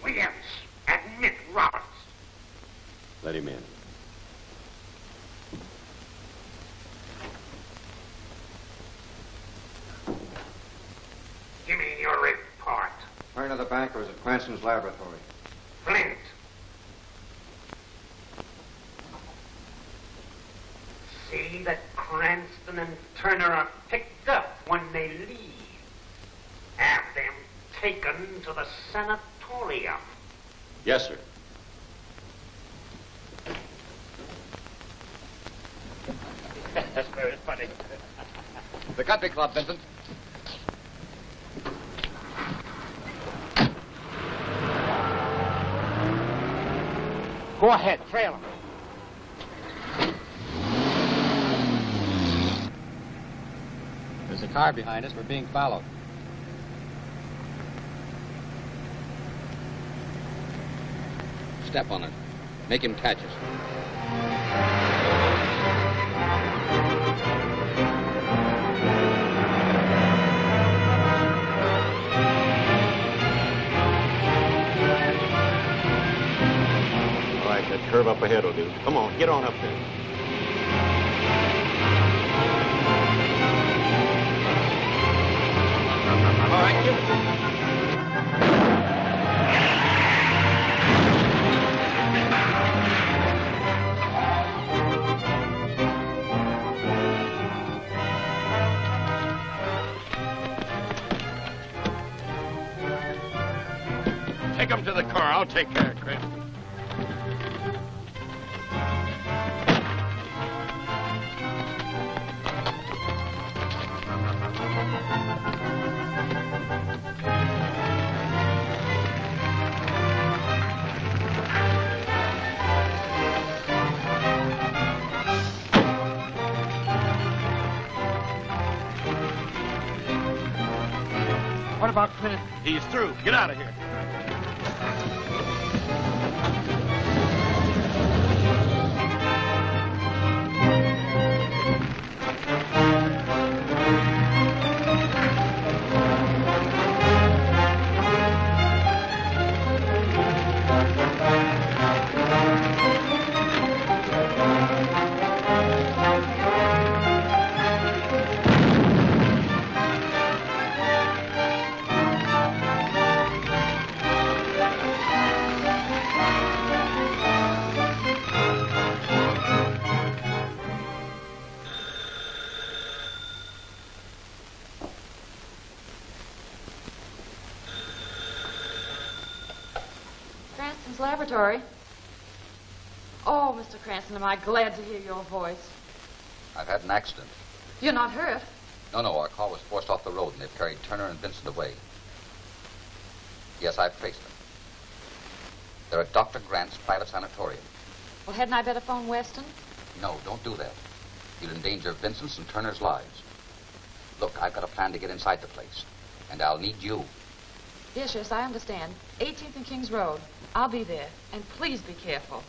Williams, admit Roberts. Let him in. Give me your report. Where to the bank or is it Cranston's laboratory? Flint. See that Cranston and Turner are picked up when they leave. Have them taken to the sanatorium. Yes, sir. That's very funny. The Country Club, Vincent. Go ahead, trail him. There's a car behind us. We're being followed. Step on it. Make him catch us. All right, that curve up ahead will do. Come on, get on up there. All right, give it. Take him to the car. I'll take care of Chris. What about Clint? He's through. Get out of here. Cranston's laboratory. Oh, Mr. Cranston, am I glad to hear your voice. I've had an accident. You're not hurt. No, our car was forced off the road and they've carried Turner and Vincent away. Yes, I've traced them. They're at Dr. Grant's private sanatorium. Well, hadn't I better phone Weston? No, don't do that. You'll endanger Vincent's and Turner's lives. Look, I've got a plan to get inside the place, and I'll need you. Yes, I understand. 18th and Kings Road. I'll be there. And please be careful.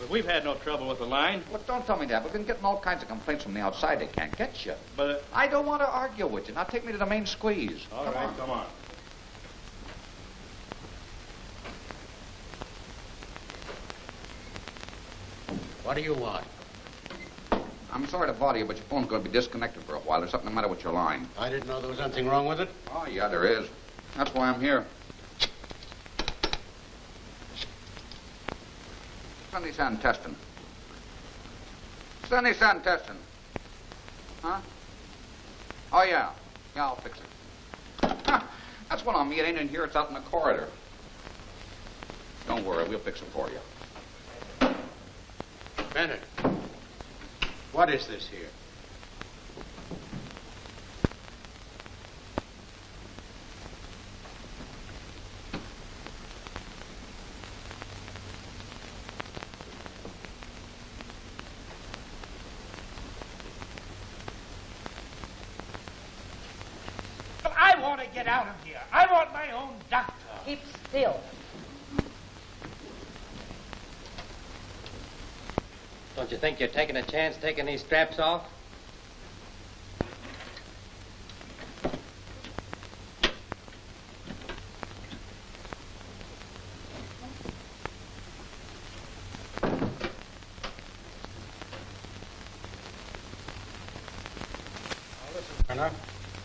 We've had no trouble with the line. Well, don't tell me that. We've been getting all kinds of complaints from the outside. They can't get you. But I don't want to argue with you. Now take me to the main squeeze. All right, come on. What do you want? I'm sorry to bother you, but your phone's going to be disconnected for a while. There's something the matter with your line. I didn't know there was anything wrong with it. Oh, yeah, there is. That's why I'm here. Sunny sand testing. Sunny sand testing. Huh? Oh, yeah. Yeah, I'll fix it. Huh. That's one on me. It ain't in here. It's out in the corridor. Don't worry. We'll fix it for you. Bennett, what is this here? I want to get out of here. I want my own doctor. Keep still. Don't you think you're taking a chance taking these straps off? Turner,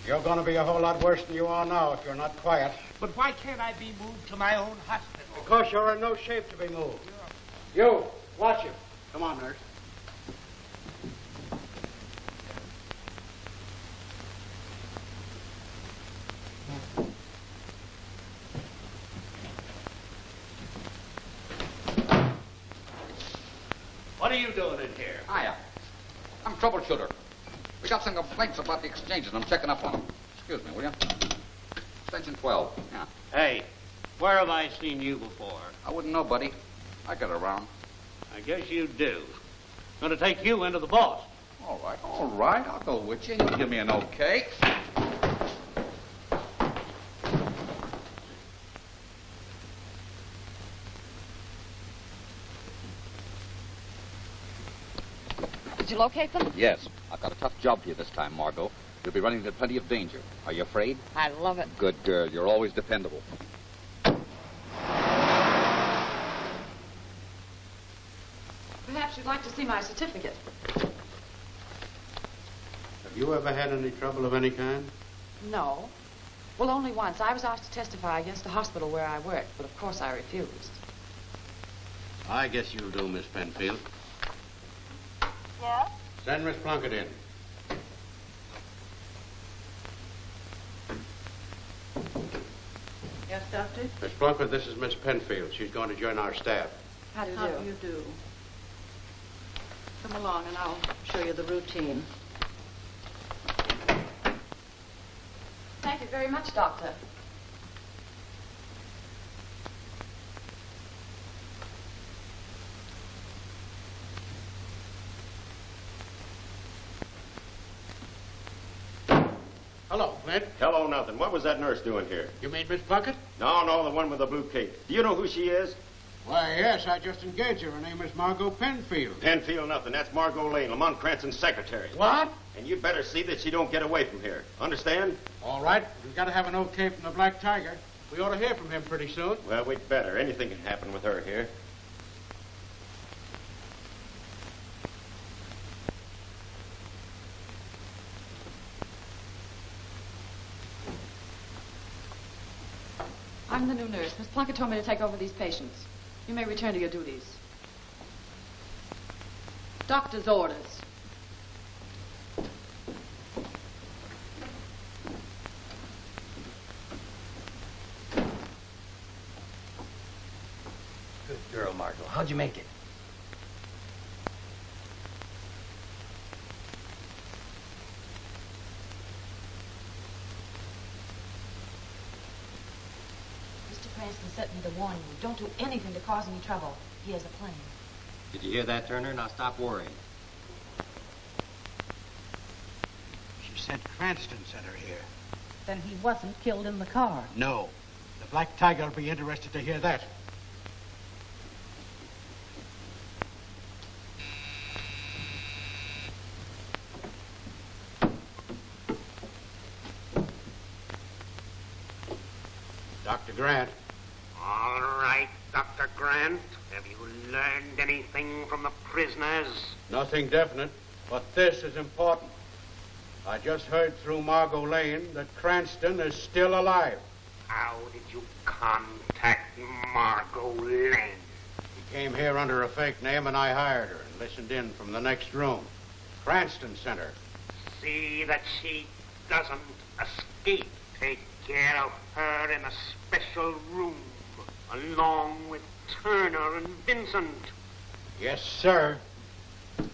you're going to be a whole lot worse than you are now if you're not quiet. But why can't I be moved to my own hospital? Because you're in no shape to be moved. You, watch him. Come on, nurse. What are you doing in here? Hiya. I'm troubleshooter. We got some complaints about the exchanges, and I'm checking up on them. Excuse me, will you? Extension 12. Yeah. Hey, where have I seen you before? I wouldn't know, buddy. I get around. I guess you do. Gonna take you into the boss. All right. I'll go with you. You give me an okay. Did you locate them? Yes. I've got a tough job for you this time, Margot. You'll be running into plenty of danger. Are you afraid? I love it. Good girl. You're always dependable. Perhaps you'd like to see my certificate. Have you ever had any trouble of any kind? No. Well, only once. I was asked to testify against the hospital where I worked, but of course I refused. I guess you'll do, Miss Penfield. Yes? Send Miss Plunkett in. Yes, Doctor? Miss Plunkett, this is Miss Penfield. She's going to join our staff. How do you How do? do you do? Come along and I'll show you the routine. Thank you very much, Doctor. Hello, Flint. Hello, nothing. What was that nurse doing here? You mean Miss Plunkett? No, the one with the blue cape. Do you know who she is? Why, yes, I just engaged her. Her name is Margot Penfield. Penfield, nothing. That's Margot Lane, Lamont Cranston's secretary. What? And you'd better see that she don't get away from here. Understand? All right. We've got to have an okay from the Black Tiger. We ought to hear from him pretty soon. Well, we'd better. Anything can happen with her here. I'm the new nurse. Miss Plunkett told me to take over these patients. You may return to your duties. Doctor's orders. Good girl, Margot. How'd you make it? Mr. Cranston sent me to warn you. Don't do anything to cause any trouble. He has a plan. Did you hear that, Turner? Now stop worrying. She said Cranston sent her here. Then he wasn't killed in the car. No. The Black Tiger will be interested to hear that. Dr. Grant. All right, Dr. Grant. Have you learned anything from the prisoners? Nothing definite, but this is important. I just heard through Margot Lane that Cranston is still alive. How did you contact Margot Lane? She came here under a fake name and I hired her and listened in from the next room. Cranston sent her. See that she doesn't escape. Take care of her in a special room, along with Turner and Vincent. Yes, sir. The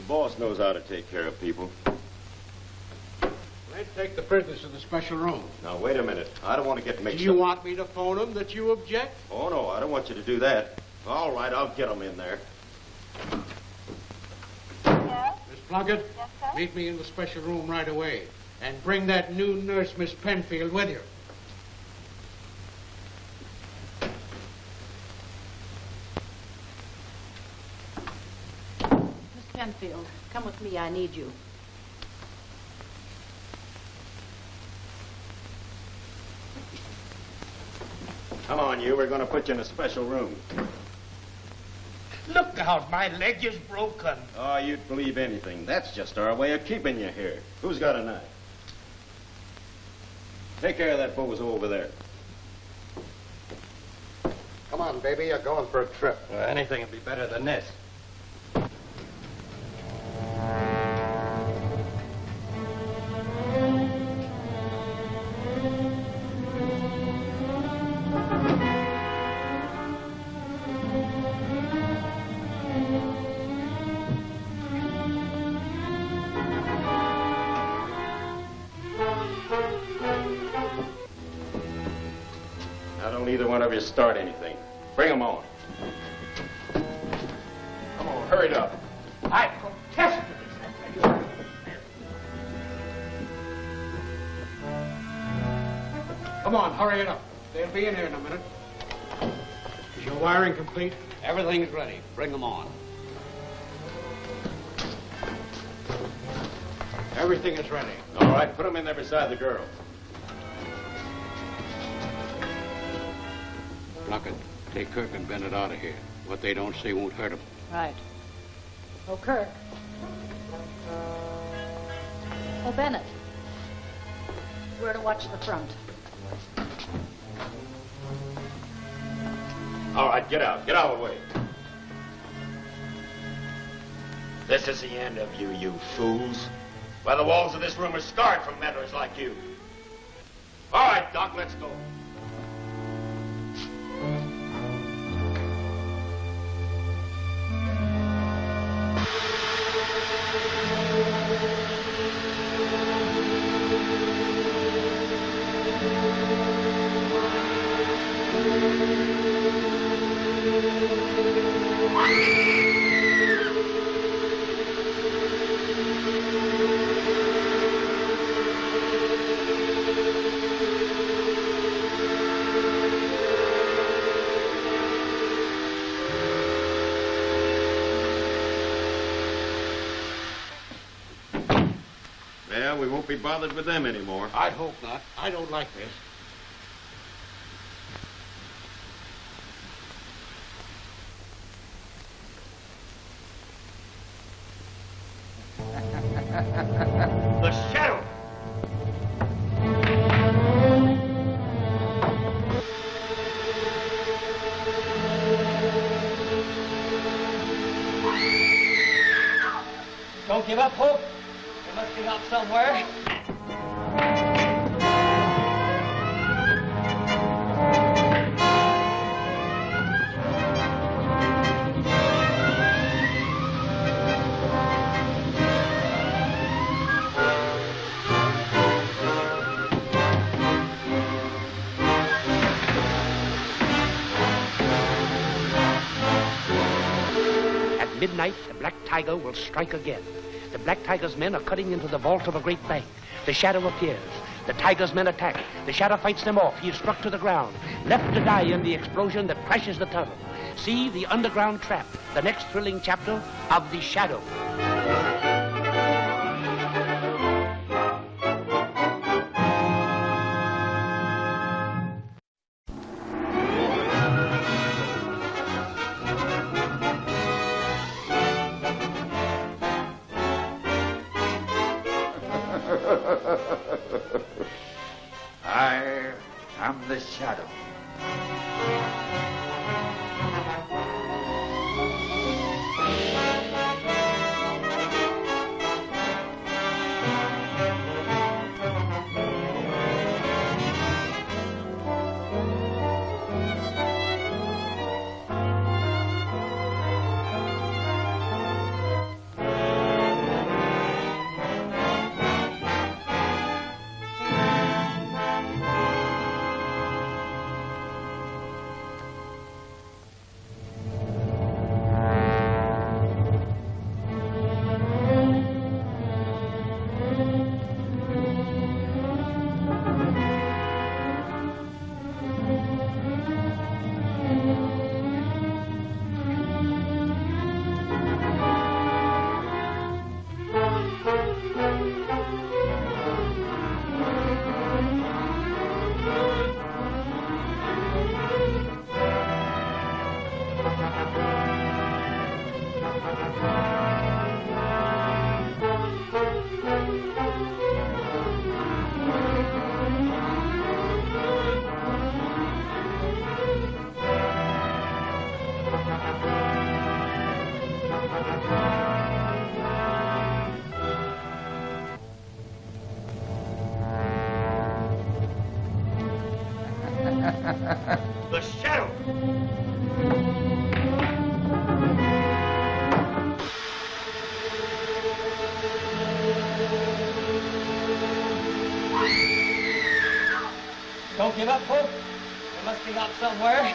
boss knows how to take care of people. Let's take the prisoners to the special room. Now, wait a minute. I don't want to get mixed up. Do you want me to phone them that you object? Oh, no, I don't want you to do that. All right, I'll get them in there. Yes? Miss Plunkett? Yes, sir? Meet me in the special room right away. And bring that new nurse, Miss Penfield, with you. Miss Penfield, come with me. I need you. Come on, you. We're going to put you in a special room. Look out, my leg is broken. Oh, you'd believe anything. That's just our way of keeping you here. Who's got a knife? Take care of that bozo over there. Come on, baby. You're going for a trip. Anything would be better than this. Now, don't either one of you start anything. Bring them on. Come on, hurry it up. I protest to this. Come on, hurry it up. They'll be in here in a minute. Is your wiring complete? Everything's ready. Bring them on. Everything is ready. All right, put them in there beside the girl. Plunkett, take Kirk and Bennett out of here. What they don't say won't hurt them. Right. Oh, Kirk. Oh, Bennett. We're to watch the front. All right, get out. Get out of the way. This is the end of you, you fools. Why, the walls of this room are scarred from meddlers like you. All right, Doc, let's go. Well, we won't be bothered with them anymore. I hope not. I don't like this. The shadow! Don't give up hope. There must be help somewhere. Midnight, the Black Tiger will strike again. The Black Tiger's men are cutting into the vault of a great bank. The Shadow appears. The Tiger's men attack. The Shadow fights them off. He is struck to the ground, left to die in the explosion that crashes the tunnel. See The Underground Trap, the next thrilling chapter of The Shadow. I am the Shadow. The Shadow! Don't give up hope. There must be help somewhere.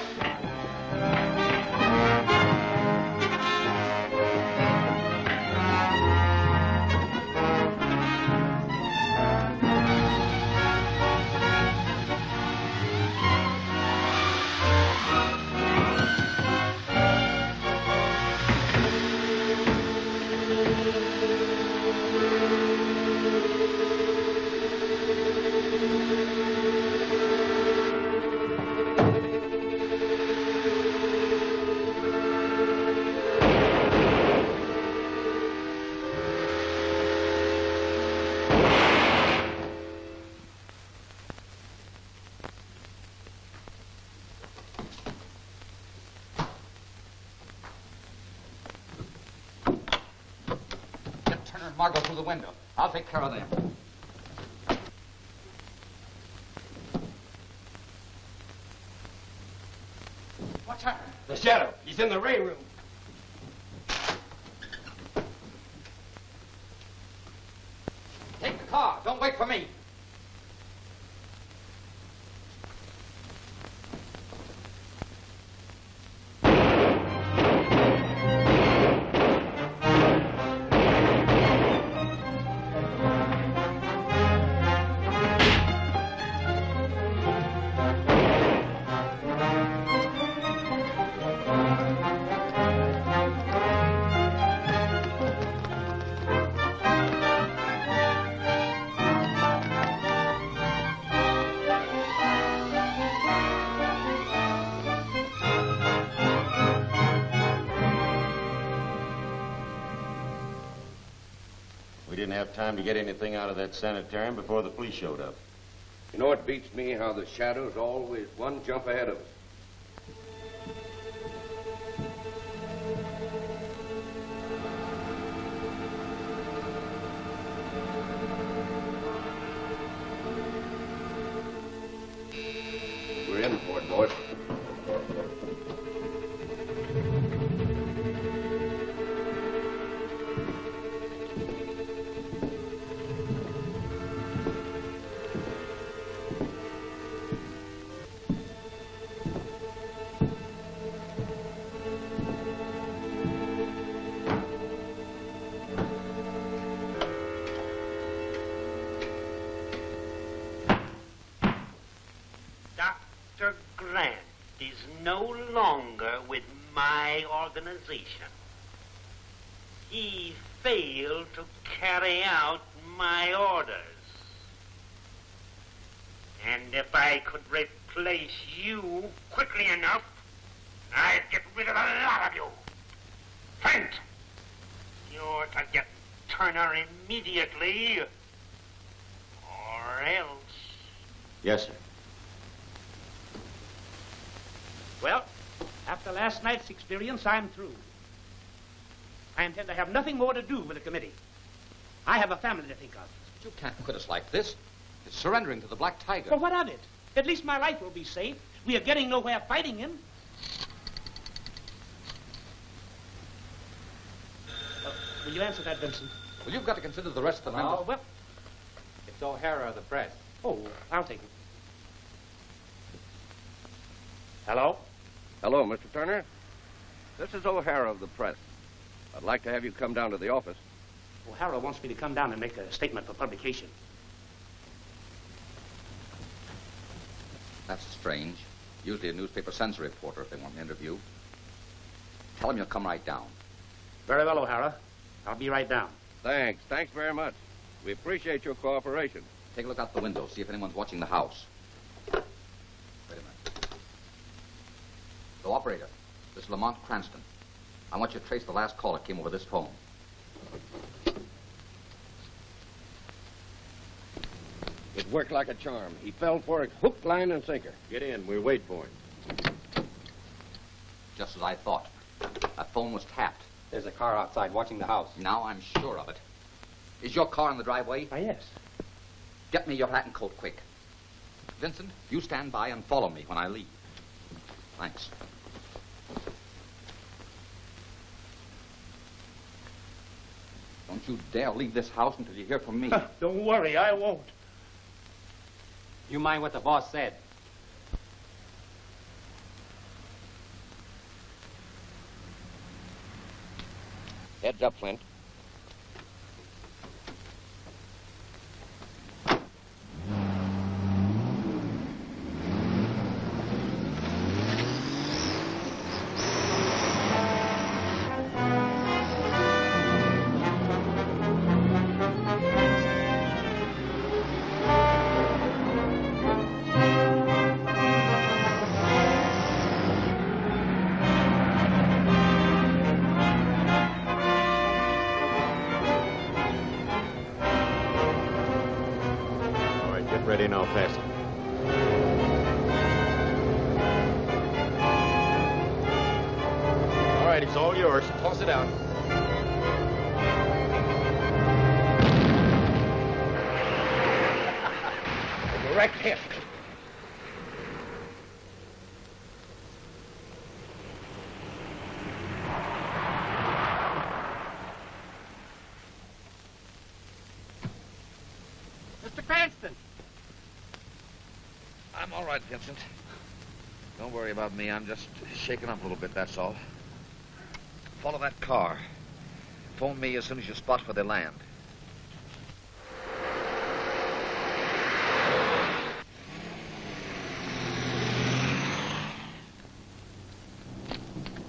Margot through the window. I'll take care of them. What's happened? The Shadow. He's in the Ray room. Take the car. Don't wait for me. We didn't have time to get anything out of that sanitarium before the police showed up. You know, it beats me how the Shadow's always one jump ahead of us. Grant is no longer with my organization. He failed to carry out my orders. And if I could replace you quickly enough, I'd get rid of a lot of you. Trent, you're to get Turner immediately, or else. Yes, sir. Well, after last night's experience, I'm through. I intend to have nothing more to do with the committee. I have a family to think of. You can't quit us like this. It's surrendering to the Black Tiger. Well, what of it? At least my life will be safe. We are getting nowhere fighting him. Will you answer that, Vincent? Well, you've got to consider the rest of the members. Oh, well. It's O'Hara of the press. Oh, I'll take it. Hello? Hello, Mr. Turner. This is O'Hara of the press. I'd like to have you come down to the office. O'Hara wants me to come down and make a statement for publication. That's strange. Usually a newspaper sends a reporter if they want an interview. Tell him you'll come right down. Very well, O'Hara. I'll be right down. Thanks. Thanks very much. We appreciate your cooperation. Take a look out the window, see if anyone's watching the house. Wait a minute. The operator, this is Lamont Cranston. I want you to trace the last call that came over this phone. It worked like a charm. He fell for it hook, line, and sinker. Get in. We'll wait for him. Just as I thought. That phone was tapped. There's a car outside watching the house. Now I'm sure of it. Is your car in the driveway? Yes. Get me your hat and coat, quick. Vincent, you stand by and follow me when I leave. Thanks. Don't you dare leave this house until you hear from me. Don't worry, I won't. You mind what the boss said? Heads up, Flint. Ready now, fasten. All right, it's all yours. Toss it out. A direct hit. Mr. Cranston! I'm all right, Vincent. Don't worry about me. I'm just shaken up a little bit, that's all. Follow that car. Phone me as soon as you spot where they land.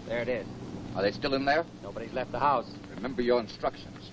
There it is. Are they still in there? Nobody's left the house. Remember your instructions.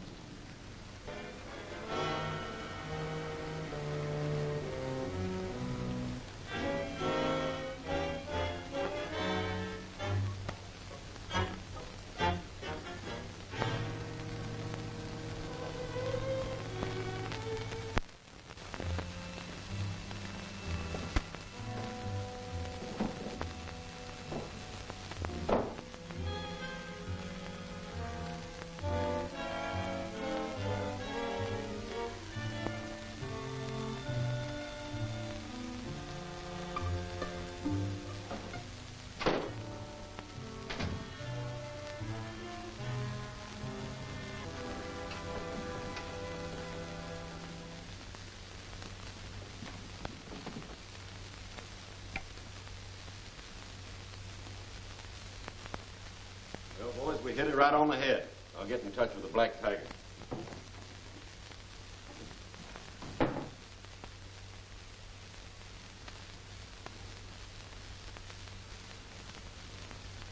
Well, boys, we hit it right on the head. I'll get in touch with the Black Tiger.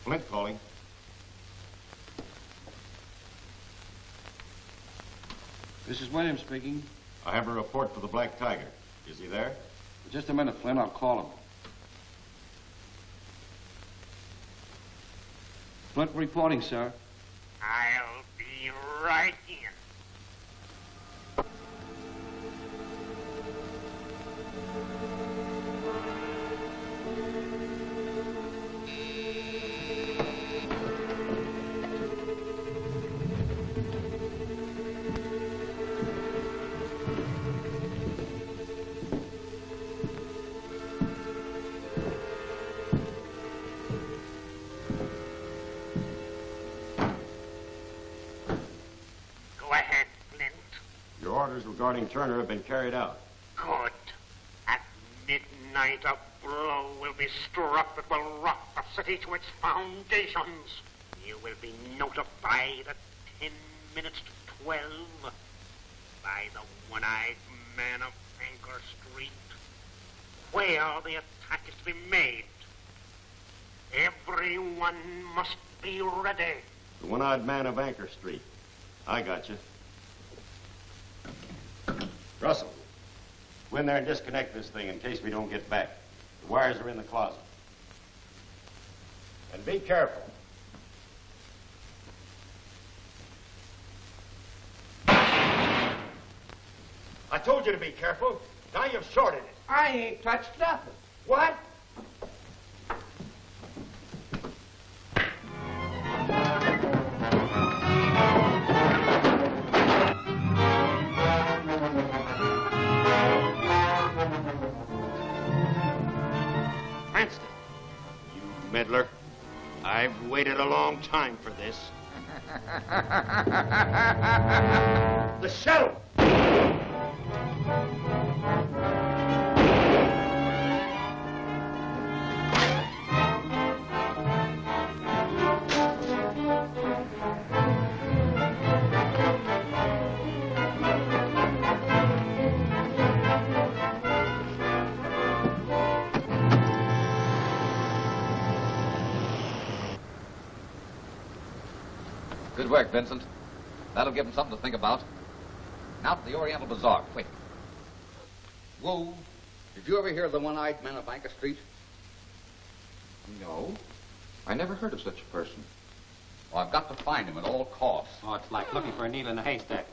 Flint calling. This is Williams speaking. I have a report for the Black Tiger. Is he there? Just a minute, Flint. I'll call him. Flint reporting, sir. I'll be right in. Regarding Turner have been carried out. Good. At midnight, a blow will be struck that will rock the city to its foundations. You will be notified at 10 minutes to 12 by the one-eyed man of Anchor Street where the attack is to be made. Everyone must be ready. The one-eyed man of Anchor Street. I got you. Russell, go in there and disconnect this thing in case we don't get back. The wires are in the closet. And be careful. I told you to be careful. Now you've shorted it. I ain't touched nothing. What? Cranston, you meddler. I've waited a long time for this. The shadow! Good work, Vincent. That'll give them something to think about. Now to the Oriental Bazaar, quick. Whoa. Did you ever hear of the one-eyed man of Anchor Street? No. I never heard of such a person. Well, I've got to find him at all costs. Oh, it's like looking for a needle in a haystack.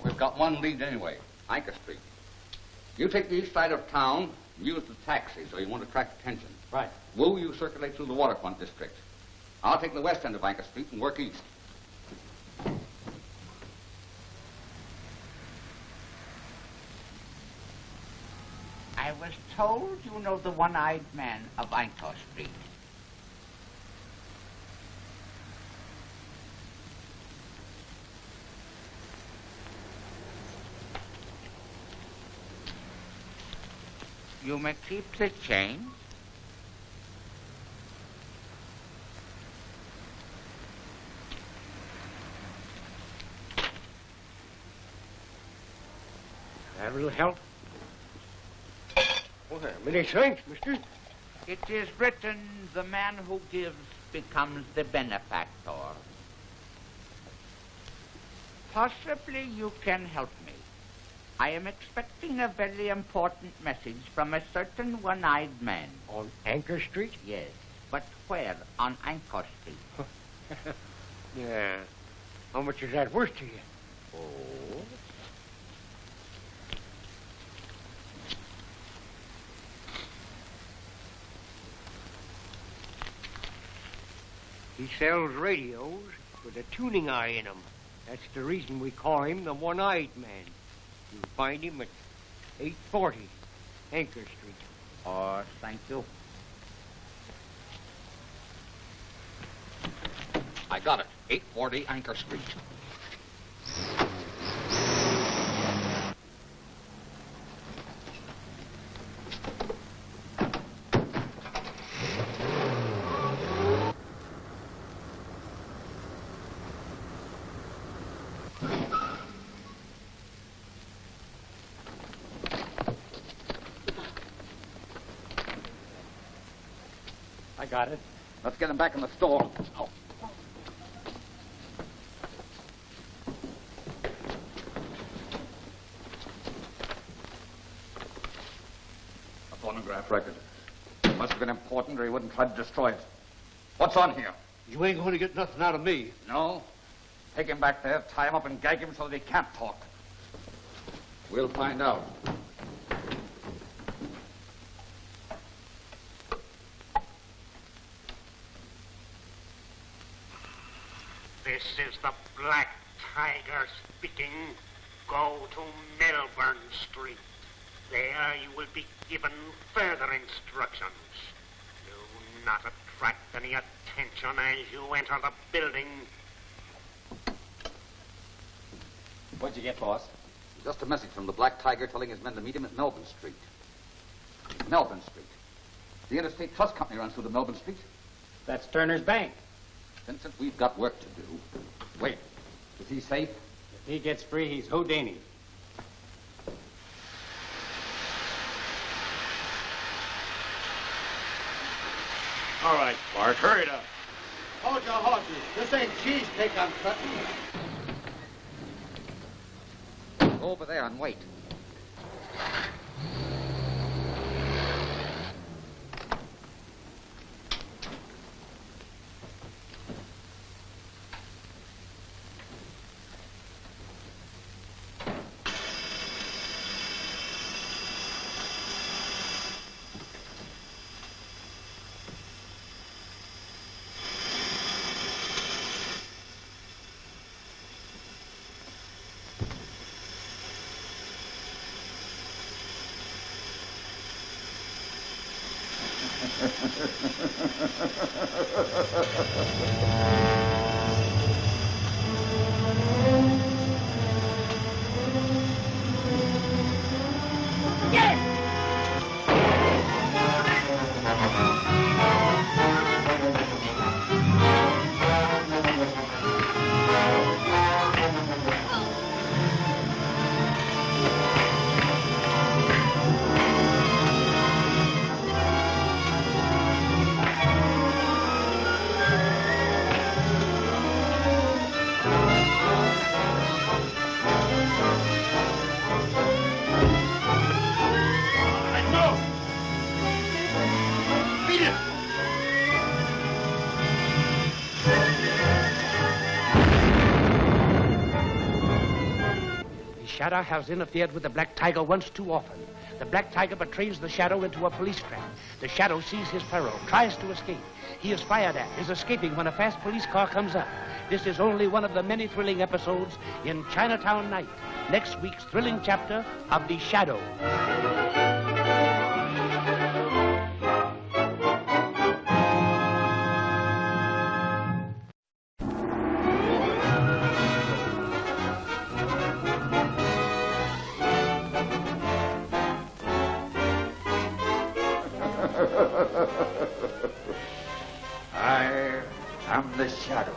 We've got one lead anyway, Anchor Street. You take the east side of town and use the taxi so you won't attract attention. Right. Wu, you circulate through the waterfront district. I'll take the west end of Anchor Street and work east. I was told you know the one-eyed man of Anchor Street. You may keep the change. That will help. Well, many thanks, mister. It is written, the man who gives becomes the benefactor. Possibly you can help me. I am expecting a very important message from a certain one-eyed man. On Anchor Street? Yes. But where on Anchor Street? Yeah. How much is that worth to you? Oh. He sells radios with a tuning eye in them. That's the reason we call him the one-eyed man. You can find him at 840 Anchor Street. Oh, thank you. I got it. 840 Anchor Street. I got it. Let's get him back in the store. Oh. A phonograph record. It must have been important or he wouldn't try to destroy it. What's on here? You ain't going to get nothing out of me. No. Take him back there, tie him up and gag him so that he can't talk. We'll find out. This is the Black Tiger speaking. Go to Melbourne Street. There you will be given further instructions. Do not attract any attention as you enter the building. What'd you get, boss? Just a message from the Black Tiger telling his men to meet him at Melbourne Street. Melbourne Street. The Interstate Trust Company runs through to Melbourne Street. That's Turner's Bank. Vincent, we've got work to do. Wait. Is he safe? If he gets free, he's Houdini. All right, Bart, hurry it up. Hold your horses. This ain't cheesecake I'm cutting. Go over there and wait. Shadow has interfered with the Black Tiger once too often. The Black Tiger betrays the Shadow into a police trap. The Shadow sees his peril, tries to escape. He is fired at, is escaping when a fast police car comes up. This is only one of the many thrilling episodes in Chinatown Night, next week's thrilling chapter of The Shadow. I am the Shadow.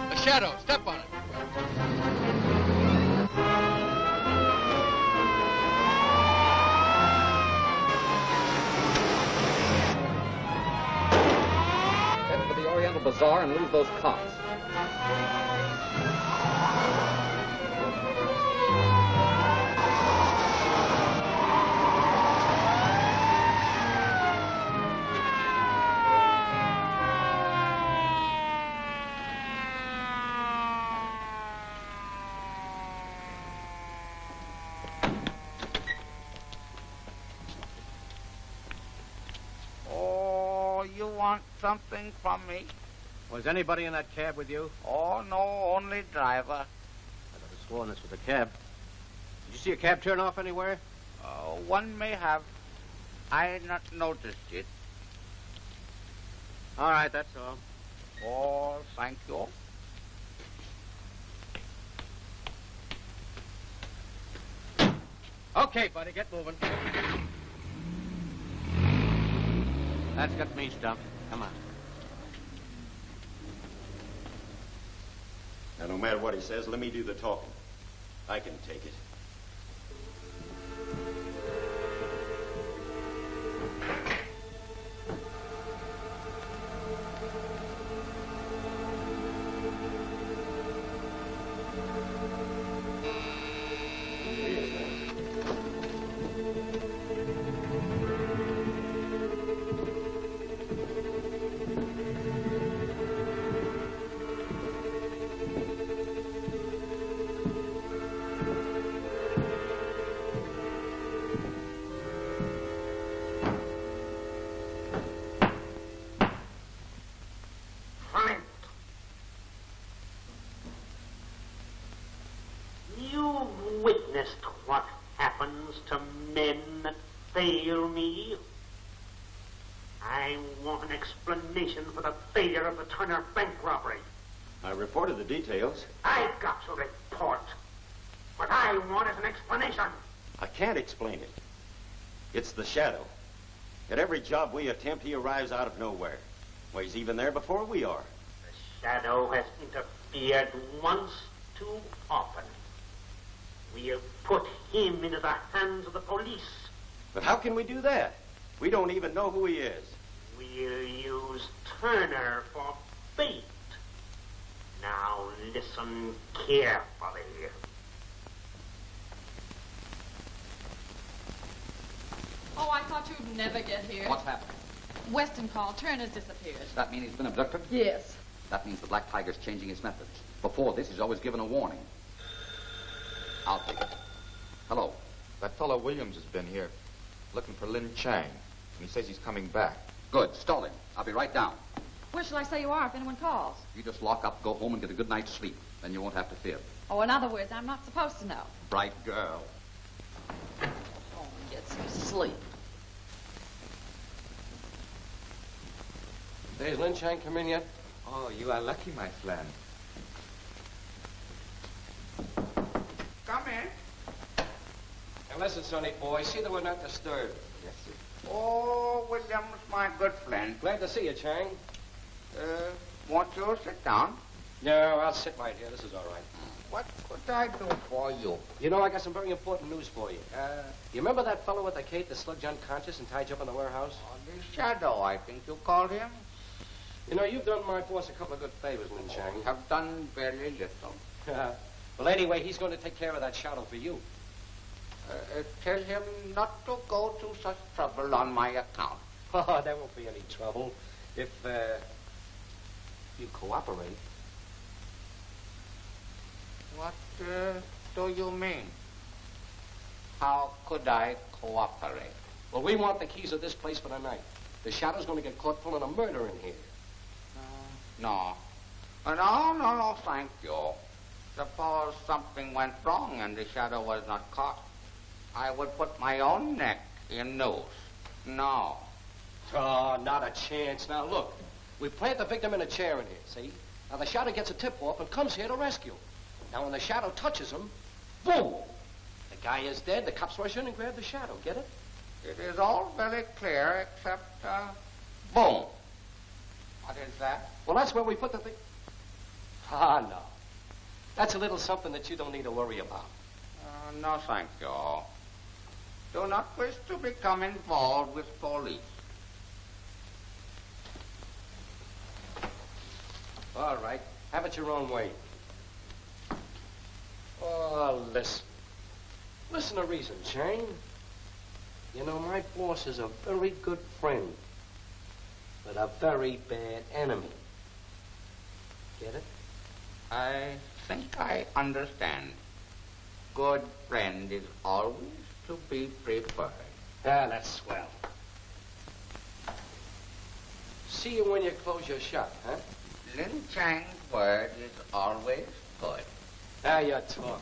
A shadow. Step on it. Head for the Oriental Bazaar and lose those cops. Oh, you want something from me? Was anybody in that cab with you? Oh, no, only driver. I could have sworn this was a cab. Did you see a cab turn off anywhere? One may have. I not noticed it. All right, that's all. Oh, thank you. Okay, buddy, get moving. That's got me stumped. Come on. Now, no matter what he says, let me do the talking. I can take it. Flint. You've witnessed what happens to men that fail me. I want an explanation for the failure of the Turner bank robbery. I reported the details. I've got to report. What I want is an explanation. I can't explain it. It's the shadow. At every job we attempt, he arrives out of nowhere. Well, he's even there before we are. The shadow has interfered once too often. We have put him into the hands of the police. But how can we do that? We don't even know who he is. We'll use Turner for bait. Now listen carefully. Oh, I thought you'd never get here. What's happened? Weston called. Turner's disappeared. Does that mean he's been abducted? Yes. That means the Black Tiger's changing his methods. Before this, he's always given a warning. I'll take it. Hello. That fellow Williams has been here looking for Lin Chang, and he says he's coming back. Good. Stall him. I'll be right down. Where shall I say you are if anyone calls? You just lock up, go home, and get a good night's sleep. Then you won't have to fear. Oh, in other words, I'm not supposed to know. Bright girl. Oh, and get some sleep. There's Lin Chang come in yet? Oh, you are lucky, my friend. Come in. Now listen, Sonny boy, see that we're not disturbed. Yes, sir. Oh, Williams, my good friend. Glad to see you, Chang. Won't you sit down? No, I'll sit right here. This is all right. What could I do for you? You know, I got some very important news for you. You remember that fellow with the cape that slugged you unconscious and tied you up in the warehouse? The Shadow, I think you called him. You know, you've done my force a couple of good favors, Lin Chang. Have done very little. Well, anyway, he's going to take care of that shadow for you. Tell him not to go to such trouble on my account. Oh, there won't be any trouble if you cooperate. What do you mean? How could I cooperate? Well, we want the keys of this place for the night. The Shadow's going to get caught pulling a murder in here. No. No, thank you. Suppose something went wrong and the Shadow was not caught. I would put my own neck in noose. No. Oh, not a chance. Now, look. We plant the victim in a chair in here, see? Now, the Shadow gets a tip-off and comes here to rescue him. Now, when the Shadow touches him, boom! The guy is dead. The cops rush in and grab the Shadow. Get it? It is all very clear except, boom. What is that? Well, that's where we put the thing. Ah, no. That's a little something that you don't need to worry about. No, thank you. Do not wish to become involved with police. All right. Have it your own way. Oh, listen. Listen to reason, Chang. You know, my boss is a very good friend, but a very bad enemy. Get it? I think I understand. Good friend is always to be preferred. Ah, that's swell. See you when you close your shop, huh? Lin Chang's word is always good. Now you're talking.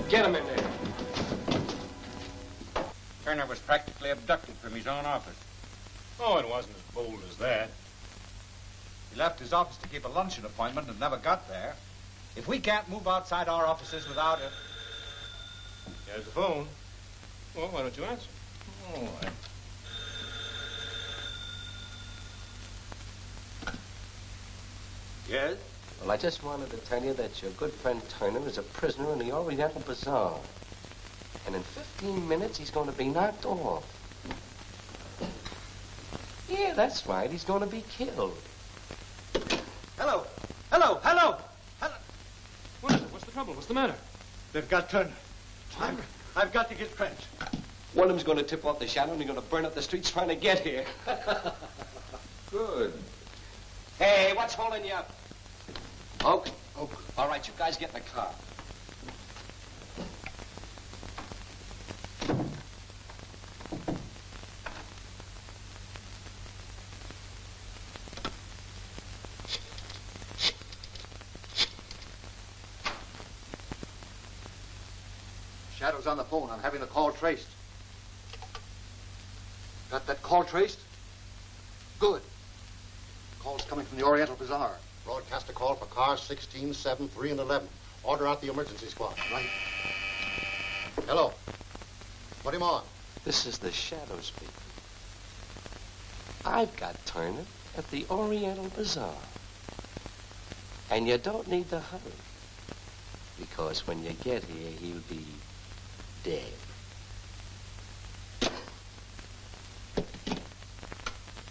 Get him in there. Turner was practically abducted from his own office. Oh, it wasn't as bold as that. He left his office to keep a luncheon appointment and never got there. If we can't move outside our offices without it... There's the phone. Well, why don't you answer? Oh, Yes? Well, I just wanted to tell you that your good friend Turner is a prisoner in the Oriental Bazaar. And in 15 minutes, he's going to be knocked off. Yeah, that's right. He's going to be killed. Hello! Hello! Hello! Hello! What is it? What's the trouble? What's the matter? They've got Turner. I've got to get French. One of them's going to tip off the Shadow, and they're going to burn up the streets trying to get here. Good. Hey, what's holding you up? Oak? Oak. All right, you guys get in the car. Shadow's on the phone. I'm having the call traced. Got that call traced? Good. Call's coming from the Oriental Bazaar. Broadcast a call for cars 16, 7, 3, and 11. Order out the emergency squad. Right. Hello. Put him on. This is the Shadow speaking. I've got Turner at the Oriental Bazaar. And you don't need to hurry. Because when you get here, he'll be dead.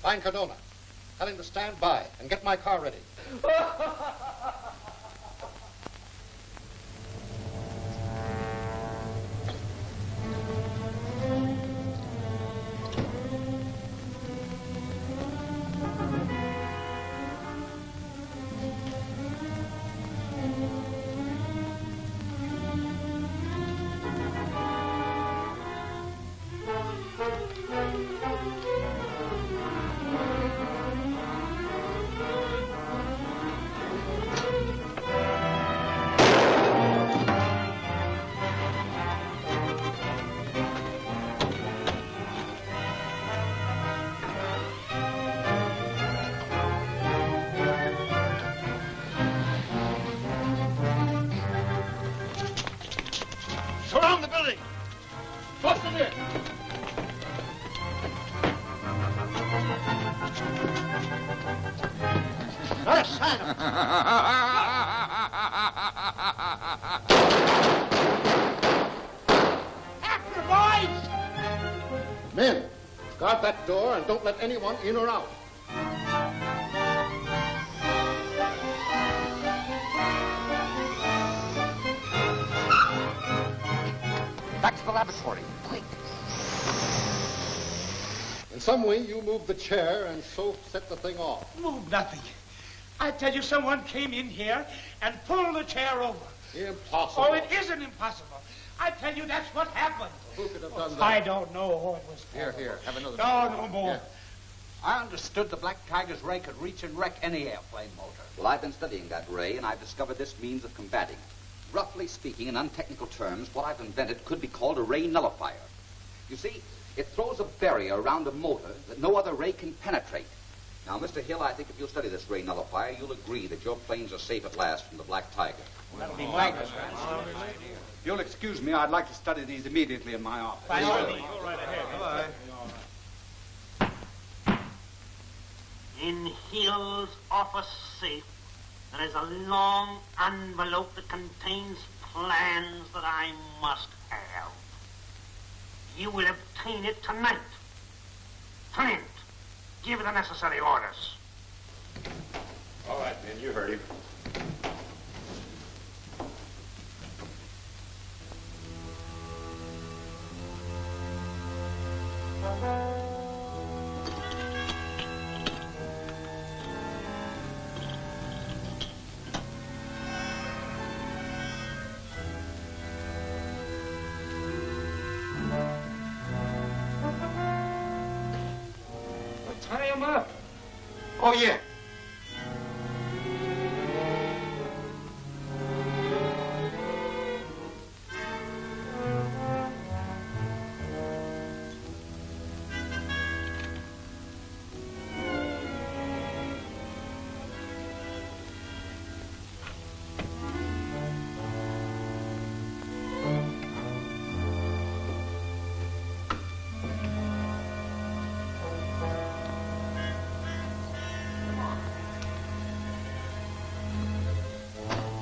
Find Cardona. Tell him to stand by and get my car ready. Guard that door and don't let anyone in or out. Back to the laboratory. Quick. In some way, you move the chair and so set the thing off. Move nothing. I tell you, someone came in here and pulled the chair over. Impossible. Oh, it isn't impossible. I tell you, that's what happened. Who could have done that? I don't know who it was. Here, have another. No more. Yeah. I understood the Black Tiger's ray could reach and wreck any airplane motor. Well, I've been studying that ray, and I've discovered this means of combating it. Roughly speaking, in untechnical terms, what I've invented could be called a ray nullifier. You see, it throws a barrier around a motor that no other ray can penetrate. Now, Mr. Hill, I think if you'll study this ray nullifier, you'll agree that your planes are safe at last from the Black Tiger. That'll be my If you'll excuse me, I'd like to study these immediately in my office. Go right ahead. Bye. In Hill's office safe, there is a long envelope that contains plans that I must have. You will obtain it tonight. Flint, give the necessary orders. All right, man, you heard him. Tie him up. Oh, yeah.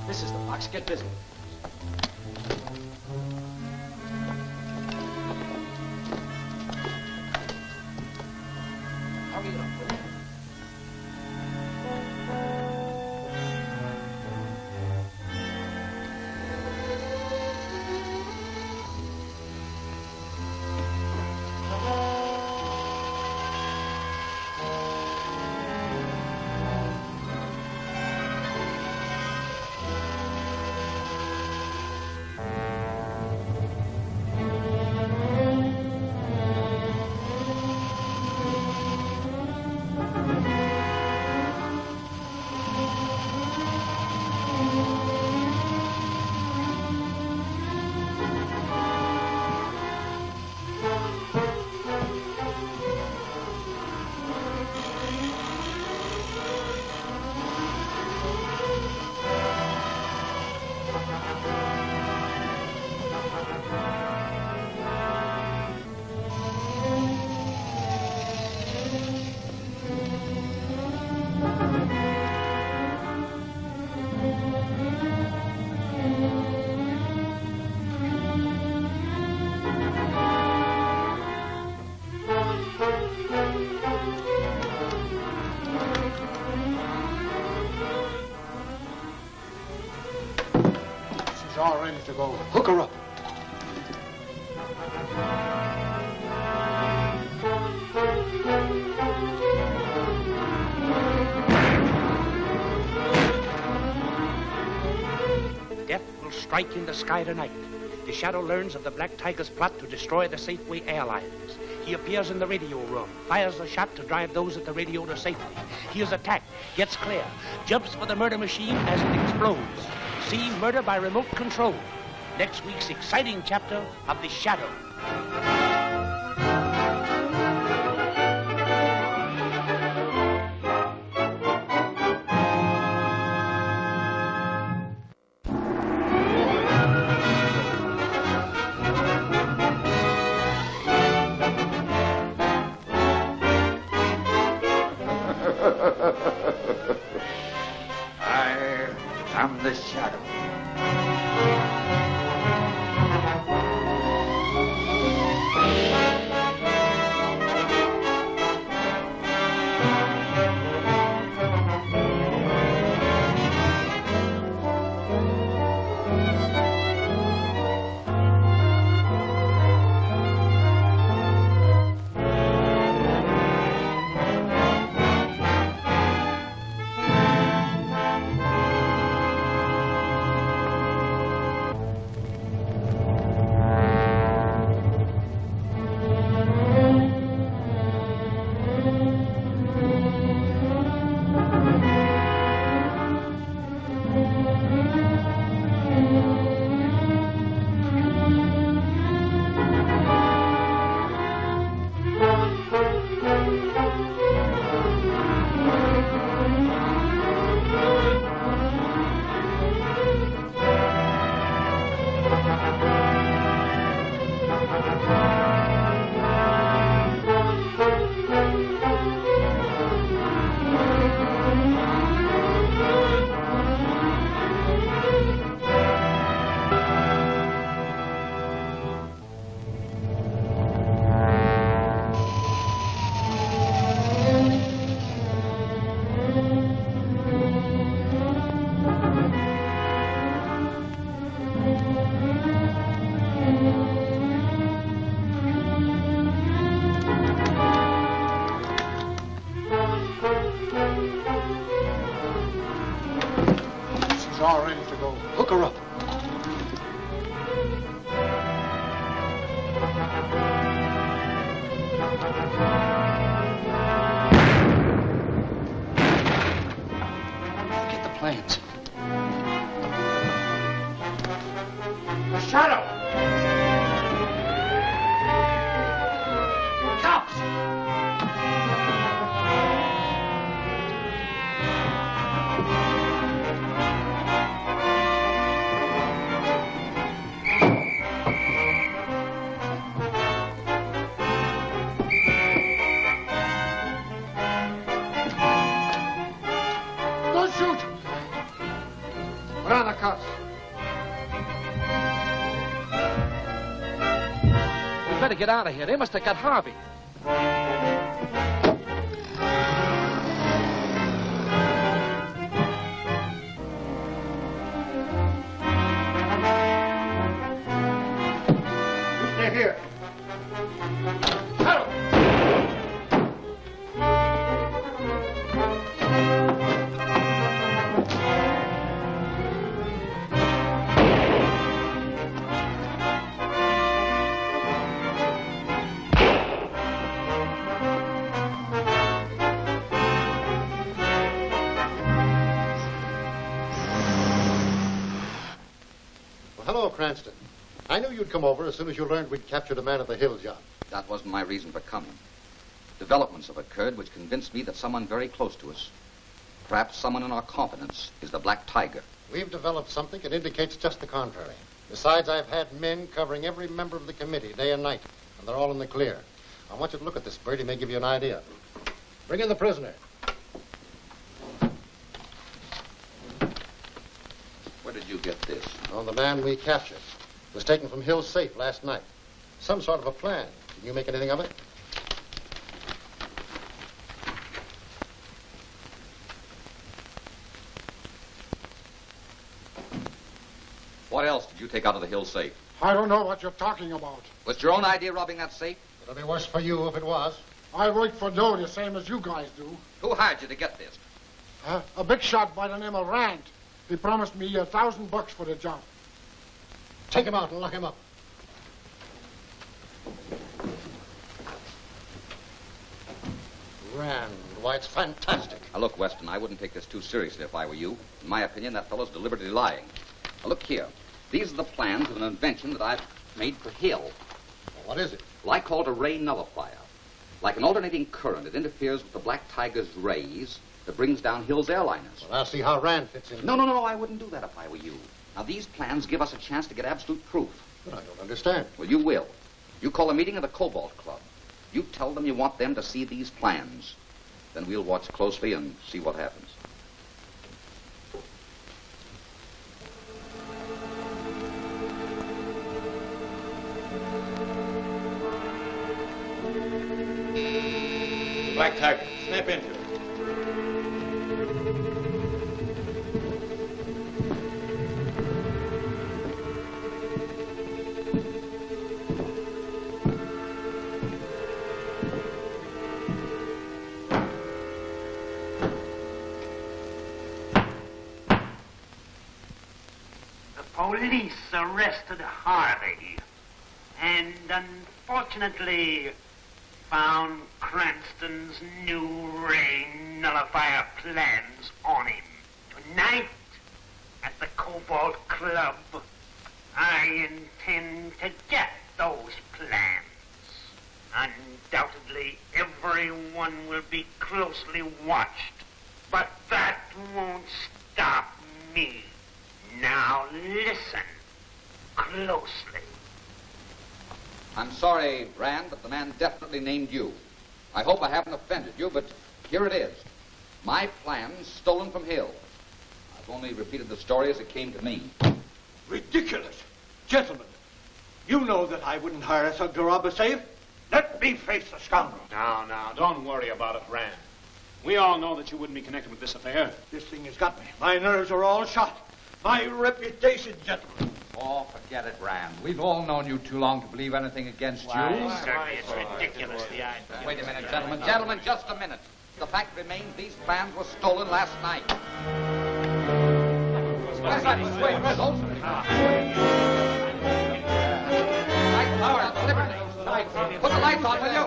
This is the box. Get busy. Hurry it up, will you? She's all ready to go. Hook her up. Death will strike in the sky tonight. The Shadow learns of the Black Tiger's plot to destroy the Safeway Airlines. He appears in the radio room, fires a shot to drive those at the radio to safety. He is attacked, gets clear, jumps for the murder machine as it explodes. See Murder by Remote Control. Next week's exciting chapter of The Shadow. I am the Shadow. manage to go. Hook her up. Get the plans. Shadow! Cops! Don't shoot! Put on the cuffs. We better get out of here. They must have got Harvey. Stay here. Well, hello, Cranston. I knew you'd come over as soon as you learned we'd captured a man at the Hill job. That wasn't my reason for coming. Developments have occurred which convinced me that someone very close to us, perhaps someone in our confidence, is the Black Tiger. We've developed something that indicates just the contrary. Besides, I've had men covering every member of the committee day and night, and they're all in the clear. I want you to look at this, Bert. He may give you an idea. Bring in the prisoner. Where did you get this? Oh, the man we captured. It was taken from Hill's safe last night. Some sort of a plan. Can you make anything of it? What else did you take out of the Hill safe? I don't know what you're talking about. Was it your own idea robbing that safe? It'll be worse for you if it was. I work for dough the same as you guys do. Who hired you to get this? A big shot by the name of Rand. He promised me $1,000 for the job. Take him out and lock him up. Rand, why, it's fantastic. Now, look, Weston, I wouldn't take this too seriously if I were you. In my opinion, that fellow's deliberately lying. Now, look here. These are the plans of an invention that I've made for Hill. Well, what is it? Well, I call it a ray nullifier. Like an alternating current, it interferes with the Black Tiger's rays that brings down Hill's airliners. Well, I'll see how Rand fits in. No, I wouldn't do that if I were you. Now, these plans give us a chance to get absolute proof. But I don't understand. Well, you will. You call a meeting of the Cobalt Club. You tell them you want them to see these plans. Then we'll watch closely and see what happens. Black Tiger, snap into it. Police arrested Harvey and unfortunately found Cranston's new ray nullifier plans on him. Tonight, at the Cobalt Club, I intend to get those plans. Undoubtedly, everyone will be closely watched, but that won't stop me. Now listen closely. I'm sorry, Rand, but the man definitely named you. I hope I haven't offended you, but here it is. My plans stolen from Hill. I've only repeated the story as it came to me. Ridiculous. Gentlemen, you know that I wouldn't hire a thug to rob a safe. Let me face the scoundrel. Now, don't worry about it, Rand. We all know that you wouldn't be connected with this affair. This thing has got me. My nerves are all shot. My reputation, gentlemen. Oh, forget it, Rand. We've all known you too long to believe anything against you. Certainly, it's ridiculous, the idea. Wait a minute, gentlemen. Gentlemen, just a minute. The fact remains these plans were stolen last night. That's not his way, Rizzles. Light power, liberty. Put the lights on, will you?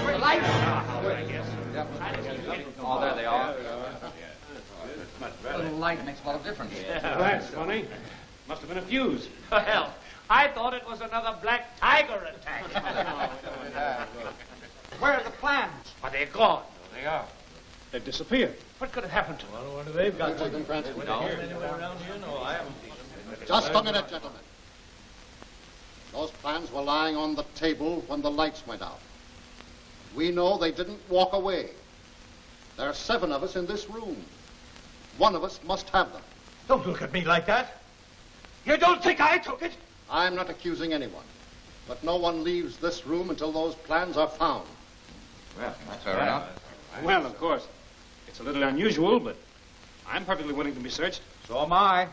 The lights. Oh, there they are. A little light makes a lot of difference. That's funny. Must have been a fuse. Hell, I thought it was another black tiger attack. Where are the plans? But they're gone. They are. They've disappeared. What could have happened to them? I wonder they've got to. Just a minute, gentlemen. Those plans were lying on the table when the lights went out. We know they didn't walk away. There are 7 of us in this room. One of us must have them. Don't look at me like that. You don't think I took it? I'm not accusing anyone. But no one leaves this room until those plans are found. Well, that's fair enough. Well, of course. It's a little unusual, but I'm perfectly willing to be searched. So am I.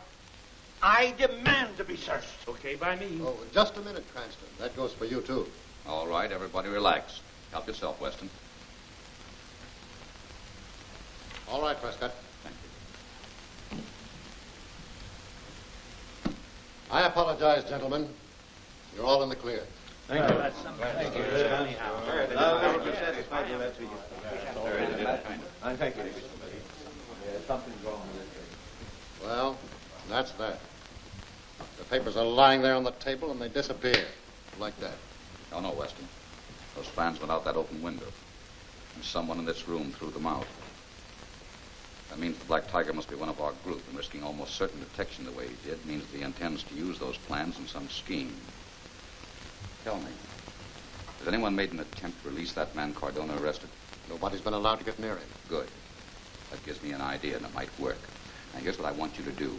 I demand to be searched. Okay by me. Oh, just a minute, Cranston. That goes for you, too. All right, everybody relax. Help yourself, Weston. All right, Prescott. Thank you. I apologize, gentlemen. You're all in the clear. Thank you. Thank you. I thank you. Something's wrong with this. Well, that's that. The papers are lying there on the table and they disappear. Like that. Oh, no, Weston. Those plans went out that open window. And someone in this room threw them out. That means the Black Tiger must be one of our group, and risking almost certain detection the way he did means that he intends to use those plans in some scheme. Tell me, has anyone made an attempt to release that man Cardona arrested? Nobody's been allowed to get near him. Good. That gives me an idea, and it might work. Now, here's what I want you to do.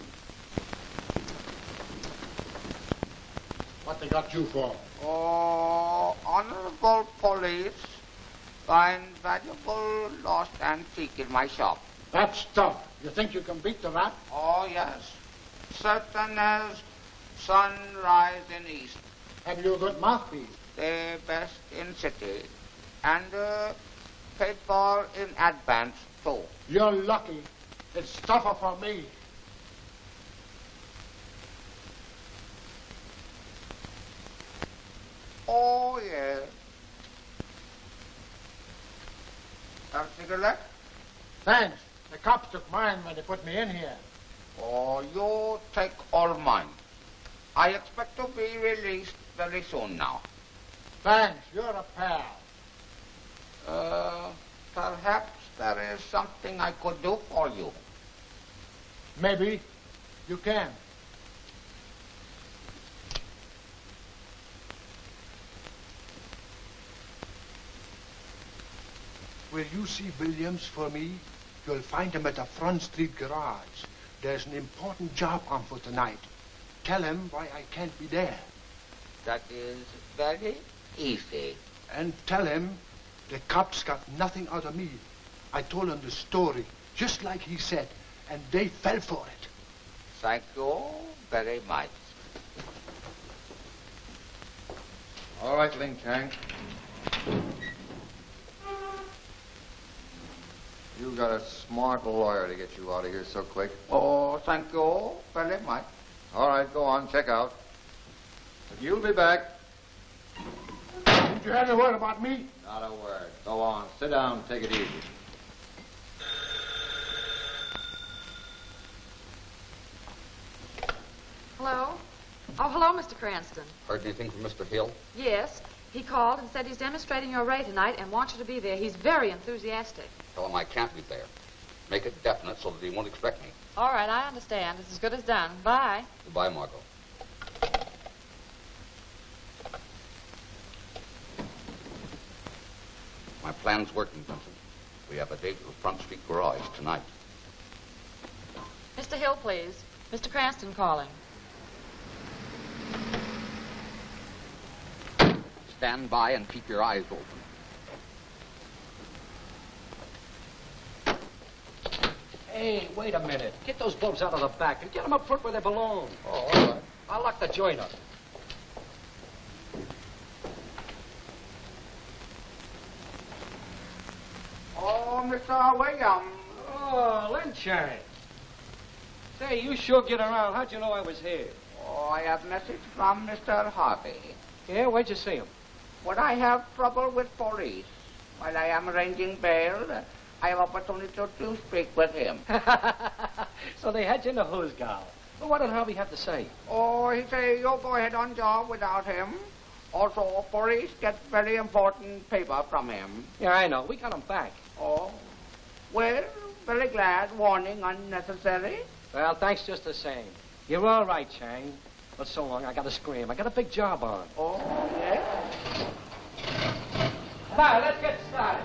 What they got you for? Oh, honorable police, find valuable lost antique in my shop. That stuff. You think you can beat the rat? Oh, yes. Certain as sunrise in east. Have you a good mouthpiece? The best in city. And paid for in advance, too. You're lucky. It's stuffer for me. Oh, yes. Have a cigarette? Thanks. The cops took mine when they put me in here. Oh, you take all mine. I expect to be released very soon now. Thanks. You're a pal. Perhaps there is something I could do for you. Maybe. You can. Will you see Williams for me? You'll find him at the Front Street garage. There's an important job on for tonight. Tell him why I can't be there. That is very easy. And tell him the cops got nothing out of me. I told them the story, just like he said, and they fell for it. Thank you very much. All right, Lin Chang. You got a smart lawyer to get you out of here so quick. Oh, thank you very much. All right, go on, check out. But you'll be back. Did you have a word about me? Not a word. Go on, sit down, take it easy. Hello? Oh, hello, Mr. Cranston. Heard anything from Mr. Hill? Yes. He called and said he's demonstrating your array tonight and wants you to be there. He's very enthusiastic. Tell him I can't be there. Make it definite so that he won't expect me. All right, I understand. It's as good as done. Bye. Goodbye, Margot. My plan's working, Vincent. We have a date at the Front Street garage tonight. Mr. Hill, please. Mr. Cranston calling. Stand by and keep your eyes open. Hey, wait a minute. Get those bulbs out of the back and get them up front where they belong. Oh, all right. I'll lock the joint up. Oh, Mr. Williams. Oh, Lin Chang. Say, you sure get around. How'd you know I was here? Oh, I have message from Mr. Harvey. Yeah, where'd you see him? When I have trouble with police, while I am arranging bail, I have opportunity to speak with him. So they had you in the hose gal. Well, what did Harvey have to say? Oh, he say you go ahead on job without him. Also, police get very important paper from him. Yeah, I know. We got him back. Oh, well, very glad. Warning unnecessary. Well, thanks just the same. You're all right, Chang. But so long, I gotta scream. I got a big job on. Oh, yes? Now, let's get started.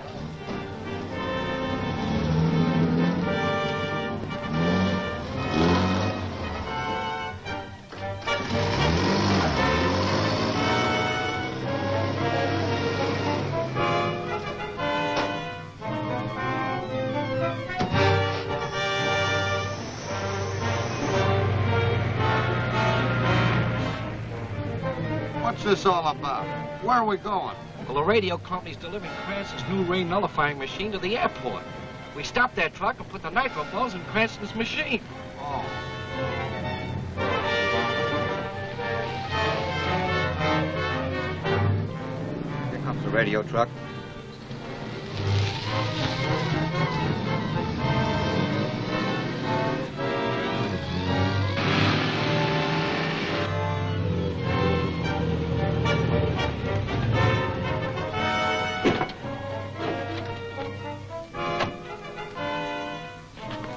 What's this all about? Where are we going? Well, the radio company's delivering Cranston's new rain nullifying machine to the airport. We stopped that truck and put the nitro balls in Cranston's machine. Oh. Here comes the radio truck.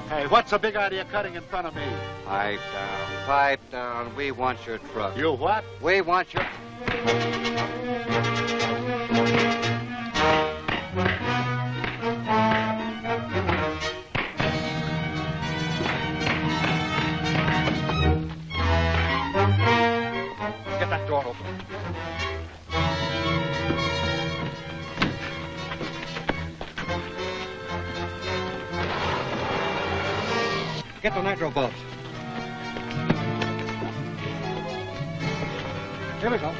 Hey, what's the big idea cutting in front of me? Pipe down, pipe down. We want your truck. You what? We want your... Get that door open. Get the nitro bulbs. Here we go.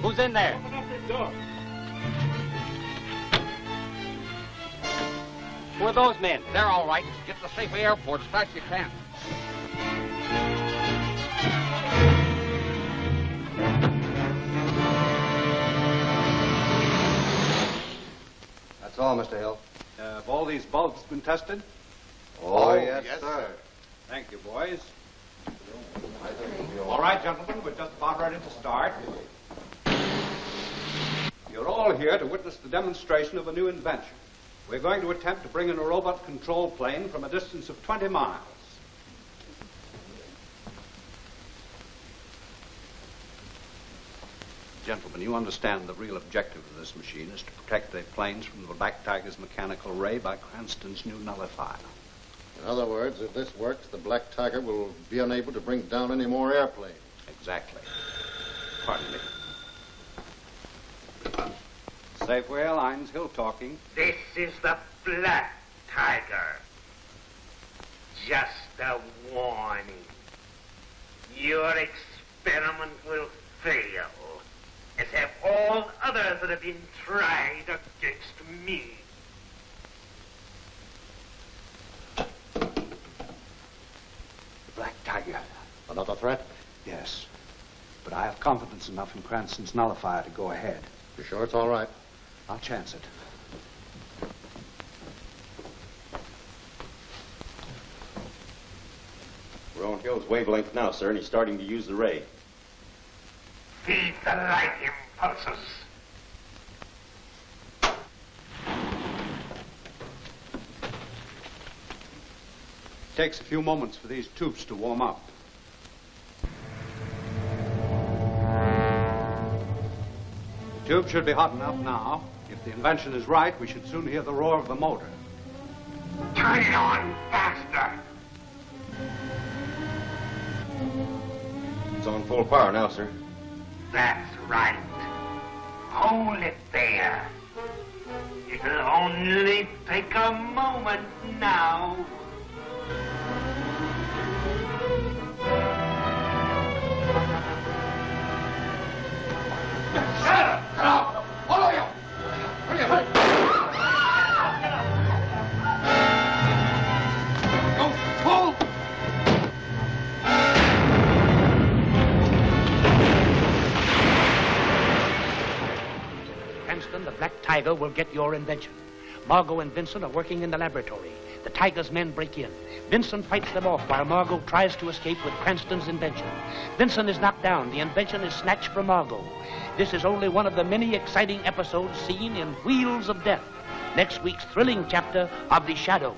Who's in there? Open up the door. Who are those men? They're all right. Get to the safe airport as fast as you can. That's all, Mr. Hill. Have all these bulbs been tested? Oh, yes, sir. Thank you, boys. All right, gentlemen, we're just about ready to start. You're all here to witness the demonstration of a new invention. We're going to attempt to bring in a robot control plane from a distance of 20 miles. Gentlemen, you understand the real objective of this machine is to protect the planes from the Black Tiger's mechanical ray by Cranston's new nullifier. In other words, if this works, the Black Tiger will be unable to bring down any more airplanes. Exactly. Pardon me. Safeway Airlines, Hill talking. This is the Black Tiger. Just a warning. Your experiment will fail, as have all others that have been tried against me. Black Tiger. Another threat? Yes. But I have confidence enough in Cranston's nullifier to go ahead. You sure it's all right? I'll chance it. We're on Hill's wavelength now, sir, and he's starting to use the ray. Feed the light impulses. It takes a few moments for these tubes to warm up. The tube should be hot enough now. If the invention is right, we should soon hear the roar of the motor. Turn it on faster. It's on full power now, sir. That's right. Hold it there. It'll only take a moment now. Cranston, the Black Tiger will get your invention. Margot and Vincent are working in the laboratory. The Tiger's men break in. Vincent fights them off while Margot tries to escape with Cranston's invention. Vincent is knocked down. The invention is snatched from Margot. This is only one of the many exciting episodes seen in Wheels of Death, next week's thrilling chapter of The Shadow.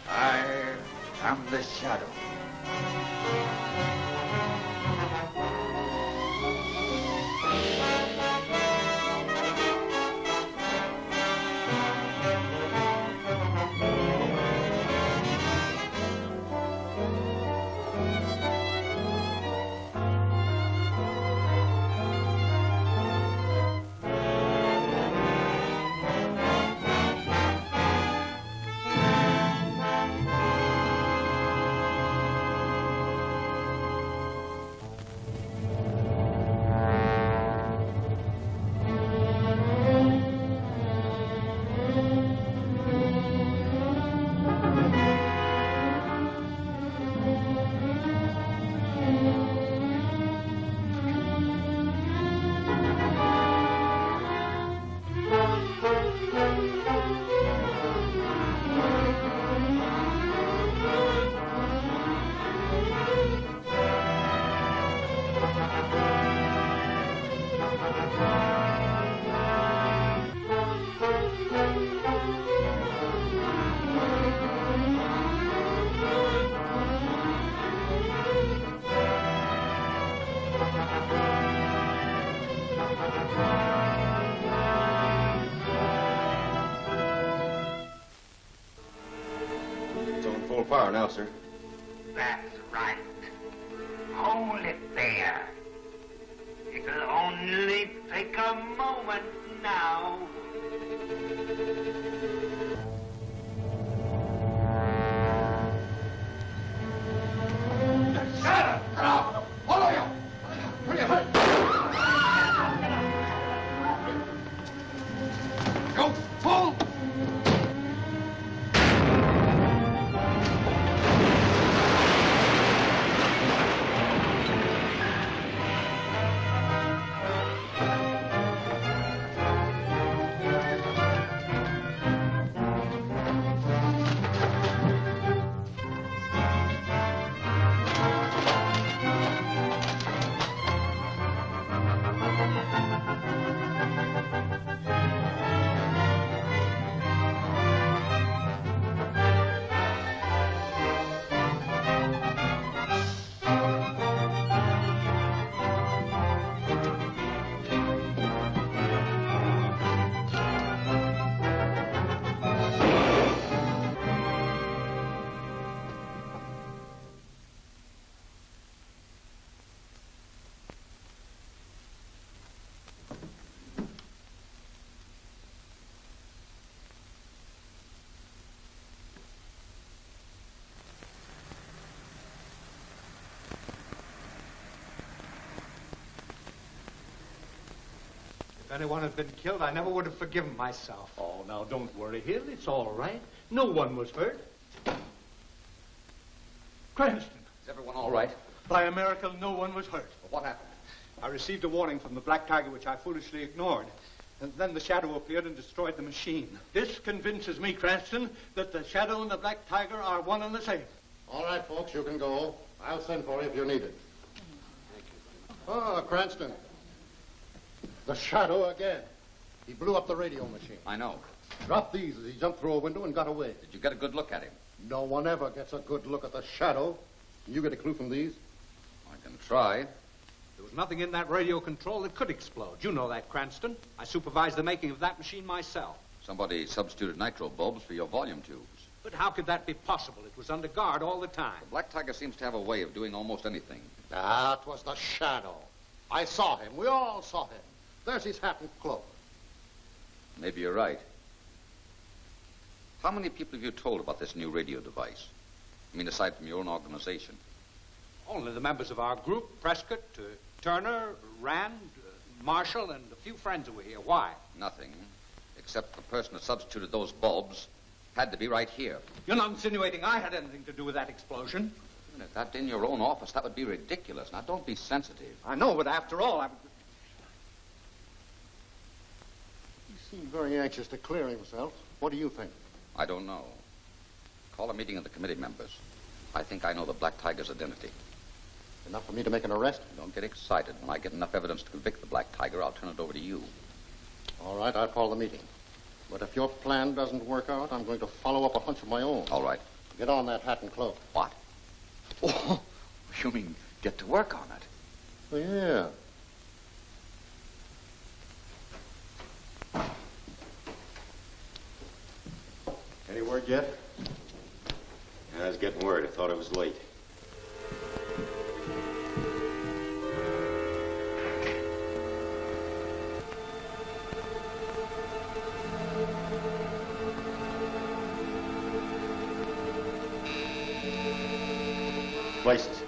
I am the Shadow. It's on full power now, sir. That's right. Hold it there. It'll only take a moment now. Go full! If anyone had been killed, I never would have forgiven myself. Oh, now don't worry, Hill. It's all right. No one was hurt. Cranston. Is everyone all right? By a miracle, no one was hurt. But what happened? I received a warning from the Black Tiger, which I foolishly ignored. And then the Shadow appeared and destroyed the machine. This convinces me, Cranston, that the Shadow and the Black Tiger are one and the same. All right, folks, you can go. I'll send for you if you need it. Ah, Cranston. The Shadow again. He blew up the radio machine. I know. Dropped these as he jumped through a window and got away. Did you get a good look at him? No one ever gets a good look at the Shadow. Can you get a clue from these? I can try. There was nothing in that radio control that could explode. You know that, Cranston. I supervised the making of that machine myself. Somebody substituted nitro bulbs for your volume tubes. But how could that be possible? It was under guard all the time. The Black Tiger seems to have a way of doing almost anything. That was the shadow. I saw him. We all saw him. There's his hat and cloak. Maybe you're right. How many people have you told about this new radio device? I mean, aside from your own organization. Only the members of our group, Prescott, Turner, Rand, Marshall, and a few friends who were here. Why? Nothing. Except the person who substituted those bulbs had to be right here. You're not insinuating I had anything to do with that explosion? And if that in your own office, that would be ridiculous. Now, don't be sensitive. I know, but after all, He seemed very anxious to clear himself. What do you think? I don't know. Call a meeting of the committee members. I think I know the Black Tiger's identity. Enough for me to make an arrest? Don't get excited. When I get enough evidence to convict the Black Tiger, I'll turn it over to you. All right, I'll call the meeting. But if your plan doesn't work out, I'm going to follow up a hunch of my own. All right. Get on that hat and cloak. What? Oh, you mean get to work on it? Oh, yeah. Any word yet? I was getting word. I thought it was late. Places.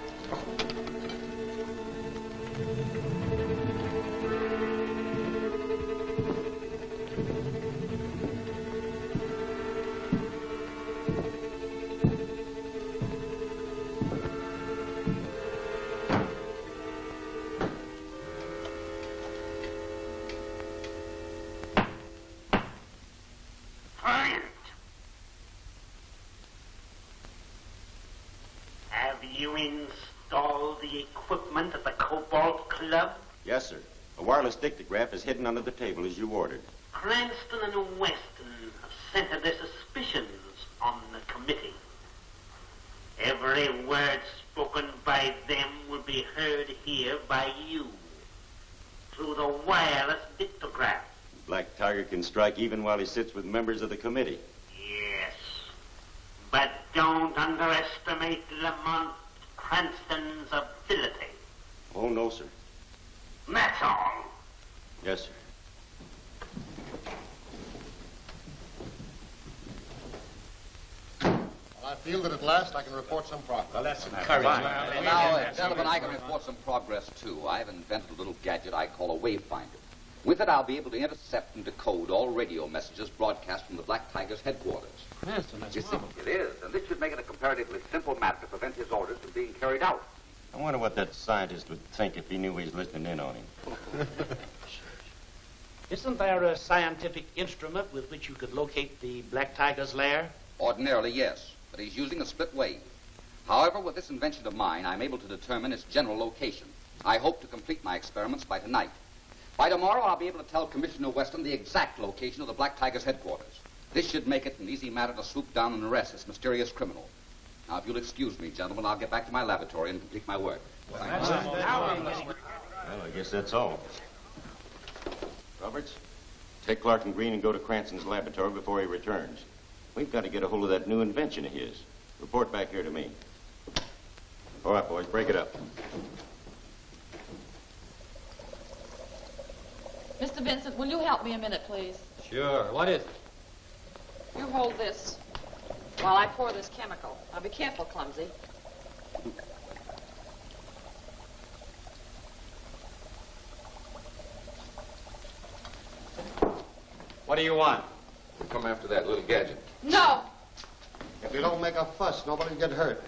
Have you installed the equipment at the Cobalt Club? Yes, sir. A wireless dictograph is hidden under the table as you ordered. Cranston and Weston have centered their suspicions on the committee. Every word spoken by them will be heard here by you through the wireless dictograph. Black Tiger can strike even while he sits with members of the committee. Yes, but don't underestimate Lamont Cranston's ability. Oh, no, sir. That's all. Yes, sir. Well, I feel that at last I can report some progress. Well, that's Encouraging. Now, gentlemen, I can report some progress, too. I've invented a little gadget I call a wavefinder. With it, I'll be able to intercept and decode all radio messages broadcast from the Black Tiger's headquarters. Cranston, that's You see, it is, and this should make it a comparatively simple matter to prevent his orders from being carried out. I wonder what that scientist would think if he knew he was listening in on him. Isn't there a scientific instrument with which you could locate the Black Tiger's lair? Ordinarily, yes, but he's using a split wave. However, with this invention of mine, I'm able to determine its general location. I hope to complete my experiments by tonight. By tomorrow, I'll be able to tell Commissioner Weston the exact location of the Black Tiger's headquarters. This should make it an easy matter to swoop down and arrest this mysterious criminal. Now, if you'll excuse me, gentlemen, I'll get back to my laboratory and complete my work. Well, I guess that's all. Roberts, take Clark and Green and go to Cranston's laboratory before he returns. We've got to get a hold of that new invention of his. Report back here to me. All right, boys, break it up. Mr. Vincent, will you help me a minute, please? Sure. What is it? You hold this while I pour this chemical. Now, be careful, Clumsy. What do you want? We'll come after that little gadget. No! If you don't make a fuss, nobody will get hurt.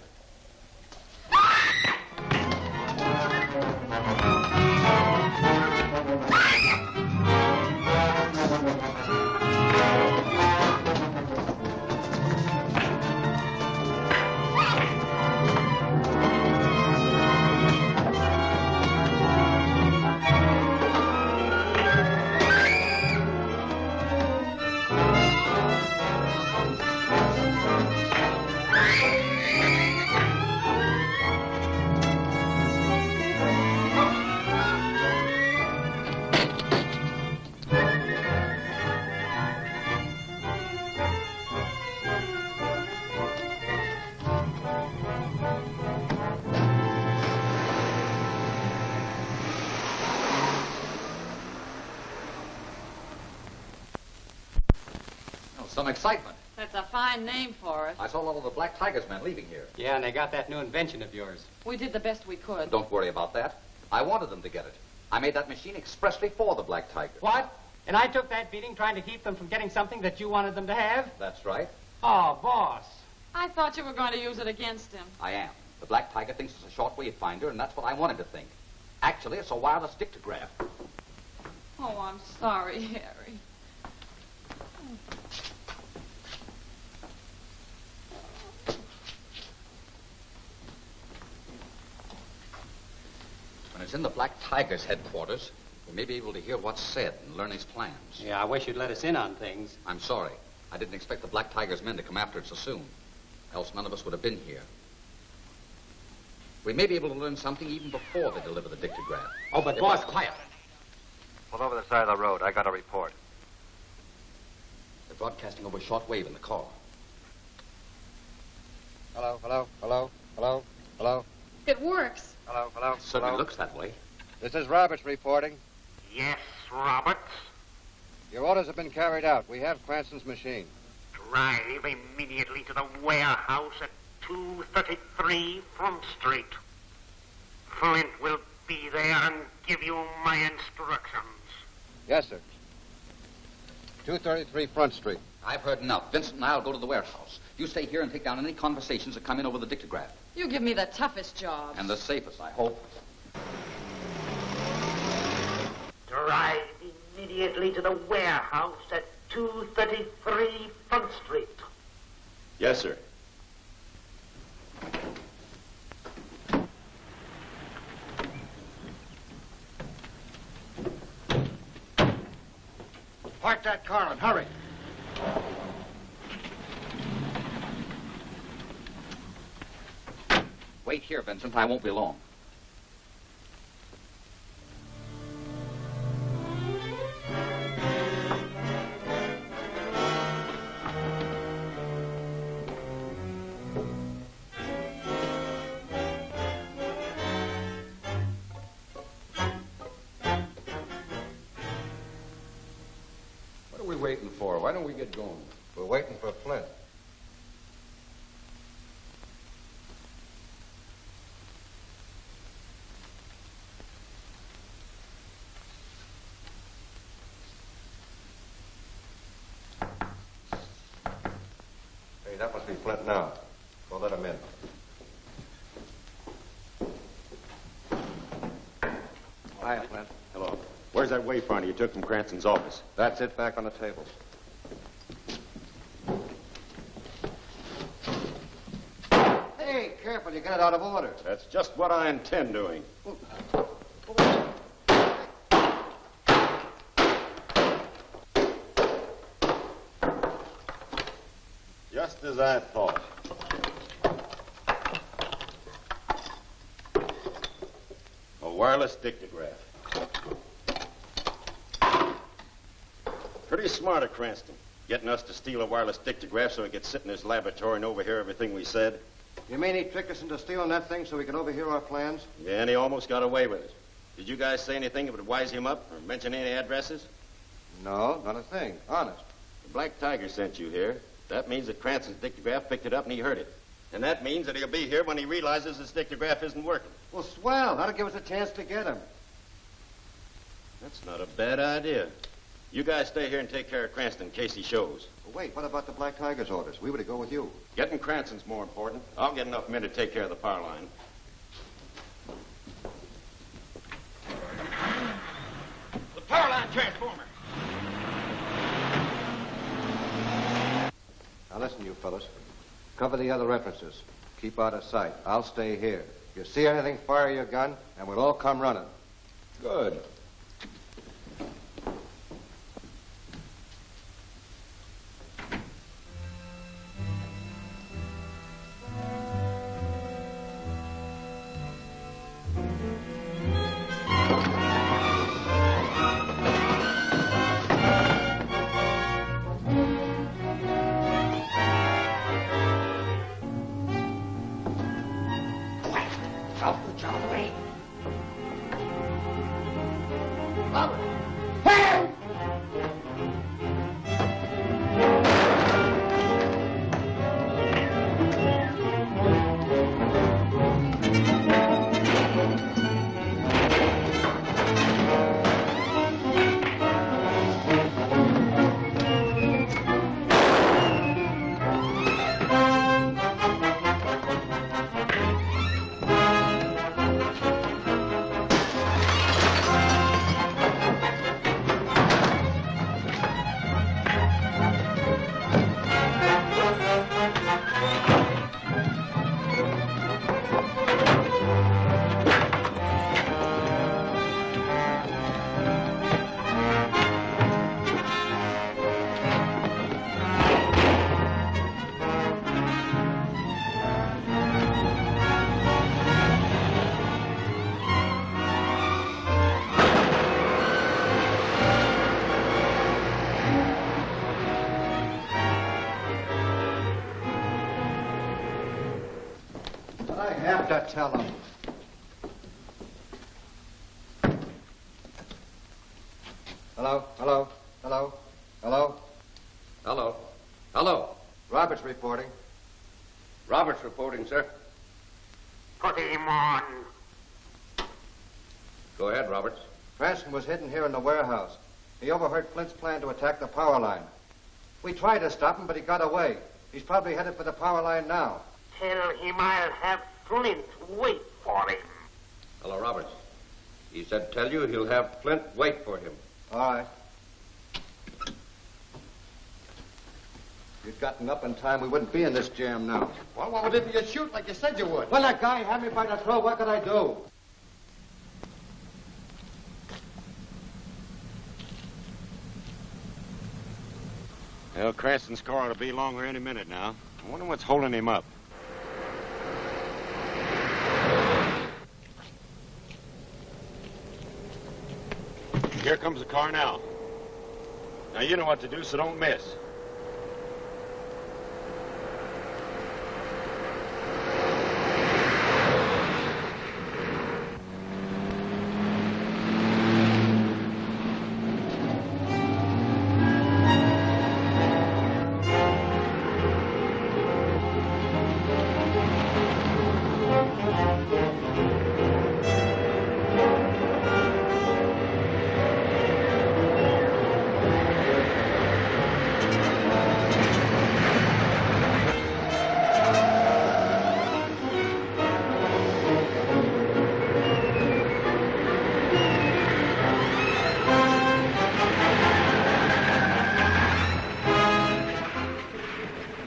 some excitement. That's a fine name for it. I saw all of the Black Tiger's men leaving here. Yeah, and they got that new invention of yours. We did the best we could. Don't worry about that. I wanted them to get it. I made that machine expressly for the Black Tiger. What? And I took that beating trying to keep them from getting something that you wanted them to have? That's right. Oh, boss. I thought you were going to use it against him. I am. The Black Tiger thinks it's a shortwave finder, and that's what I wanted to think. Actually, it's a wireless dictograph. Oh, I'm sorry, Harry. When it's in the Black Tiger's headquarters, we may be able to hear what's said and learn his plans. Yeah, I wish you'd let us in on things. I'm sorry. I didn't expect the Black Tiger's men to come after it so soon. Else none of us would have been here. We may be able to learn something even before they deliver the dictograph. Oh, but boss, quiet. Pull over the side of the road. I got a report. They're broadcasting over shortwave in the car. Hello, hello, hello, hello, hello, It works. hello, hello. It certainly hello. looks that way. This is Roberts reporting. Yes, Roberts. Your orders have been carried out. We have Cranston's machine. Drive immediately to the warehouse at 233 Front Street. Flint will be there and give you my instructions. Yes, sir. 233 Front Street. I've heard enough. Vincent and I'll go to the warehouse. You stay here and take down any conversations that come in over the dictograph. You give me the toughest job. And the safest, I hope. Drive immediately to the warehouse at 233 Front Street. Yes, sir. Park that car and hurry. Wait here, Vincent. I won't be long. What are we waiting for? Why don't we get going? We're waiting for Flint. Hey, that must be Flint now. We'll let him in. Hiya, Flint. Hello. Where's that wayfinder you took from Cranston's office? That's it back on the table. Hey, careful, you get it out of order. That's just what I intend doing. Just as I thought. A wireless dictograph. Pretty smart of Cranston, getting us to steal a wireless dictograph so he could sit in his laboratory and overhear everything we said. You mean he tricked us into stealing that thing so we could overhear our plans? Yeah, and he almost got away with it. Did you guys say anything that would wise him up or mention any addresses? No, not a thing. Honest. The Black Tiger sent you here. That means that Cranston's dictograph picked it up and he heard it. And that means that he'll be here when he realizes his dictograph isn't working. Well, swell. That'll give us a chance to get him. That's not a bad idea. You guys stay here and take care of Cranston in case he shows. Well, wait, what about the Black Tiger's orders? We were to go with you. Getting Cranston's more important. I'll get enough men to take care of the power line. The power line transformer. Now listen, you fellas. Cover the other entrances. Keep out of sight. I'll stay here. If you see anything, fire your gun, and we'll all come running. Good. to tell him. Hello? Hello? Hello? Hello? Hello. Hello. Roberts reporting. Roberts reporting, sir. Put him on. Go ahead, Roberts. Cranston was hidden here in the warehouse. He overheard Flint's plan to attack the power line. We tried to stop him, but he got away. He's probably headed for the power line now. Tell him I'll have Flint wait for him. Hello, Roberts. He said tell you he'll have Flint wait for him. All right. If you'd gotten up in time, we wouldn't be in this jam now. Well, why didn't you shoot like you said you would? Well, that guy had me by the throat. What could I do? Well, Cranston's car ought to be along here any minute now. I wonder what's holding him up. Here comes the car now. Now, you know what to do, so don't miss.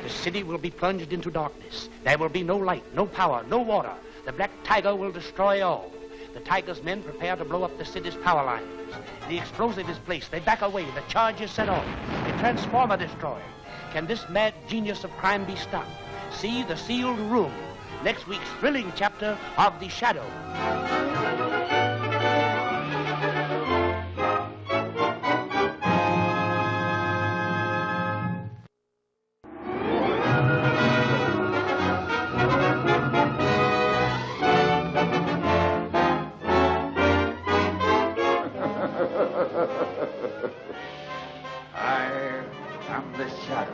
The city will be plunged into darkness. There will be no light, no power, no water. The Black Tiger will destroy all. The Tiger's men prepare to blow up the city's power lines. The explosive is placed. They back away. The charge is set off. A transformer destroyed. Can this mad genius of crime be stopped? See The Sealed Room, next week's thrilling chapter of The Shadow. I am the shadow.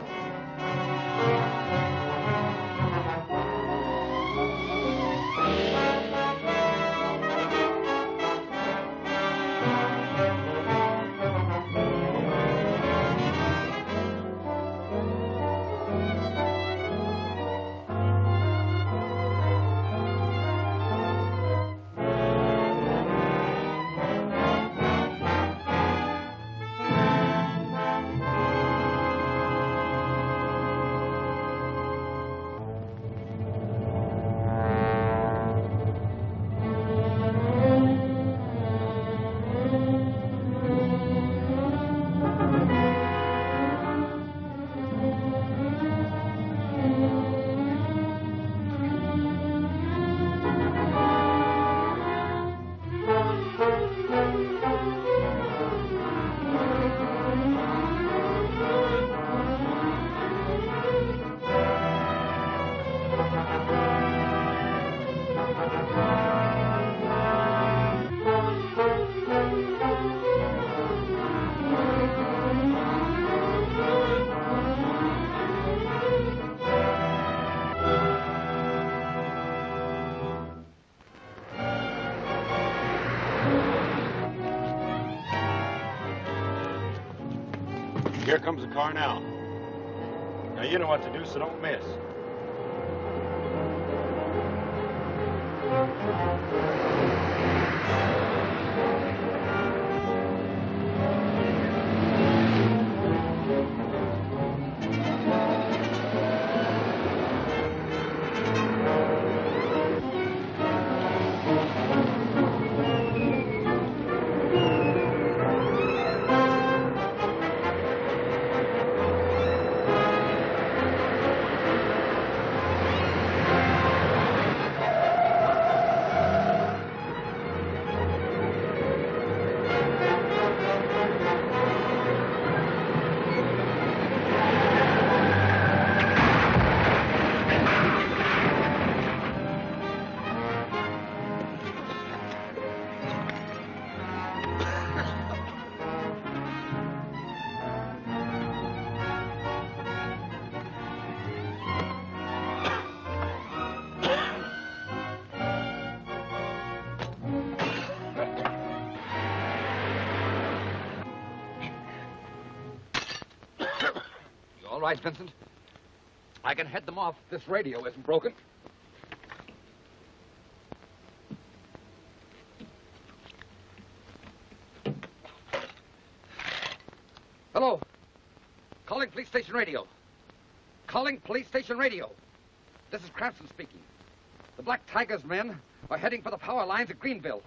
Here comes the car now. Now, you know what to do, so don't miss. You all right, Vincent? I can head them off. This radio isn't broken. Hello. Calling police station radio. Calling police station radio. This is Cranston speaking. The Black Tiger's men are heading for the power lines at Greenville.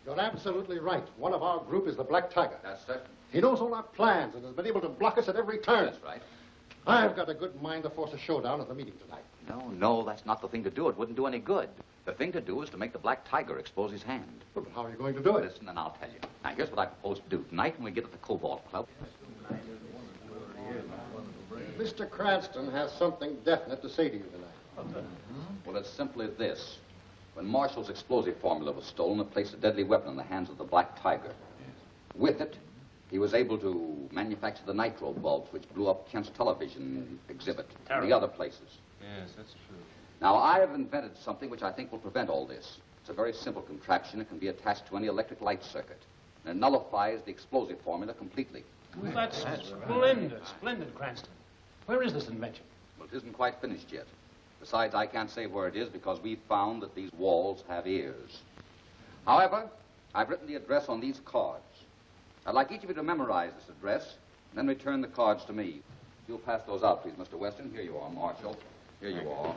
You're absolutely right. One of our group is the Black Tiger. That's certain. He knows all our plans and has been able to block us at every turn. That's right. I've got a good mind to force a showdown at the meeting tonight. No, that's not the thing to do. It wouldn't do any good. The thing to do is to make the Black Tiger expose his hand. But how are you going to do it? Listen, and I'll tell you. Now, here's what I propose to do. Tonight, when we get to the Cobalt Club... Mr. Cranston has something definite to say to you tonight. Well, it's simply this. When Marshall's explosive formula was stolen, it placed a deadly weapon in the hands of the Black Tiger. With it, he was able to manufacture the nitro bulbs, which blew up Kent's television exhibit and the other places. Yes, that's true. Now, I have invented something which I think will prevent all this. It's a very simple contraption. It can be attached to any electric light circuit. And it nullifies the explosive formula completely. Well, that's splendid, Cranston. Where is this invention? Well, it isn't quite finished yet. Besides, I can't say where it is because we've found that these walls have ears. However, I've written the address on these cards. I'd like each of you to memorize this address and then return the cards to me. You'll pass those out, please, Mr. Weston. Here you are, Marshall. Here you are.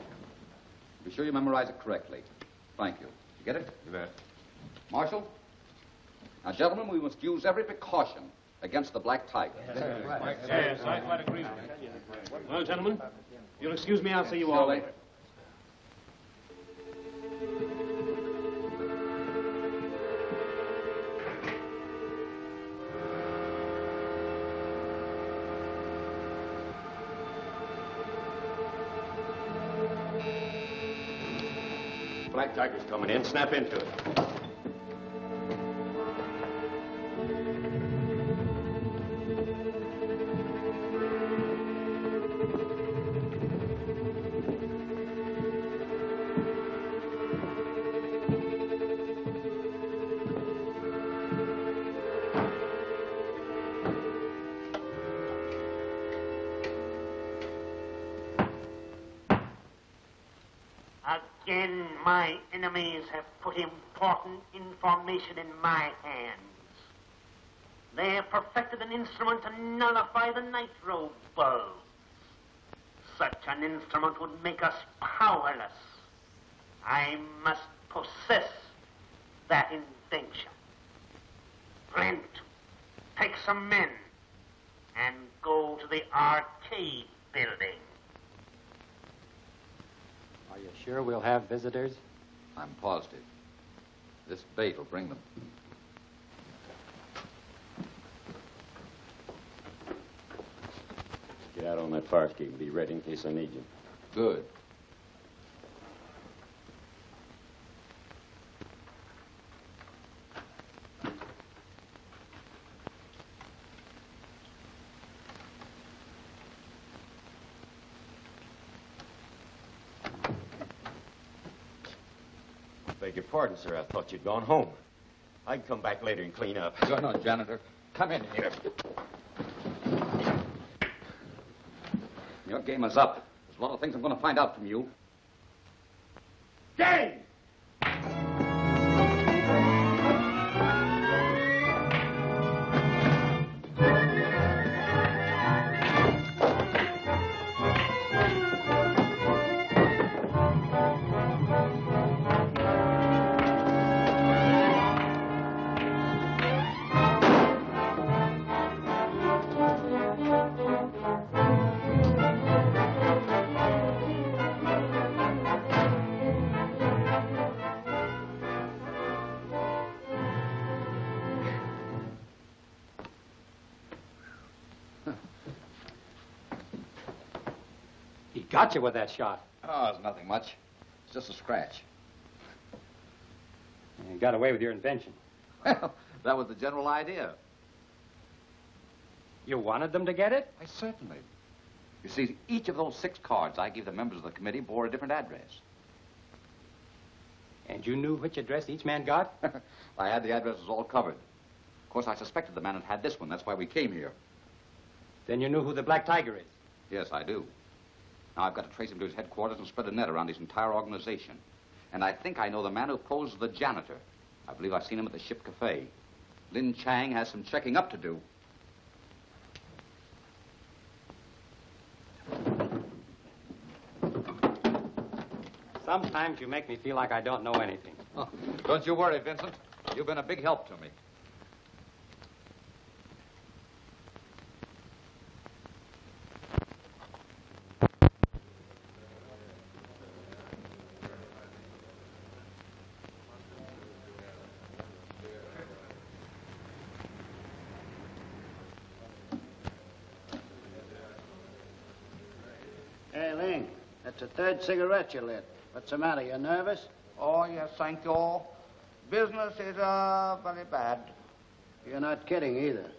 Be sure you memorize it correctly. Thank you. You get it? You bet. Marshall? Now, gentlemen, we must use every precaution against the Black Tiger. Yes, I quite agree with you. Well, gentlemen, you'll excuse me, I'll see you all later. Black Tiger's coming in. Snap into it. Again, my enemies have put important information in my hands. They have perfected an instrument to nullify the nitro bulbs. Such an instrument would make us powerless. I must possess that invention. Brent, take some men and go to the arcade building. Are you sure we'll have visitors? I'm positive. This bait will bring them. Get out on that fire escape and be ready in case I need you. Good. Beg your pardon, sir. I thought you'd gone home. I can come back later and clean up. You're no janitor. Come in here. Your game is up. There's a lot of things I'm going to find out from you. Game! got you with that shot? Oh, it's nothing much. It's just a scratch. You got away with your invention. Well, that was the general idea. You wanted them to get it? I certainly. You see, each of those 6 cards I gave the members of the committee bore a different address. And you knew which address each man got? I had the addresses all covered. Of course, I suspected the man had this one. That's why we came here. Then you knew who the Black Tiger is? Yes, I do. Now I've got to trace him to his headquarters and spread a net around his entire organization. And I think I know the man who posed as the janitor. I believe I've seen him at the Ship Cafe. Lin Chang has some checking up to do. Sometimes you make me feel like I don't know anything. Oh, don't you worry, Vincent. You've been a big help to me. Hey, Ling, that's the 3rd cigarette you lit. What's the matter? You nervous? Oh, yes, thank you. Business is very bad. You're not kidding either.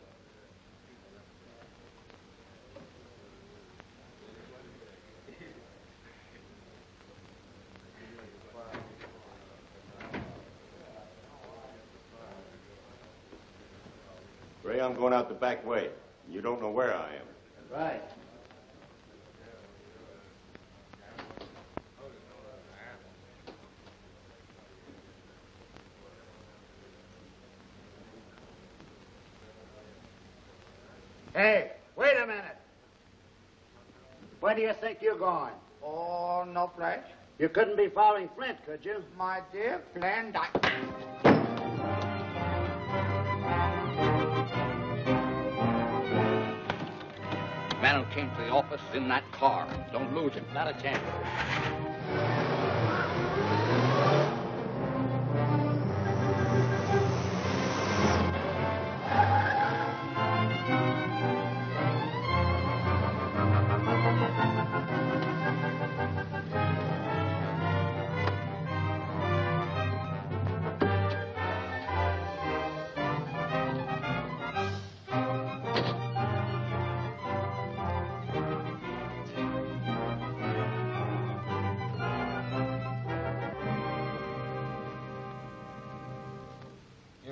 Ray, I'm going out the back way. You don't know where I am. Right. Hey, wait a minute. Where do you think you're going? Oh, no place. You couldn't be following Flint, could you? My dear Flint, The man who came to the office is in that car. Don't lose him. Not a chance.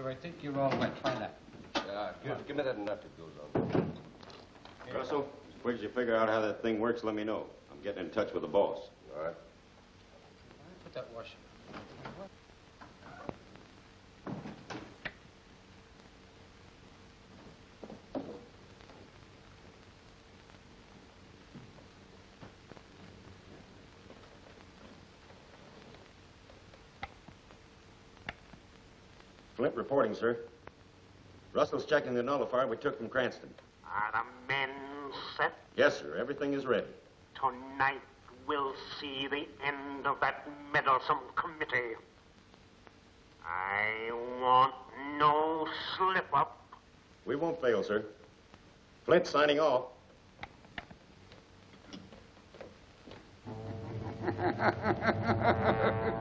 I think you're all wet. Try that. Give me that nut that goes on. Russell, as quick as you figure out how that thing works, let me know. I'm getting in touch with the boss. All right. Put that washer. Flint reporting, sir. Russell's checking the nullifier we took from Cranston. Are the men set? Yes, sir. Everything is ready. Tonight we'll see the end of that meddlesome committee. I want no slip-up. We won't fail, sir. Flint signing off.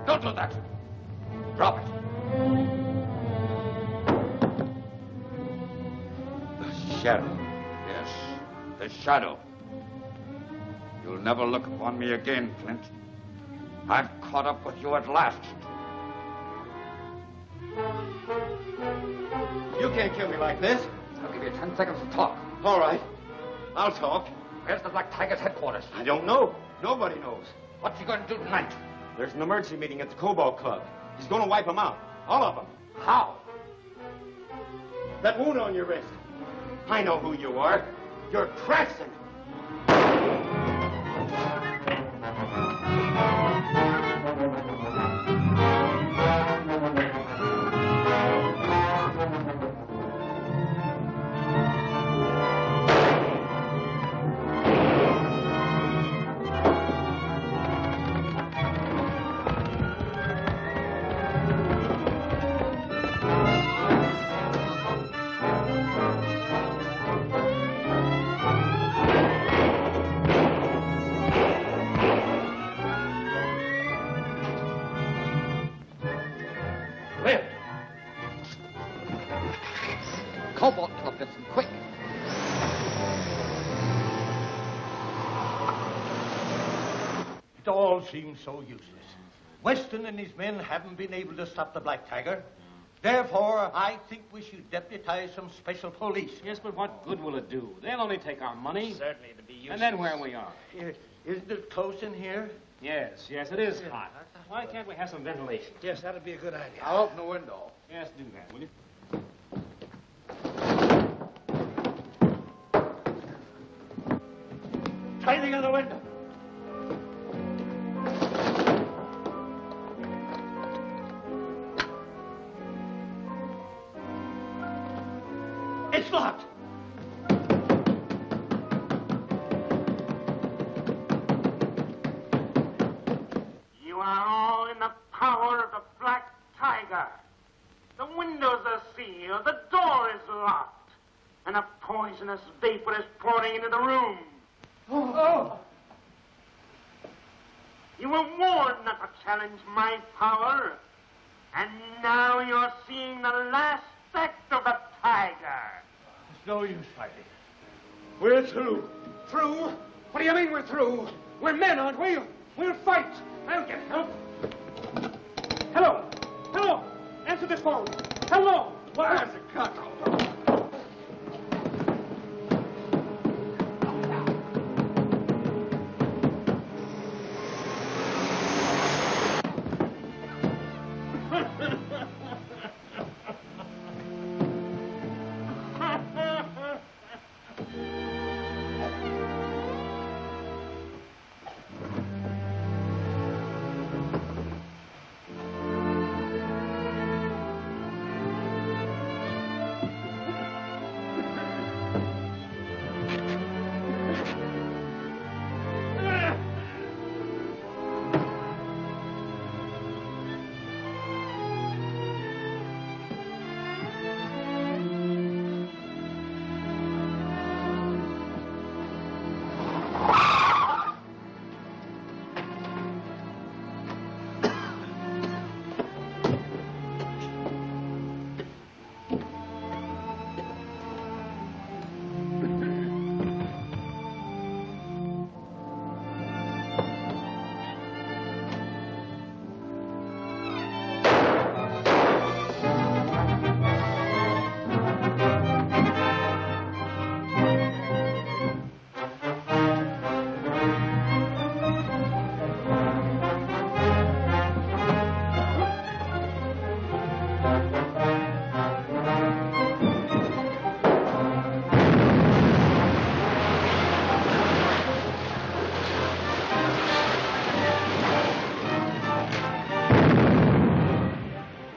Don't do that. Drop it. The shadow. Yes, the shadow. You'll never look upon me again, Flint. I've caught up with you at last. You can't kill me like this. I'll give you 10 seconds to talk. All right. I'll talk. Where's the Black Tiger's headquarters? I don't know. Nobody knows. What's he going to do tonight? There's an emergency meeting at the Cobalt Club. He's going to wipe them out. All of them. How? That wound on your wrist. I know who you are. You're Cranston. seems so useless. Weston and his men haven't been able to stop the Black Tiger. Therefore, I think we should deputize some special police. Yes, but what good will it do? They'll only take our money. Certainly, it'd be useless. And then where we are. Isn't it close in here? Yes, it is hot. Why can't we have some ventilation? Yes, that'd be a good idea. I'll open the window. Yes, do that, will you? Try the other window. It's locked. You are all in the power of the Black Tiger. The windows are sealed, the door is locked, and a poisonous vapor is pouring into the room. Oh. You were warned not to challenge my power, and now you're seeing the last act of the tiger. It's no use fighting. We're through. Through? What do you mean we're through? We're men, aren't we? We'll fight. I'll get help. Hello. Hello. Answer this phone. Hello. Where's the cut?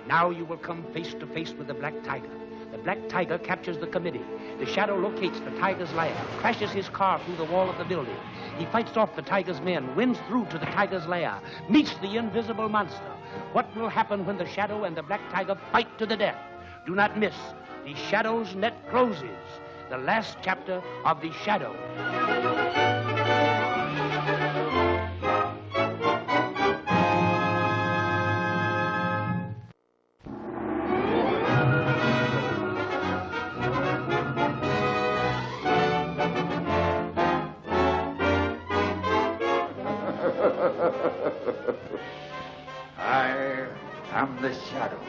Now you will come face to face with the Black Tiger. The Black Tiger captures the committee. The Shadow locates the Tiger's lair, crashes his car through the wall of the building. He fights off the Tiger's men, wins through to the Tiger's lair, meets the invisible monster. What will happen when the Shadow and the Black Tiger fight to the death? Do not miss. The Shadow's net closes. The last chapter of The Shadow. I am the Shadow.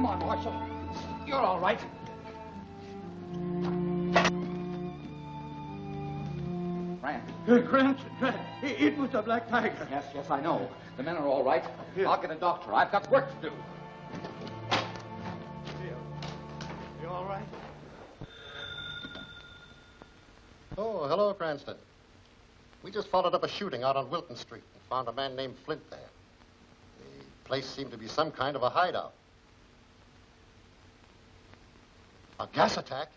Come on, Marshal. You're all right. Grant, it was the Black Tiger. Yes, I know. The men are all right. I'll get a doctor. I've got work to do. You all right? Oh, hello, Cranston. We just followed up a shooting out on Wilton Street and found a man named Flint there. The place seemed to be some kind of a hideout. A gas attack?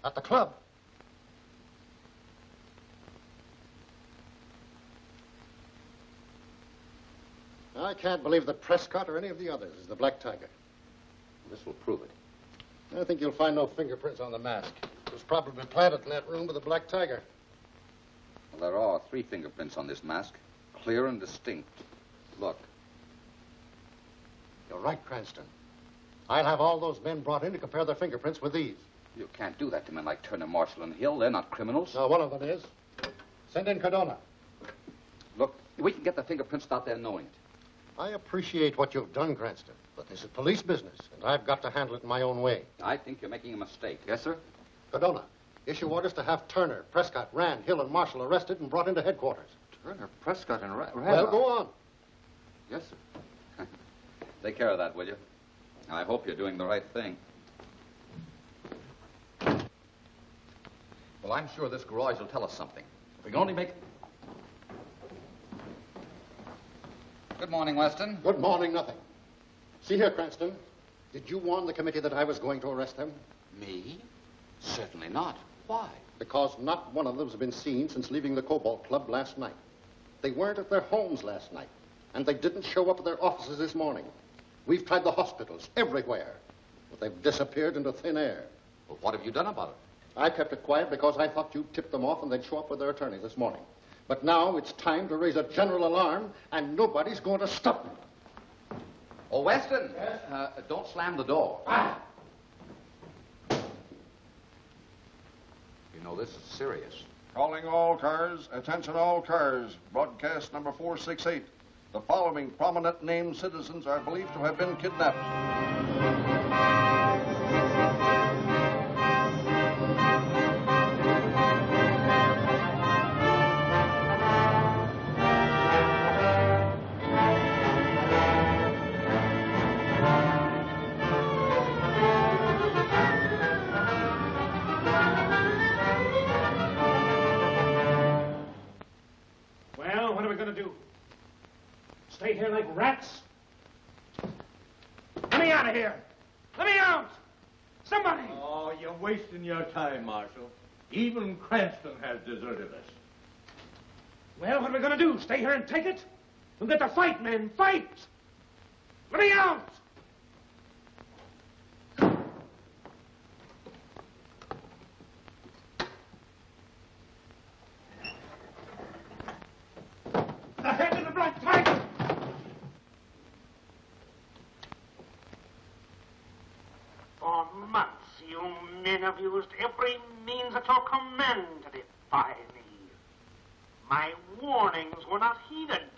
At the club? I can't believe that Prescott or any of the others is the Black Tiger. This will prove it. I think you'll find no fingerprints on the mask. It was probably planted in that room with the Black Tiger. Well, there are 3 fingerprints on this mask. Clear and distinct. Look. You're right, Cranston. I'll have all those men brought in to compare their fingerprints with these. You can't do that to men like Turner, Marshall, and Hill. They're not criminals. No, one of them is. Send in Cardona. Look, we can get the fingerprints without their knowing it. I appreciate what you've done, Cranston, but this is police business, and I've got to handle it in my own way. I think you're making a mistake. Yes, sir? Cardona, issue orders to have Turner, Prescott, Rand, Hill, and Marshall arrested and brought into headquarters. Turner, Prescott, and Rand. Well, go on. Yes, sir. Take care of that, will you? I hope you're doing the right thing. Well, I'm sure this garage will tell us something. If we can only make... Good morning, Weston. Good morning, nothing. See here, Cranston. Did you warn the committee that I was going to arrest them? Me? Certainly not. Why? Because not one of them has been seen since leaving the Cobalt Club last night. They weren't at their homes last night, and they didn't show up at their offices this morning. We've tried the hospitals, everywhere, but they've disappeared into thin air. Well, what have you done about it? I kept it quiet because I thought you'd tip them off and they'd show up with their attorney this morning. But now it's time to raise a general alarm, and nobody's going to stop me. Oh, Weston. Yes? Don't slam the door. Ah! You know, this is serious. Calling all cars, attention all cars, broadcast number 468. The following prominent named citizens are believed to have been kidnapped. Well, what are we going to do? Stay here like rats? Let me out of here! Let me out! Somebody! Oh, you're wasting your time, Marshal. Even Cranston has deserted us. Well, what are we going to do? Stay here and take it? We've got to fight, men. Fight! Let me out! The head of the Black Tiger! For months, you men have used every means at your command to defy me. My warnings were not heeded.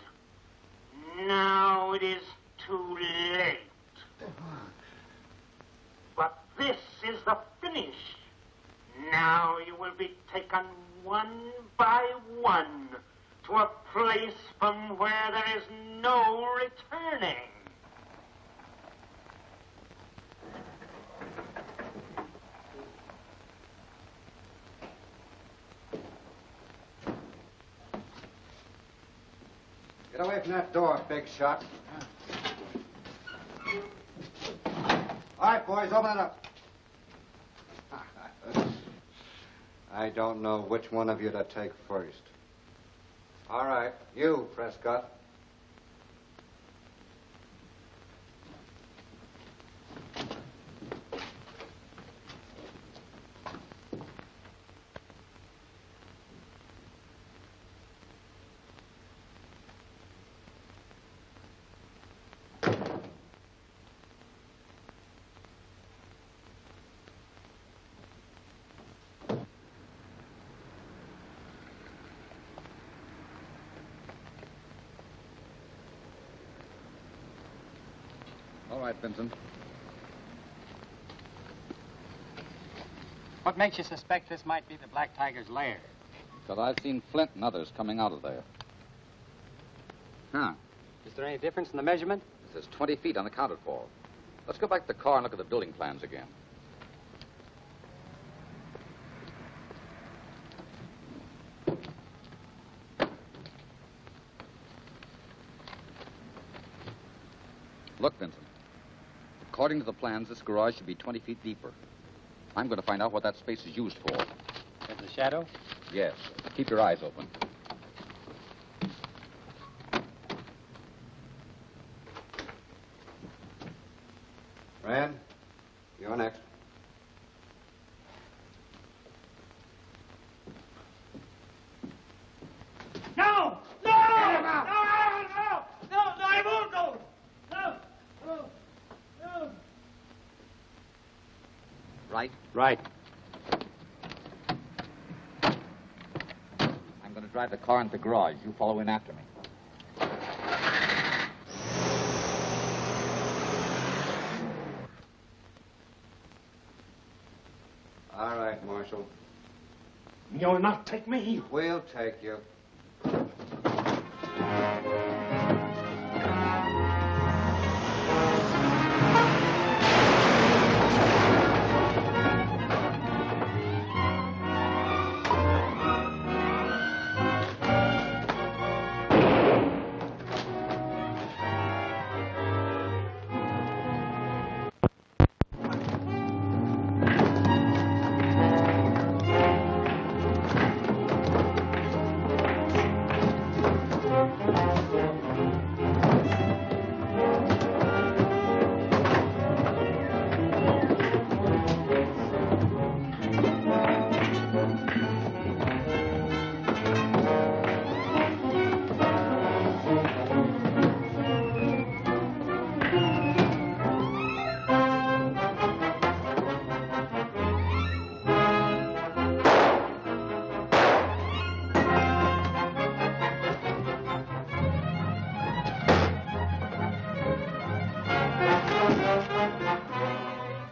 Now it is too late. But this is the finish. Now you will be taken one by one to a place from where there is no returning. Get away from that door, big shot. All right, boys, open it up. I don't know which one of you to take first. All right, you, Prescott. All right, Vincent. What makes you suspect this might be the Black Tiger's lair? Because I've seen Flint and others coming out of there. Huh. Is there any difference in the measurement? It says 20 feet unaccounted for. Let's go back to the car and look at the building plans again. Look, Vincent. According to the plans, this garage should be 20 feet deeper. I'm going to find out what that space is used for. As the shadow? Yes. Keep your eyes open. Rand, you're next. No! No! No! No! No! I won't go! No! No! No! Right? Right. I'm going to drive the car into the garage. You follow in after me. All right, Marshal. You'll not take me. We'll take you.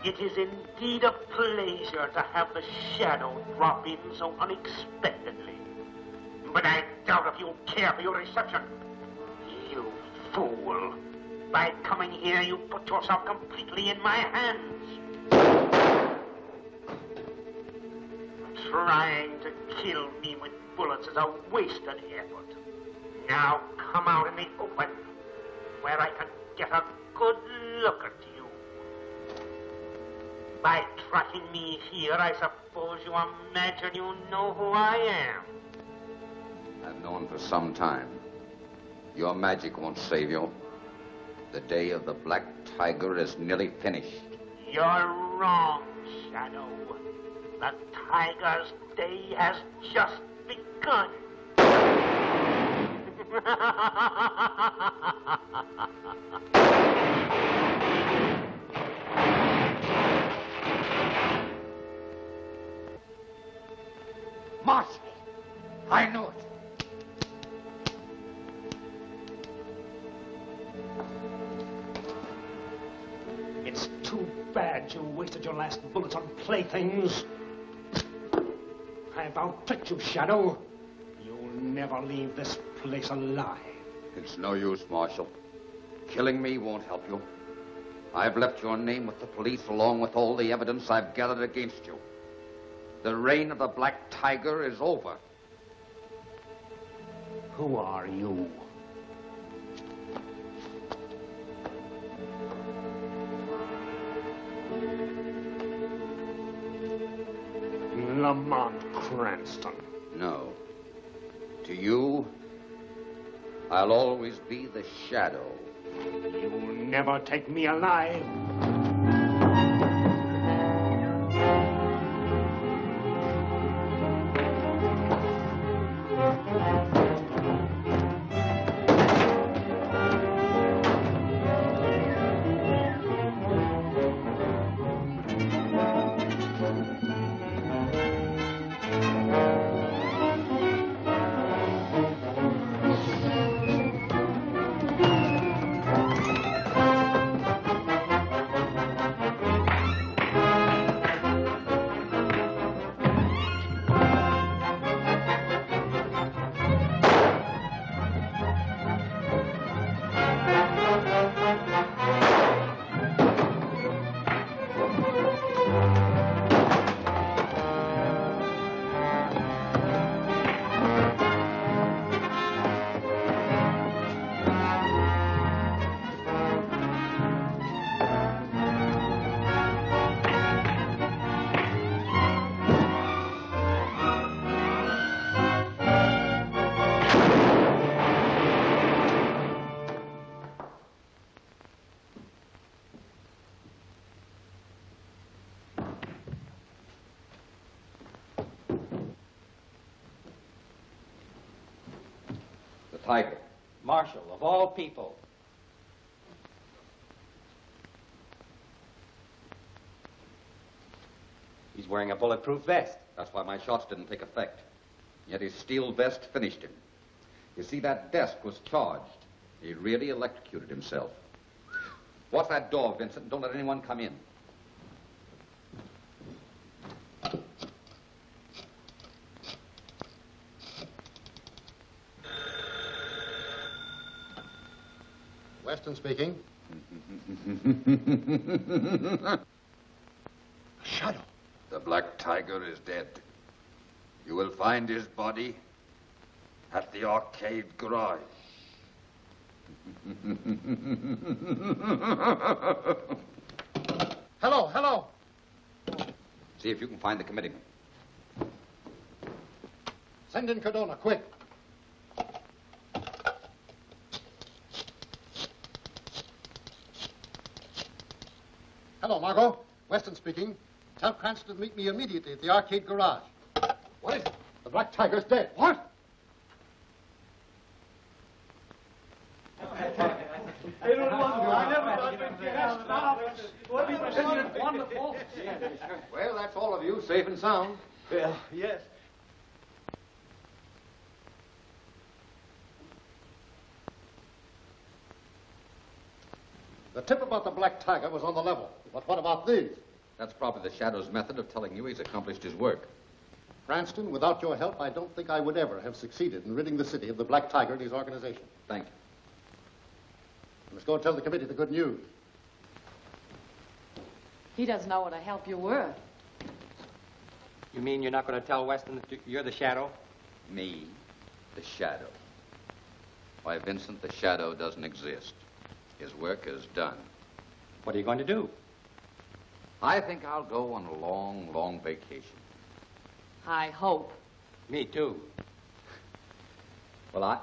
It is indeed a pleasure to have the shadow drop in so unexpectedly. But I doubt if you'll care for your reception. You fool. By coming here, you put yourself completely in my hands. Trying to kill me with bullets is a wasted effort. Now come out in the open, where I can get a good look at you. By tracking me here, I suppose you imagine you know who I am. I've known for some time. Your magic won't save you. The day of the Black Tiger is nearly finished. You're wrong, Shadow. The Tiger's day has just begun. Marshal, I knew it. It's too bad you wasted your last bullets on playthings. I've outtricked you, Shadow. You'll never leave this place alive. It's no use, Marshal. Killing me won't help you. I've left your name with the police along with all the evidence I've gathered against you. The reign of the Black Tiger is over. Who are you? Lamont Cranston. No. To you, I'll always be the Shadow. You'll never take me alive. Tiger. Marshal, of all people. He's wearing a bulletproof vest. That's why my shots didn't take effect. Yet his steel vest finished him. You see, that desk was charged. He really electrocuted himself. Watch that door, Vincent. Don't let anyone come in. Weston speaking. Shadow. The Black Tiger is dead. You will find his body at the arcade garage. Hello, hello. See if you can find the committeeman. Send in Cardona, quick. Hello, Margot. Weston speaking. Tell Cranston to meet me immediately at the arcade garage. What is it? The Black Tiger's dead. What? Isn't it wonderful? Well, that's all of you, safe and sound. Well, yes. The tip about the Black Tiger was on the level. But what about these? That's probably the Shadow's method of telling you he's accomplished his work. Cranston, without your help, I don't think I would ever have succeeded in ridding the city of the Black Tiger and his organization. Thank you. I must go and tell the committee the good news. He doesn't know what a help you were. You mean you're not going to tell Weston that you're the Shadow? Me, the Shadow. Why, Vincent, the Shadow doesn't exist. His work is done. What are you going to do? I think I'll go on a long, long vacation. I hope. Me too. Well, I...